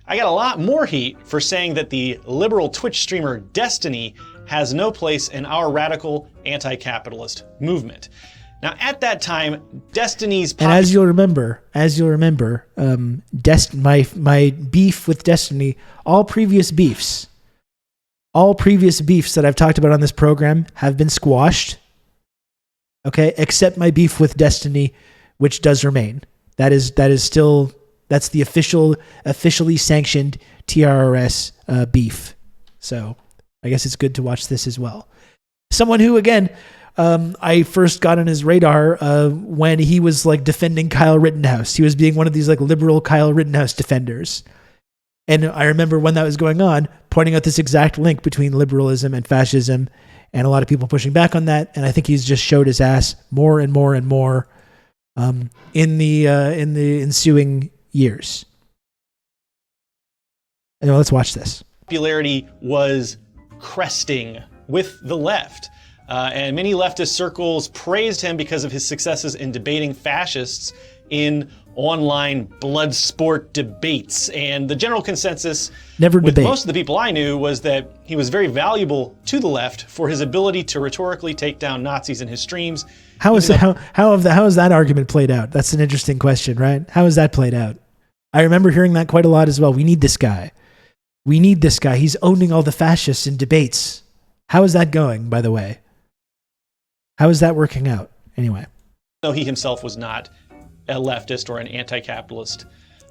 I got a lot more heat for saying that the liberal Twitch streamer Destiny has no place in our radical anti-capitalist movement. Now, at that time, Destiny's And as you'll remember, my beef with Destiny, all previous beefs that I've talked about on this program have been squashed. Okay, except my beef with Destiny, which does remain. That's the officially sanctioned TRRS beef. So I guess it's good to watch this as well. Someone who, again, I first got on his radar when he was like defending Kyle Rittenhouse. He was being one of these like liberal Kyle Rittenhouse defenders. And I remember when that was going on, pointing out this exact link between liberalism and fascism, and a lot of people pushing back on that. And I think he's just showed his ass more and more and more in the ensuing years. Anyway, let's watch this. popularity was cresting with the left. And many leftist circles praised him because of his successes in debating fascists in online blood sport debates. And the general consensus with most of the people I knew was that he was very valuable to the left for his ability to rhetorically take down Nazis in his streams. How has that argument played out? That's an interesting question, right? How has that played out? I remember hearing that quite a lot as well. We need this guy. We need this guy. He's owning all the fascists in debates. How is that going, by the way? How is that working out? Anyway. No, he himself was not a leftist or an anti-capitalist,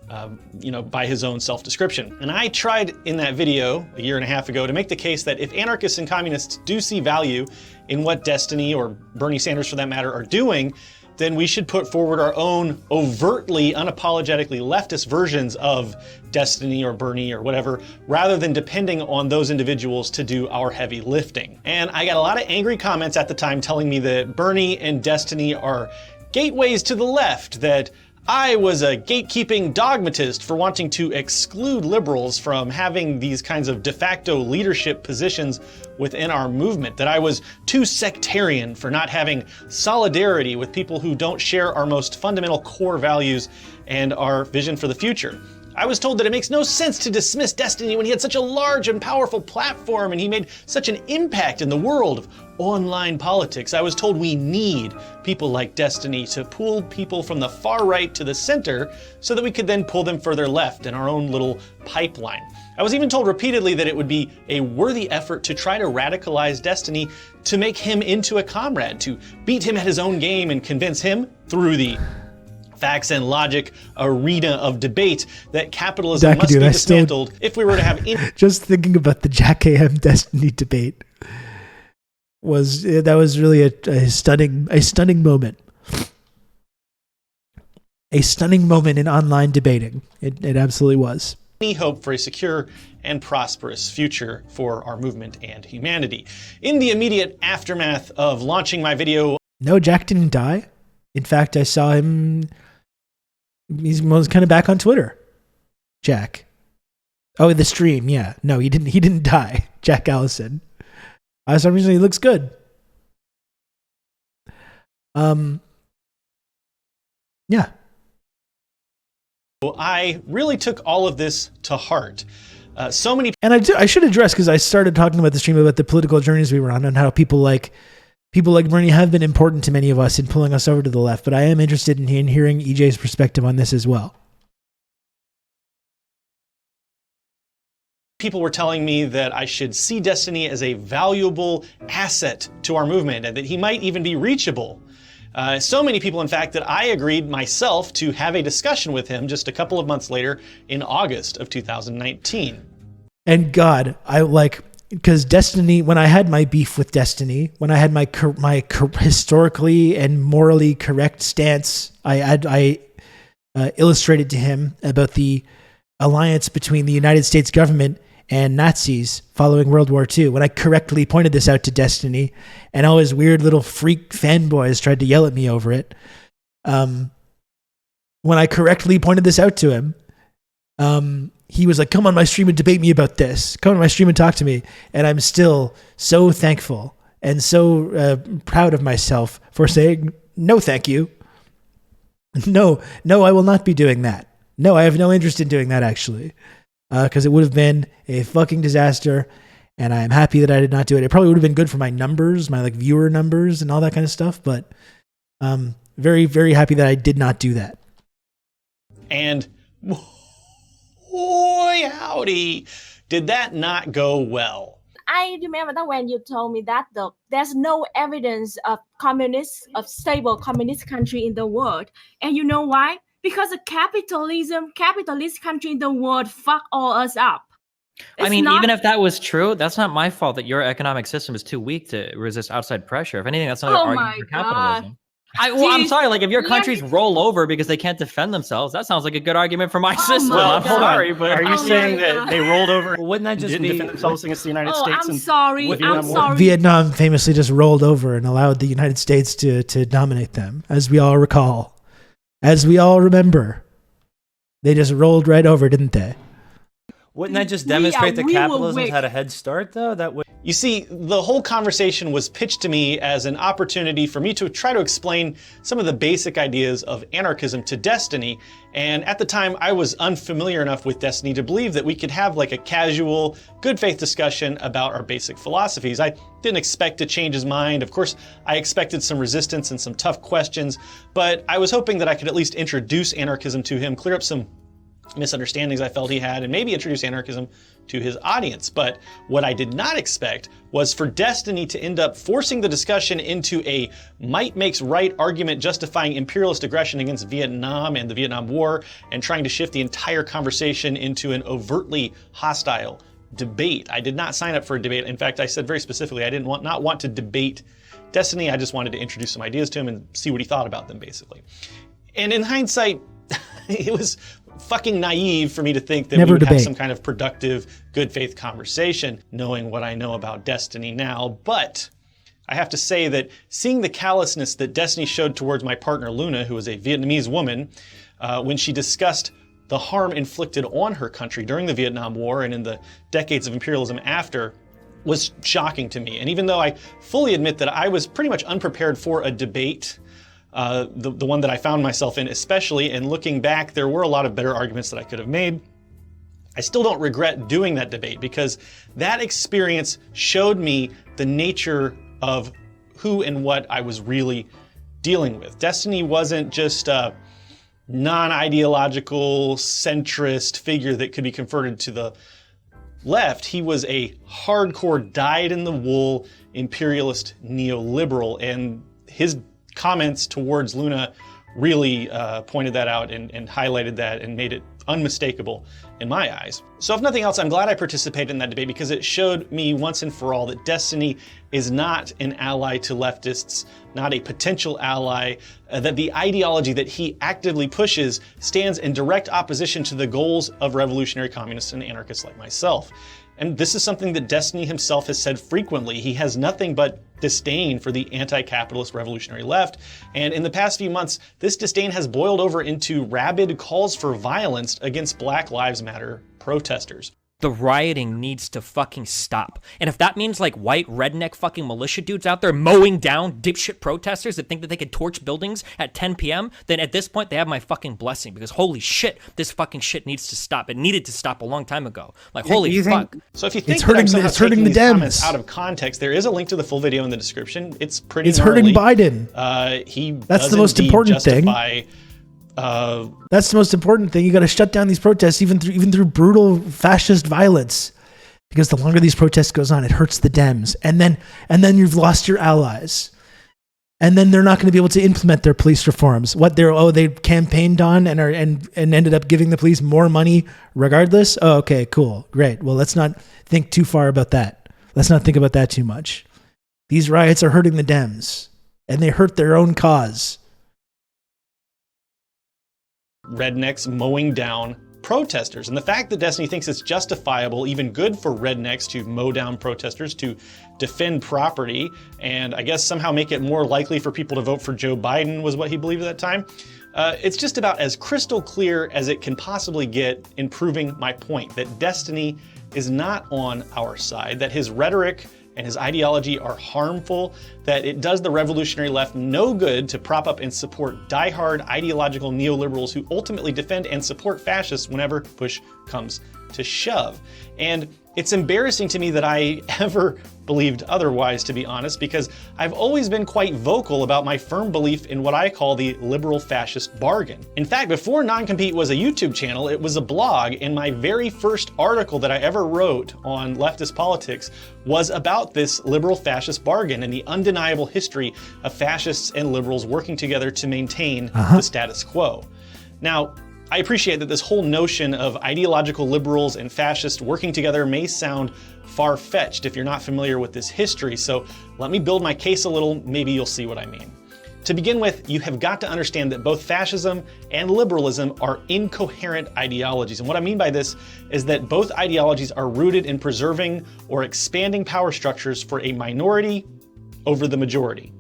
by his own self-description. And I tried in that video a year and a half ago to make the case that if anarchists and communists do see value in what Destiny or Bernie Sanders for that matter are doing, then we should put forward our own overtly, unapologetically leftist versions of Destiny or Bernie or whatever, rather than depending on those individuals to do our heavy lifting. And I got a lot of angry comments at the time telling me that Bernie and Destiny are gateways to the left, that I was a gatekeeping dogmatist for wanting to exclude liberals from having these kinds of de facto leadership positions within our movement, that I was too sectarian for not having solidarity with people who don't share our most fundamental core values and our vision for the future. I was told that it makes no sense to dismiss Destiny when he had such a large and powerful platform and he made such an impact in the world of online politics. I was told we need people like Destiny to pull people from the far right to the center so that we could then pull them further left in our own little pipeline. I was even told repeatedly that it would be a worthy effort to try to radicalize Destiny to make him into a comrade, to beat him at his own game and convince him through the facts and logic arena of debate that capitalism must be dismantled if we were to have just thinking about the Jack AM Destiny debate was really a stunning moment. A stunning moment in online debating. It absolutely was. Any hope for a secure and prosperous future for our movement and humanity. In the immediate aftermath of launching my video... No, Jack didn't die. In fact, I saw him... He was kind of back on Twitter. Jack. Oh, the stream, yeah. No, he didn't die. Jack Allison. For some reason, he looks good. Yeah. I really took all of this to heart. So many... And I should address, because I started talking about the stream about the political journeys we were on and how people like Bernie have been important to many of us in pulling us over to the left, but I am interested in hearing EJ's perspective on this as well. People were telling me that I should see Destiny as a valuable asset to our movement and that he might even be reachable. So many people, in fact, that I agreed myself to have a discussion with him just a couple of months later in August of 2019. And God, because Destiny, when I had my beef with Destiny, when I had my historically and morally correct stance, I illustrated to him about the alliance between the United States government and Nazis following World War II. When I correctly pointed this out to Destiny, and all his weird little freak fanboys tried to yell at me over it, when I correctly pointed this out to him, he was like, come on my stream and debate me about this. Come on my stream and talk to me. And I'm still so thankful and so proud of myself for saying, no, thank you. No, I will not be doing that. No, I have no interest in doing that, actually. Because it would have been a fucking disaster, and I am happy that I did not do it. It probably would have been good for my numbers, my viewer numbers and all that kind of stuff, but very, very happy that I did not do that. And boy, howdy, did that not go well. I remember that when you told me that there's no evidence of stable communist country in the world. And you know why? Because the capitalist country in the world fuck all us up. Even if that was true, that's not my fault that your economic system is too weak to resist outside pressure. If anything, that's another argument for capitalism. I'm sorry, if your countries roll over because they can't defend themselves, that sounds like a good argument for my system. Well, I'm sorry, but are you saying that they rolled over? Wouldn't that just didn't defend themselves against the United States? I'm sorry. Vietnam famously just rolled over and allowed the United States to dominate them, as we all recall. As we all remember, they just rolled right over, didn't they? Wouldn't that just demonstrate that capitalism had a head start, though? You see, the whole conversation was pitched to me as an opportunity for me to try to explain some of the basic ideas of anarchism to Destiny. And at the time, I was unfamiliar enough with Destiny to believe that we could have a casual, good faith discussion about our basic philosophies. I didn't expect to change his mind. Of course, I expected some resistance and some tough questions, but I was hoping that I could at least introduce anarchism to him, clear up some misunderstandings I felt he had, and maybe introduce anarchism to his audience. But what I did not expect was for Destiny to end up forcing the discussion into a might makes right argument justifying imperialist aggression against Vietnam and the Vietnam War, and trying to shift the entire conversation into an overtly hostile debate. I did not sign up for a debate. In fact, I said very specifically I didn't want to debate Destiny. I just wanted to introduce some ideas to him and see what he thought about them, basically. And in hindsight, it was fucking naive for me to think that we would have some kind of productive, good faith conversation, knowing what I know about Destiny now. But I have to say that seeing the callousness that Destiny showed towards my partner Luna, who was a Vietnamese woman, when she discussed the harm inflicted on her country during the Vietnam War and in the decades of imperialism after, was shocking to me. And even though I fully admit that I was pretty much unprepared for a debate, the one that I found myself in especially, and looking back, there were a lot of better arguments that I could have made. I still don't regret doing that debate because that experience showed me the nature of who and what I was really dealing with. Destiny wasn't just a non-ideological centrist figure that could be converted to the left. He was a hardcore, dyed-in-the-wool imperialist neoliberal, and his comments towards Luna really pointed that out and highlighted that and made it unmistakable in my eyes. So if nothing else, I'm glad I participated in that debate because it showed me once and for all that Destiny is not an ally to leftists, not a potential ally, that the ideology that he actively pushes stands in direct opposition to the goals of revolutionary communists and anarchists like myself. And this is something that Destiny himself has said frequently. He has nothing but disdain for the anti-capitalist revolutionary left. And in the past few months, this disdain has boiled over into rabid calls for violence against Black Lives Matter protesters. The rioting needs to fucking stop. And if that means like white redneck fucking militia dudes out there mowing down dipshit protesters that think that they could torch buildings at 10 p.m., then at this point they have my fucking blessing because holy shit, this fucking shit needs to stop. It needed to stop a long time ago. Like holy fuck. So if you think that I'm somehow taking these comments out of context, there is a link to the full video in the description. It's pretty It's hurting Biden. That's the most important thing. That's the most important thing. You got to shut down these protests, even through brutal fascist violence, because the longer these protests goes on, it hurts the Dems, and then you've lost your allies, and then they're not going to be able to implement their police reforms. They campaigned on and ended up giving the police more money regardless. Oh, okay, cool, great. Well, let's not think too far about that. Let's not think about that too much. These riots are hurting the Dems, and they hurt their own cause. Rednecks mowing down protesters. And the fact that Destiny thinks it's justifiable, even good for rednecks to mow down protesters, to defend property, and I guess somehow make it more likely for people to vote for Joe Biden was what he believed at that time. It's just about as crystal clear as it can possibly get in proving my point that Destiny is not on our side, that his rhetoric and his ideology are harmful, that it does the revolutionary left no good to prop up and support diehard ideological neoliberals who ultimately defend and support fascists whenever push comes to shove. And it's embarrassing to me that I ever believed otherwise, to be honest, because I've always been quite vocal about my firm belief in what I call the liberal fascist bargain. In fact, before Non-Compete was a YouTube channel, it was a blog, and my very first article that I ever wrote on leftist politics was about this liberal fascist bargain and the undeniable history of fascists and liberals working together to maintain the status quo. Now, I appreciate that this whole notion of ideological liberals and fascists working together may sound far-fetched if you're not familiar with this history, so let me build my case a little, maybe you'll see what I mean. To begin with, you have got to understand that both fascism and liberalism are incoherent ideologies, and what I mean by this is that both ideologies are rooted in preserving or expanding power structures for a minority over the majority.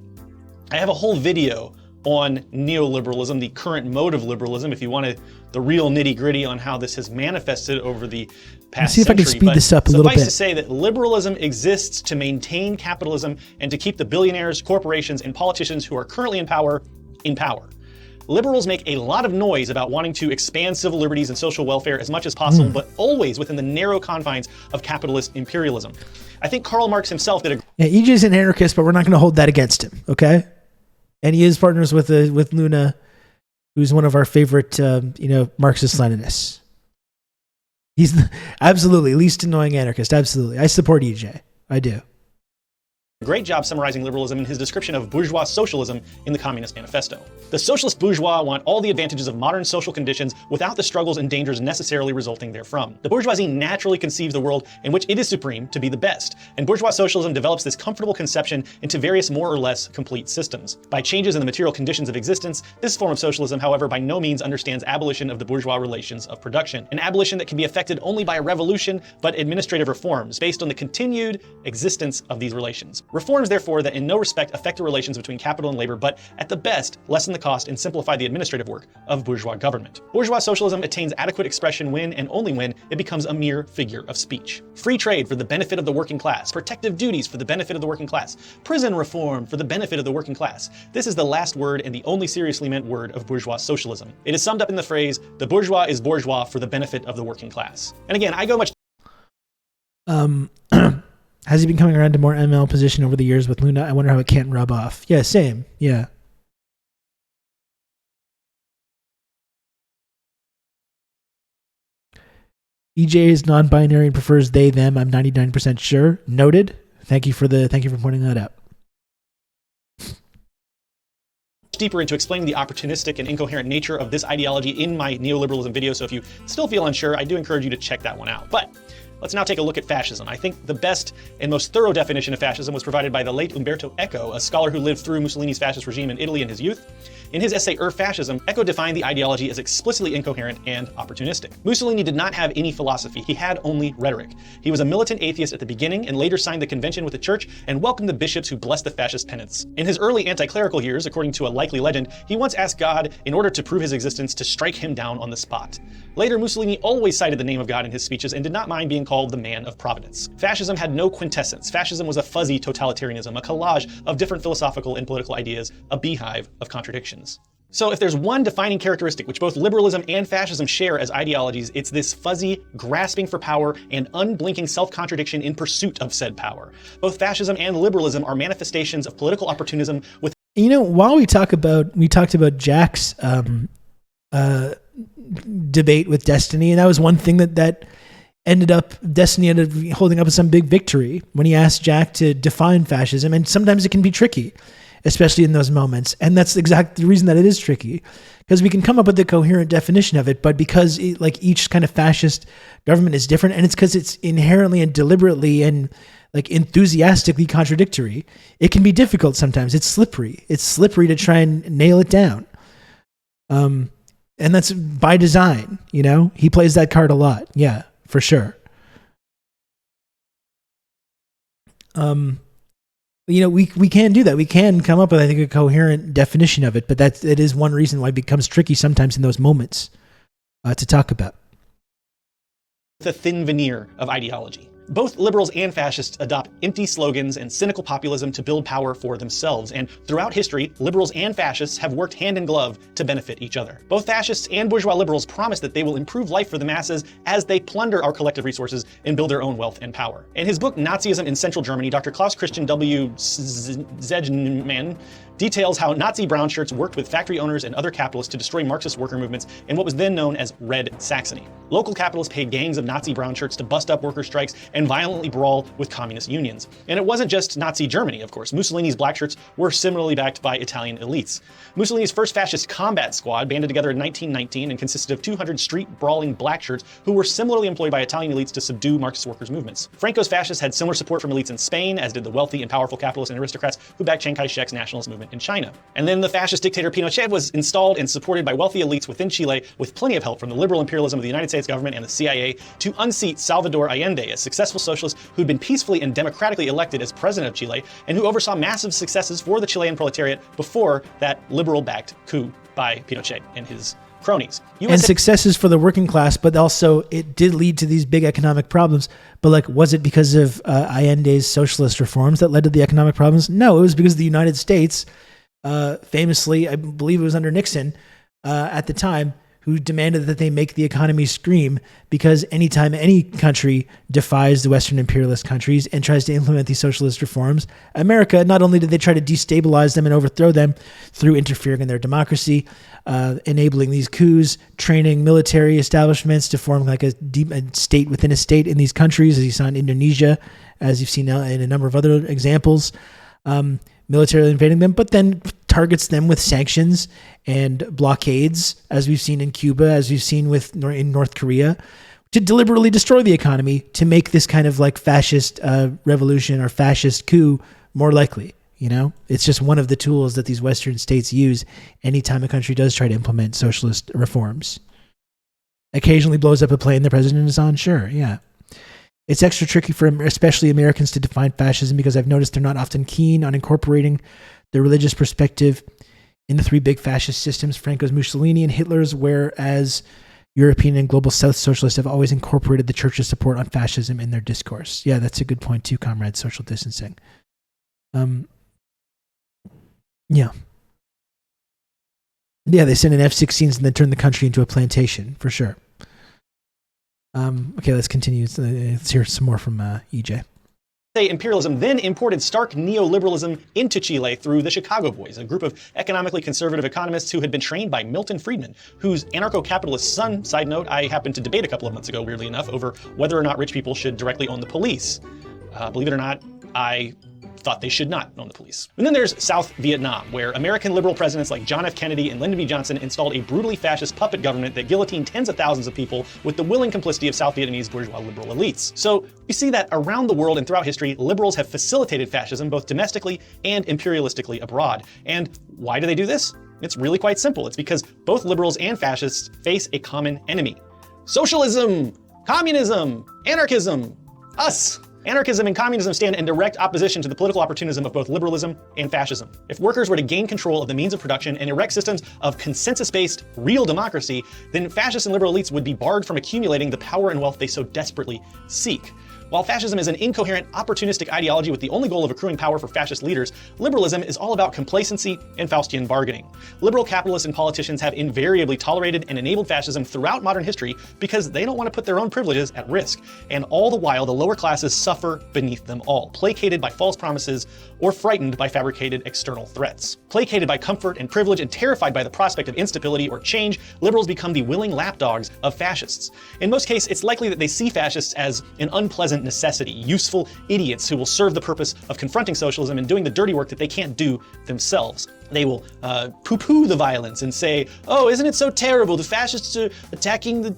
I have a whole video on neoliberalism, the current mode of liberalism, if you wanted the real nitty-gritty on how this has manifested over the past see if century. I can speed this up a little bit. Suffice to say that liberalism exists to maintain capitalism and to keep the billionaires, corporations, and politicians who are currently in power in power. Liberals make a lot of noise about wanting to expand civil liberties and social welfare as much as possible, but always within the narrow confines of capitalist imperialism. I think Karl Marx himself did a... Yeah, EJ's an anarchist, but we're not going to hold that against him, okay? And he is partners with Luna, who's one of our favorite, Marxist-Leninists. He's absolutely least annoying anarchist. Absolutely, I support EJ. I do. Great job summarizing liberalism in his description of bourgeois socialism in the Communist Manifesto. The socialist bourgeois want all the advantages of modern social conditions without the struggles and dangers necessarily resulting therefrom. The bourgeoisie naturally conceives the world in which it is supreme to be the best, and bourgeois socialism develops this comfortable conception into various more or less complete systems. By changes in the material conditions of existence, this form of socialism, however, by no means understands abolition of the bourgeois relations of production, an abolition that can be effected only by a revolution, but administrative reforms based on the continued existence of these relations. Reforms, therefore, that in no respect affect the relations between capital and labor, but at the best lessen the cost and simplify the administrative work of bourgeois government. Bourgeois socialism attains adequate expression when and only when it becomes a mere figure of speech. Free trade for the benefit of the working class, protective duties for the benefit of the working class, prison reform for the benefit of the working class. This is the last word and the only seriously meant word of bourgeois socialism. It is summed up in the phrase, the bourgeois is bourgeois for the benefit of the working class. And again, I go much has he been coming around to more ML position over the years with Luna? I wonder how it can't rub off. Yeah, same. Yeah. EJ is non-binary and prefers they, them. I'm 99% sure. Noted. Thank you for pointing that out. Deeper into explaining the opportunistic and incoherent nature of this ideology in my neoliberalism video, so if you still feel unsure, I do encourage you to check that one out. But let's now take a look at fascism. I think the best and most thorough definition of fascism was provided by the late Umberto Eco, a scholar who lived through Mussolini's fascist regime in Italy in his youth. In his essay Fascism, Eco defined the ideology as explicitly incoherent and opportunistic. Mussolini did not have any philosophy, he had only rhetoric. He was a militant atheist at the beginning and later signed the convention with the church and welcomed the bishops who blessed the fascist penance. In his early anti-clerical years, according to a likely legend, he once asked God, in order to prove his existence, to strike him down on the spot. Later, Mussolini always cited the name of God in his speeches and did not mind being called the man of providence. Fascism had no quintessence. Fascism was a fuzzy totalitarianism, a collage of different philosophical and political ideas, a beehive of contradictions. So if there's one defining characteristic which both liberalism and fascism share as ideologies, it's this fuzzy, grasping for power and unblinking self-contradiction in pursuit of said power. Both fascism and liberalism are manifestations of political opportunism with... You know, while we talked about Jack's debate with Destiny, and that was one thing that Destiny ended up holding up some big victory when he asked Jack to define fascism, and sometimes it can be tricky, especially in those moments. And that's exactly the reason that it is tricky, because we can come up with a coherent definition of it, but because each kind of fascist government is different, and it's because it's inherently and deliberately and enthusiastically contradictory, it can be difficult sometimes. It's slippery. It's slippery to try and nail it down. And that's by design, you know? He plays that card a lot. Yeah, for sure. You know, we can do that. We can come up with, I think, a coherent definition of it, but it is one reason why it becomes tricky sometimes in those moments to talk about. The thin veneer of ideology. Both liberals and fascists adopt empty slogans and cynical populism to build power for themselves, and throughout history, liberals and fascists have worked hand in glove to benefit each other. Both fascists and bourgeois liberals promise that they will improve life for the masses as they plunder our collective resources and build their own wealth and power. In his book Nazism in Central Germany, Dr. Klaus Christian W. Zegman details how Nazi brown shirts worked with factory owners and other capitalists to destroy Marxist worker movements in what was then known as Red Saxony. Local capitalists paid gangs of Nazi brown shirts to bust up worker strikes and violently brawl with communist unions. And it wasn't just Nazi Germany, of course. Mussolini's black shirts were similarly backed by Italian elites. Mussolini's first fascist combat squad banded together in 1919 and consisted of 200 street-brawling black shirts who were similarly employed by Italian elites to subdue Marxist workers' movements. Franco's fascists had similar support from elites in Spain, as did the wealthy and powerful capitalists and aristocrats who backed Chiang Kai-shek's nationalist movement in China. And then the fascist dictator Pinochet was installed and supported by wealthy elites within Chile, with plenty of help from the liberal imperialism of the United States government and the CIA to unseat Salvador Allende, a successful socialist who'd been peacefully and democratically elected as president of Chile and who oversaw massive successes for the Chilean proletariat before that liberal-backed coup by Pinochet and his cronies. And successes for the working class, but also it did lead to these big economic problems. But was it because of Allende's socialist reforms that led to the economic problems? No, it was because the United States, famously, I believe it was under Nixon at the time, who demanded that they make the economy scream, because anytime any country defies the Western imperialist countries and tries to implement these socialist reforms, America, not only did they try to destabilize them and overthrow them through interfering in their democracy, enabling these coups, training military establishments to form a state within a state in these countries, as you saw in Indonesia, as you've seen in a number of other examples, militarily invading them, but then targets them with sanctions and blockades, as we've seen in Cuba, as we've seen in North Korea, to deliberately destroy the economy to make this kind of fascist revolution or fascist coup more likely. You know, it's just one of the tools that these Western states use anytime a country does try to implement socialist reforms. Occasionally blows up a plane the president is on, sure, yeah. It's extra tricky for especially Americans to define fascism because I've noticed they're not often keen on incorporating the religious perspective in the three big fascist systems, Franco's Mussolini and Hitler's, whereas European and global South socialists have always incorporated the church's support on fascism in their discourse. Yeah, that's a good point too, comrade. Social distancing. Yeah. Yeah, they sent in F-16s and then turned the country into a plantation, for sure. Okay, let's continue. Let's hear some more from EJ. Imperialism then imported stark neoliberalism into Chile through the Chicago Boys, a group of economically conservative economists who had been trained by Milton Friedman, whose anarcho-capitalist son, side note, I happened to debate a couple of months ago, weirdly enough, over whether or not rich people should directly own the police. Believe it or not, I thought they should not own the police. And then there's South Vietnam, where American liberal presidents like John F. Kennedy and Lyndon B. Johnson installed a brutally fascist puppet government that guillotined tens of thousands of people with the willing complicity of South Vietnamese bourgeois liberal elites. So we see that around the world and throughout history, liberals have facilitated fascism both domestically and imperialistically abroad. And why do they do this? It's really quite simple. It's because both liberals and fascists face a common enemy. Socialism, communism, anarchism, us. Anarchism and communism stand in direct opposition to the political opportunism of both liberalism and fascism. If workers were to gain control of the means of production and erect systems of consensus-based, real democracy, then fascist and liberal elites would be barred from accumulating the power and wealth they so desperately seek. While fascism is an incoherent, opportunistic ideology with the only goal of accruing power for fascist leaders, liberalism is all about complacency and Faustian bargaining. Liberal capitalists and politicians have invariably tolerated and enabled fascism throughout modern history because they don't want to put their own privileges at risk. And all the while, the lower classes suffer beneath them all, placated by false promises or frightened by fabricated external threats. Placated by comfort and privilege and terrified by the prospect of instability or change, liberals become the willing lapdogs of fascists. In most cases, it's likely that they see fascists as an unpleasant necessity, useful idiots who will serve the purpose of confronting socialism and doing the dirty work that they can't do themselves. They will poo-poo the violence and say, oh, isn't it so terrible? The fascists are attacking the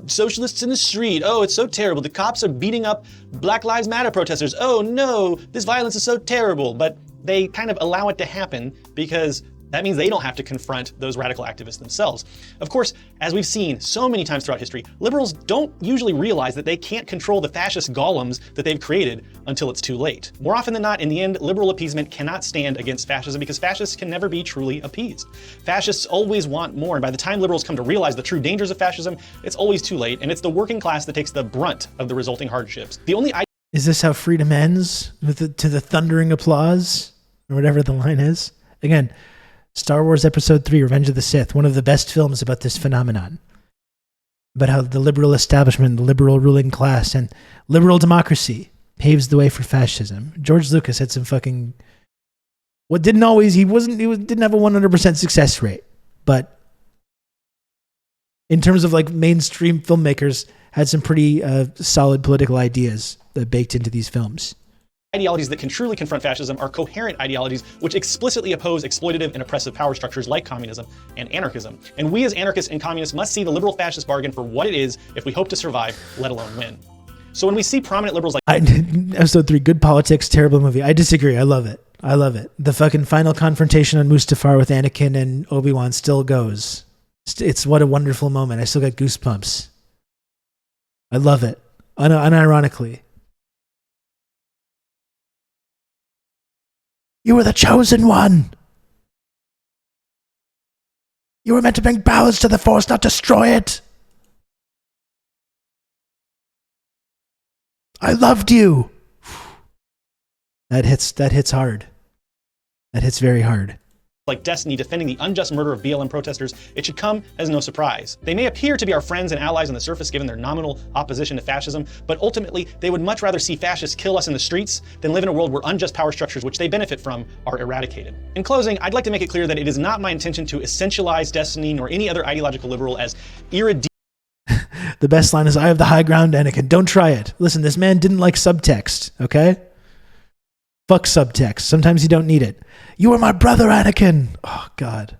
socialists in the street. Oh, it's so terrible. The cops are beating up Black Lives Matter protesters. Oh no, this violence is so terrible. But they kind of allow it to happen because that means they don't have to confront those radical activists themselves. Of course, as we've seen so many times throughout history, liberals don't usually realize that they can't control the fascist golems that they've created until it's too late. More often than not, in the end, liberal appeasement cannot stand against fascism because fascists can never be truly appeased. Fascists always want more, and by the time liberals come to realize the true dangers of fascism, it's always too late, and it's the working class that takes the brunt of the resulting hardships. The only Is this how freedom ends? To the thundering applause? Or whatever the line is? Again, Star Wars Episode 3, Revenge of the Sith, one of the best films about this phenomenon. About how the liberal establishment, the liberal ruling class, and liberal democracy paves the way for fascism. George Lucas had some fucking... didn't have a 100% success rate, but in terms of like mainstream filmmakers, had some pretty solid political ideas baked into these films. Ideologies that can truly confront fascism are coherent ideologies which explicitly oppose exploitative and oppressive power structures like communism and anarchism. And we as anarchists and communists must see the liberal fascist bargain for what it is if we hope to survive, let alone win. So when we see prominent liberals like... Episode 3, good politics, terrible movie. I disagree. I love it. I love it. The fucking final confrontation on Mustafar with Anakin and Obi-Wan still goes. It's what a wonderful moment. I still got goosebumps. I love it. Unironically. You were the chosen one. You were meant to bring balance to the Force, not destroy it. I loved you. That hits hard. That hits very hard. Like Destiny defending the unjust murder of BLM protesters, it should come as no surprise. They may appear to be our friends and allies on the surface given their nominal opposition to fascism, but ultimately they would much rather see fascists kill us in the streets than live in a world where unjust power structures which they benefit from are eradicated. In closing, I'd like to make it clear that it is not my intention to essentialize Destiny nor any other ideological liberal as irredeemable. The best line is, I have the high ground, Anakin. Don't try it. Listen, this man didn't like subtext, okay? Fuck subtext. Sometimes you don't need it. You were my brother, Anakin. Oh, God.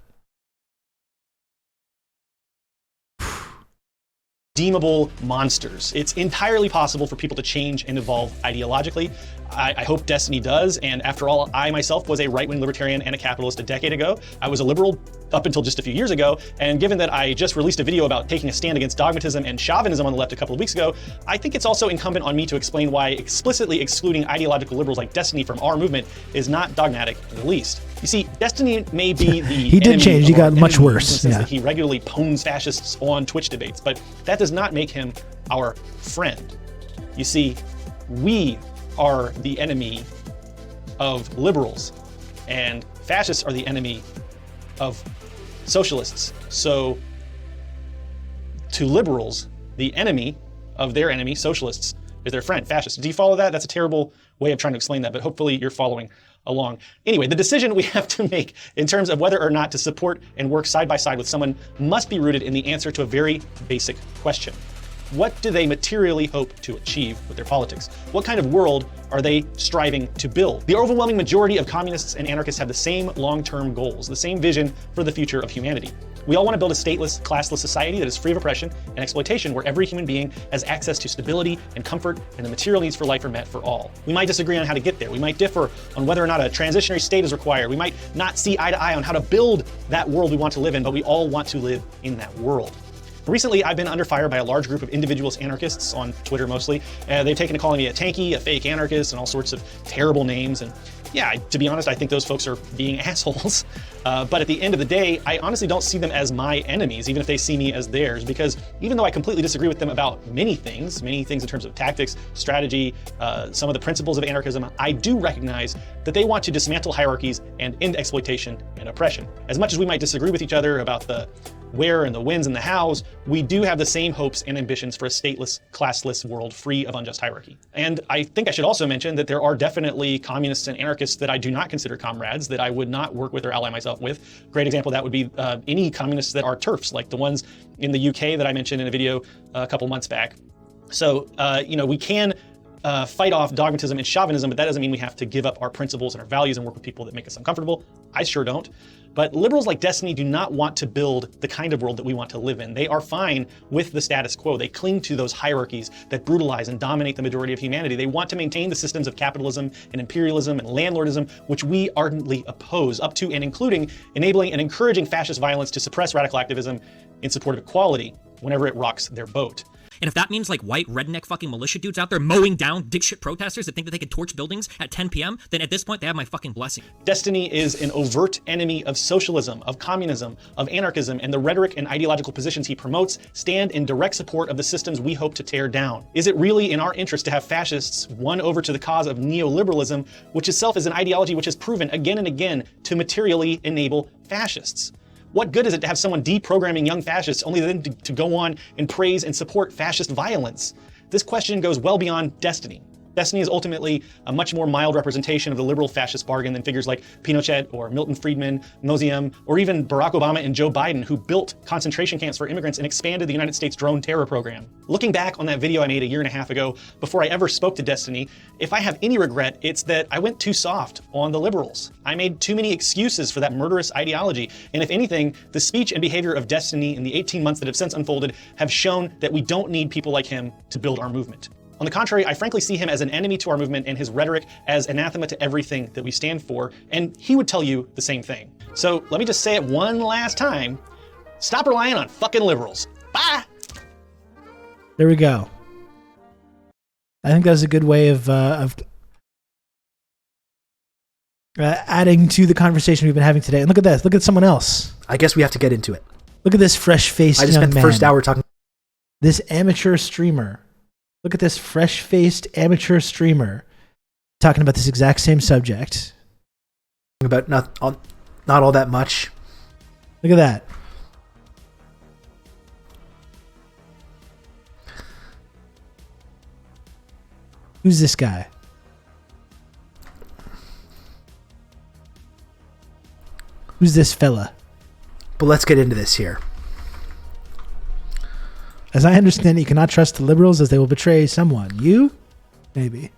Redeemable monsters. It's entirely possible for people to change and evolve ideologically. I hope Destiny does, and after all, I myself was a right-wing libertarian and a capitalist a decade ago. I was a liberal up until just a few years ago. And given that I just released a video about taking a stand against dogmatism and chauvinism on the left a couple of weeks ago, I think it's also incumbent on me to explain why explicitly excluding ideological liberals like Destiny from our movement is not dogmatic in the least. You see, Destiny may be the he did change. He got much worse. Yeah. That he regularly pwns fascists on Twitch debates, but that does not make him our friend. You see, we are the enemy of liberals, and fascists are the enemy of socialists. So to liberals, the enemy of their enemy, socialists, is their friend, fascists. Do you follow that? That's a terrible way of trying to explain that, but hopefully you're following along. Anyway, the decision we have to make in terms of whether or not to support and work side by side with someone must be rooted in the answer to a very basic question. What do they materially hope to achieve with their politics? What kind of world are they striving to build? The overwhelming majority of communists and anarchists have the same long-term goals, the same vision for the future of humanity. We all want to build a stateless, classless society that is free of oppression and exploitation, where every human being has access to stability and comfort, and the material needs for life are met for all. We might disagree on how to get there. We might differ on whether or not a transitionary state is required. We might not see eye to eye on how to build that world we want to live in, but we all want to live in that world. Recently, I've been under fire by a large group of individualist anarchists on Twitter mostly. They've taken to calling me a tanky, a fake anarchist, and all sorts of terrible names. And yeah, to be honest, I think those folks are being assholes. But at the end of the day, I honestly don't see them as my enemies, even if they see me as theirs, because even though I completely disagree with them about many things in terms of tactics, strategy, some of the principles of anarchism, I do recognize that they want to dismantle hierarchies and end exploitation and oppression. As much as we might disagree with each other about the where and the whens and the hows, we do have the same hopes and ambitions for a stateless, classless world free of unjust hierarchy. And I think I should also mention that there are definitely communists and anarchists that I do not consider comrades, that I would not work with or ally myself with. Great example of that would be any communists that are TERFs, like the ones in the UK that I mentioned in a video a couple months back. So, we can fight off dogmatism and chauvinism, but that doesn't mean we have to give up our principles and our values and work with people that make us uncomfortable. I sure don't. But liberals like Destiny do not want to build the kind of world that we want to live in. They are fine with the status quo. They cling to those hierarchies that brutalize and dominate the majority of humanity. They want to maintain the systems of capitalism and imperialism and landlordism, which we ardently oppose, up to and including enabling and encouraging fascist violence to suppress radical activism in support of equality whenever it rocks their boat. And if that means like white redneck fucking militia dudes out there mowing down dipshit protesters that think that they could torch buildings at 10 p.m., then at this point they have my fucking blessing. Destiny is an overt enemy of socialism, of communism, of anarchism, and the rhetoric and ideological positions he promotes stand in direct support of the systems we hope to tear down. Is it really in our interest to have fascists won over to the cause of neoliberalism, which itself is an ideology which has proven again and again to materially enable fascists? What good is it to have someone deprogramming young fascists only then to go on and praise and support fascist violence? This question goes well beyond Destiny. Destiny is ultimately a much more mild representation of the liberal fascist bargain than figures like Pinochet or Milton Friedman, Mosiem, or even Barack Obama and Joe Biden, who built concentration camps for immigrants and expanded the United States drone terror program. Looking back on that video I made a year and a half ago, before I ever spoke to Destiny, if I have any regret, it's that I went too soft on the liberals. I made too many excuses for that murderous ideology. And if anything, the speech and behavior of Destiny in the 18 months that have since unfolded have shown that we don't need people like him to build our movement. On the contrary, I frankly see him as an enemy to our movement and his rhetoric as anathema to everything that we stand for, and he would tell you the same thing. So let me just say it one last time. Stop relying on fucking liberals. Bye! There we go. I think that's a good way of adding to the conversation we've been having today. And look at this. Look at someone else. I guess we have to get into it. Look at this fresh-faced young man. I just spent the first hour talking. This amateur streamer. Look at this fresh-faced amateur streamer talking about this exact same subject. About not all that much. Look at that. Who's this guy? Who's this fella? But let's get into this here. As I understand it, you cannot trust the liberals as they will betray someone. You? Maybe.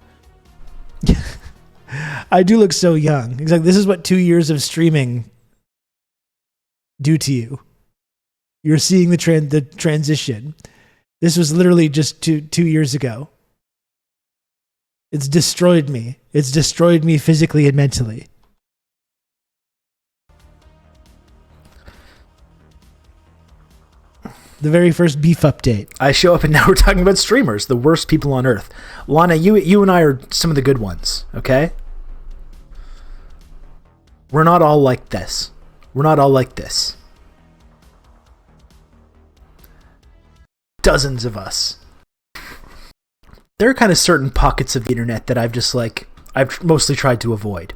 I do look so young. Exactly. This is what 2 years of streaming do to you. You're seeing the transition. This was literally just two years ago. It's destroyed me. It's destroyed me physically and mentally. The very first beef update. I show up and now we're talking about streamers, the worst people on earth. Lana, you and I are some of the good ones, okay? We're not all like this. We're not all like this. Dozens of us. There are kind of certain pockets of the internet that I've mostly tried to avoid.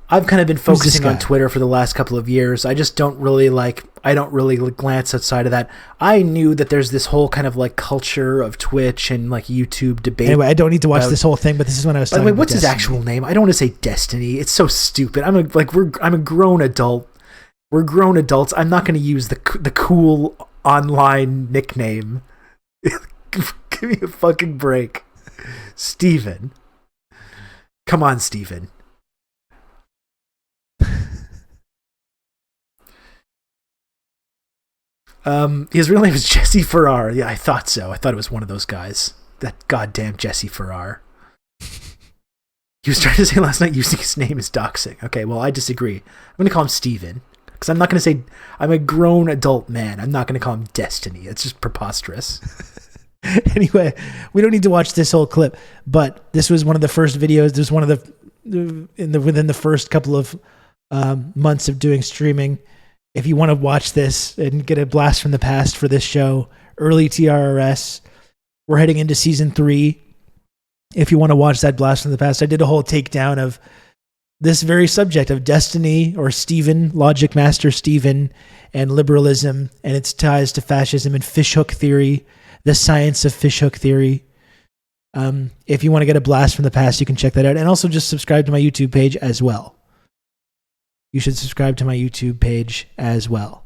I've kind of been focusing on Twitter for the last couple of years. I just don't really glance outside of that. I knew that there's this whole kind of like culture of Twitch and like YouTube debate. Anyway, I don't need to watch this whole thing, but this is when I was talking about what's his actual name? I don't want to say Destiny. It's so stupid. I'm a grown adult. We're grown adults. I'm not going to use the cool online nickname. Give me a fucking break. Steven. Come on, Steven. His real name is Jesse Farrar. Yeah, I thought so. I thought it was one of those guys. That goddamn Jesse Farrar. He was trying to say last night using his name as doxing. Okay, well, I disagree. I'm going to call him Steven. Because I'm not going to say I'm a grown adult man. I'm not going to call him Destiny. It's just preposterous. Anyway, we don't need to watch this whole clip, but this was one of the first videos. This was one of within the first couple of months of doing streaming. If you want to watch this and get a blast from the past for this show, early TRRS, we're heading into season 3. If you want to watch that blast from the past, I did a whole takedown of this very subject of Destiny or Steven, Logic Master Steven, and liberalism and its ties to fascism and fishhook theory, the science of fishhook theory. If you want to get a blast from the past, you can check that out. And also just subscribe to my YouTube page as well. You should subscribe to my YouTube page as well.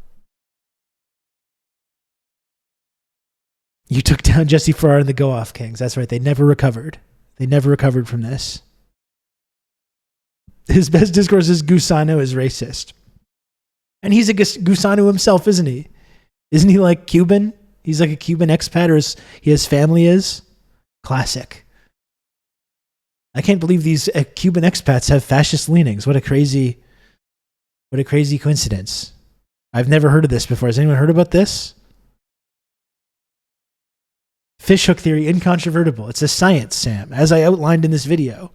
You took down Jesse Farrar and the Go Off Kings. That's right. They never recovered. They never recovered from this. His best discourse is Gusano is racist. And he's a Gusano himself, isn't he? Isn't he like Cuban? He's like a Cuban expat, or his family is? Classic. I can't believe these Cuban expats have fascist leanings. What a crazy coincidence. I've never heard of this before. Has anyone heard about this? Fishhook theory, incontrovertible. It's a science, Sam, as I outlined in this video.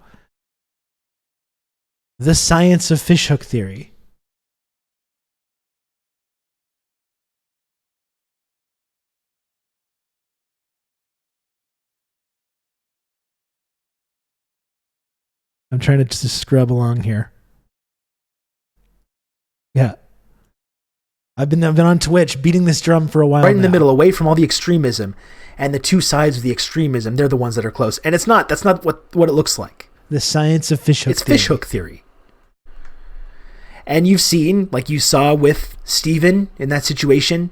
The science of fishhook theory. I'm trying to just scrub along here. Yeah. I've been on Twitch beating this drum for a while. Right in the middle, away from all the extremism and the two sides of the extremism. They're the ones that are close. And that's not what it looks like. The science of fishhook theory. It's fishhook theory. And you've seen, like you saw with Steven in that situation,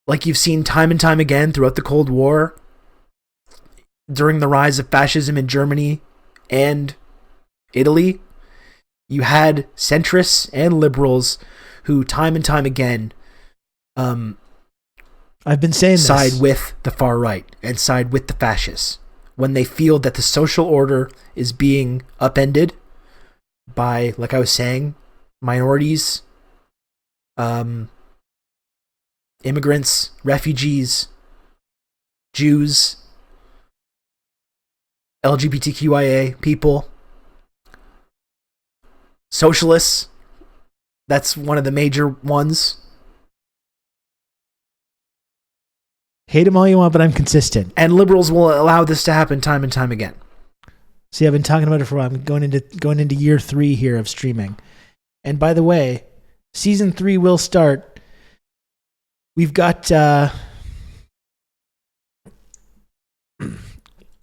like you've seen time and time again throughout the Cold War, during the rise of fascism in Germany and Italy, you had centrists and liberals who time and time again I've been saying side with the far right and side with the fascists when they feel that the social order is being upended by, like I was saying, minorities, immigrants, refugees, Jews, LGBTQIA people, socialists. That's one of the major ones. Hate them all you want, but I'm consistent. And liberals will allow this to happen time and time again. See, I've been talking about it for a while. I'm going into year 3 here of streaming. And by the way, season 3 will start. We've got the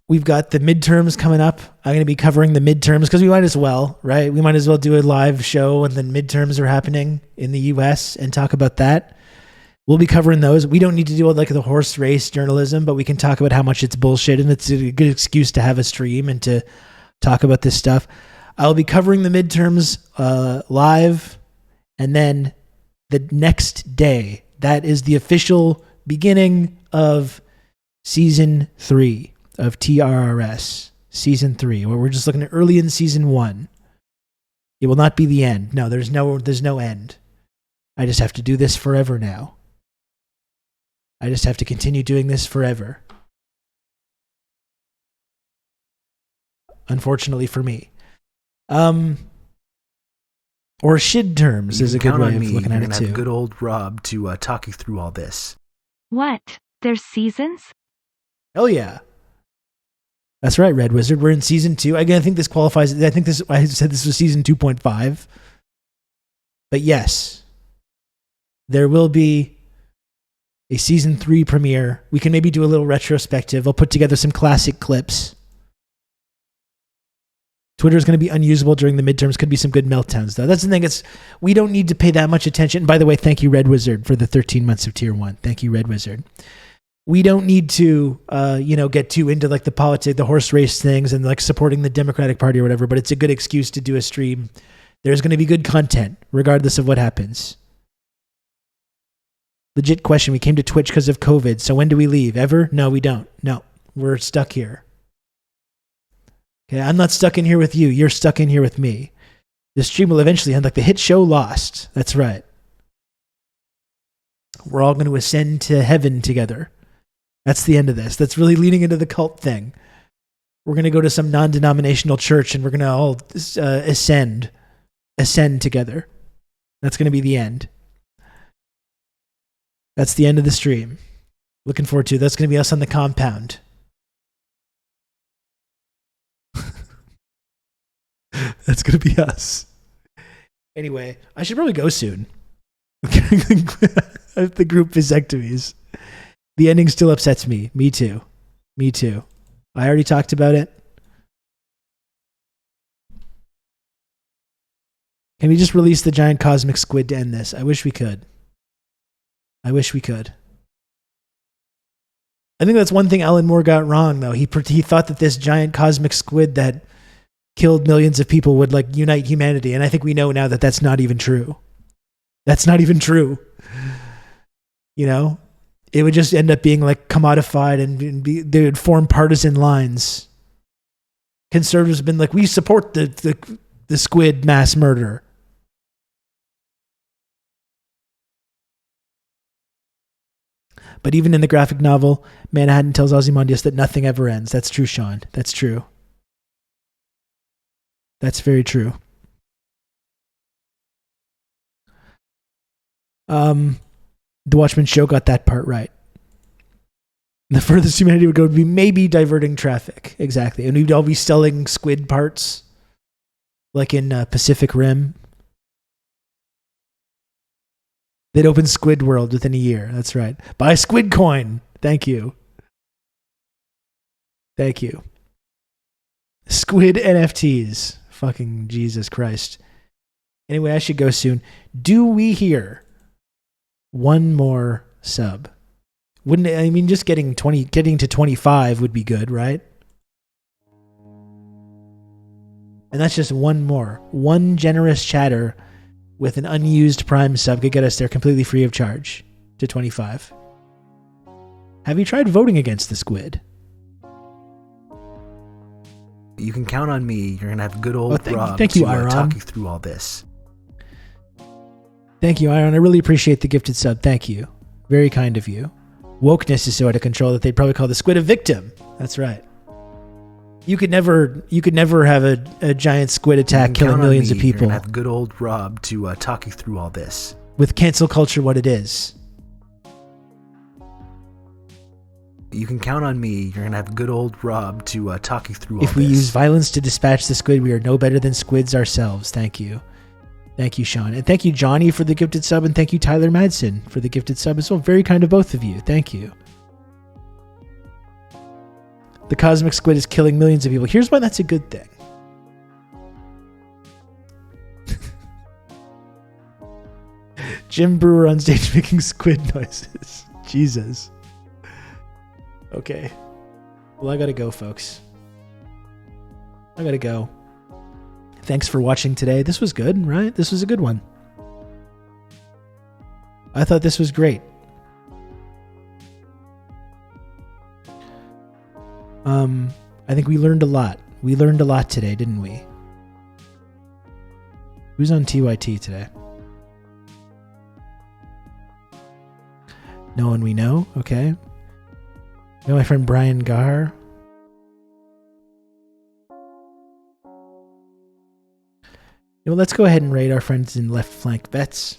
midterms coming up. I'm going to be covering the midterms because we might as well, right? We might as well do a live show when the midterms are happening in the US and talk about that. We'll be covering those. We don't need to do like the horse race journalism, but we can talk about how much it's bullshit, and it's a good excuse to have a stream and to talk about this stuff. I'll be covering the midterms live, and then the next day, that is the official beginning of season 3 of TRRS. Season 3, where we're just looking at early in season 1. It will not be the end. No, there's no end. I just have to do this forever now. I just have to continue doing this forever. Unfortunately for me. Or SHID terms is a good way of looking at it too. Have good old Rob to talk you through all this. What? There's seasons? Hell yeah. That's right, Red Wizard. We're in season 2. Again, I think this qualifies. I said this was season 2.5. But yes, there will be a season 3 premiere. We can maybe do a little retrospective. I'll put together some classic clips. Twitter is going to be unusable during the midterms. Could be some good meltdowns, though. That's the thing. We don't need to pay that much attention. By the way, thank you, Red Wizard, for the 13 months of Tier 1. Thank you, Red Wizard. We don't need to, get too into like the politics, the horse race things, and like supporting the Democratic Party or whatever. But it's a good excuse to do a stream. There's going to be good content, regardless of what happens. Legit question. We came to Twitch because of COVID. So when do we leave? Ever? No, we don't. No, we're stuck here. Okay, I'm not stuck in here with you. You're stuck in here with me. The stream will eventually end like the hit show Lost. That's right. We're all going to ascend to heaven together. That's the end of this. That's really leaning into the cult thing. We're going to go to some non-denominational church and we're going to all ascend together. That's going to be the end. That's the end of the stream. Looking forward to it. That's going to be us on the compound. That's going to be us. Anyway, I should probably go soon. The group vasectomies. The ending still upsets me. Me too. Me too. I already talked about it. Can we just release the giant cosmic squid to end this? I wish we could. I wish we could. I think that's one thing Alan Moore got wrong, though. He thought that this giant cosmic squid that killed millions of people would like unite humanity, and I think we know now that that's not even true. That's not even true. You know, it would just end up being like commodified and they would form partisan lines. Conservatives have been like, we support the squid mass murder. But even in the graphic novel, Manhattan tells Ozymandias that nothing ever ends. That's true, Sean. That's true. That's very true. The Watchmen show got that part right. The furthest humanity would go would be maybe diverting traffic. Exactly. And we'd all be selling squid parts, like in Pacific Rim. They'd open Squid World within a year. That's right. Buy Squid Coin. Thank you. Thank you. Squid NFTs. Fucking Jesus Christ. Anyway, I should go soon. Do we hear one more sub? Wouldn't it, I mean, just getting to 25 would be good, right? And that's just one more. One generous chatter with an unused Prime sub could get us there completely free of charge to 25. Have you tried voting against the squid? You can count on me. You're gonna have good old Rob thank you, to Iron. talk you through all this. Thank you, Iron. I really appreciate the gifted sub. Thank you. Very kind of you. Wokeness is so out of control that they'd probably call the squid a victim. That's right. You could never have a giant squid attack killing millions of people. You're gonna have good old Rob to talk you through all this. With cancel culture what it is. You can count on me. You're going to have good old Rob to talk you through all this. If we use violence to dispatch the squid, we are no better than squids ourselves. Thank you. Thank you, Sean. And thank you, Johnny, for the gifted sub. And thank you, Tyler Madsen, for the gifted sub as well. Very kind of both of you. Thank you. The cosmic squid is killing millions of people. Here's why that's a good thing. Jim Brewer on stage making squid noises. Jesus. Okay. Well, I gotta go, folks. I gotta go. Thanks for watching today. This was good, right? This was a good one. I thought this was great. I think we learned a lot. We learned a lot today, didn't we? Who's on TYT today? No one we know. Okay. You know my friend Brian Gar. Well, let's go ahead and raid our friends in left flank bets.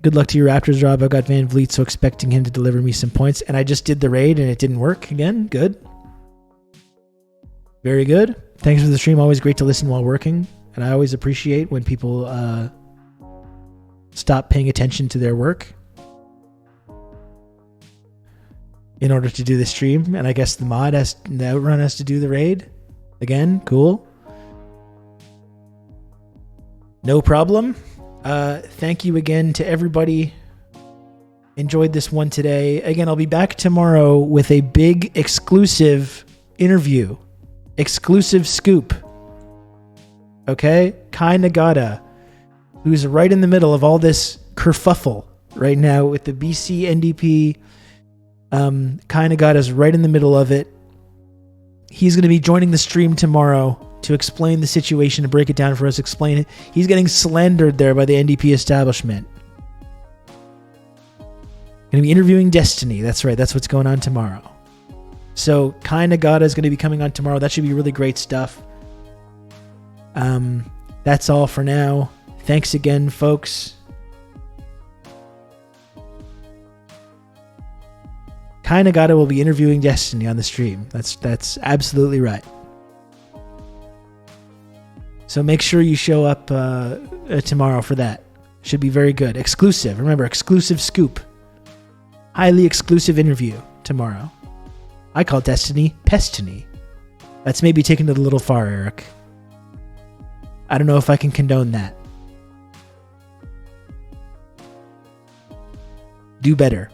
Good luck to your Raptors, Rob. I got Van Vliet, so expecting him to deliver me some points. And I just did the raid and it didn't work again. Good. Very good. Thanks for the stream. Always great to listen while working. And I always appreciate when people stop paying attention to their work in order to do the stream. And I guess the outrun has to do the raid. Again, cool. No problem. Thank you again to everybody. Enjoyed this one today. Again, I'll be back tomorrow with a big exclusive interview. Exclusive scoop. Okay? Kai Nagata, who's right in the middle of all this kerfuffle right now with the BC NDP. Kai Nagata's right in the middle of it. He's going to be joining the stream tomorrow to explain the situation, to break it down for us, explain it. He's getting slandered there by the NDP establishment. Going to be interviewing Destiny. That's right. That's what's going on tomorrow. So Kai Nagata is going to be coming on tomorrow. That should be really great stuff. That's all for now. Thanks again, folks. Kai Nagata will be interviewing Destiny on the stream. That's absolutely right. So make sure you show up tomorrow for that. Should be very good. Exclusive. Remember, exclusive scoop. Highly exclusive interview tomorrow. I call Destiny Pestiny. That's maybe taken it a little far, Eric. I don't know if I can condone that. Do better.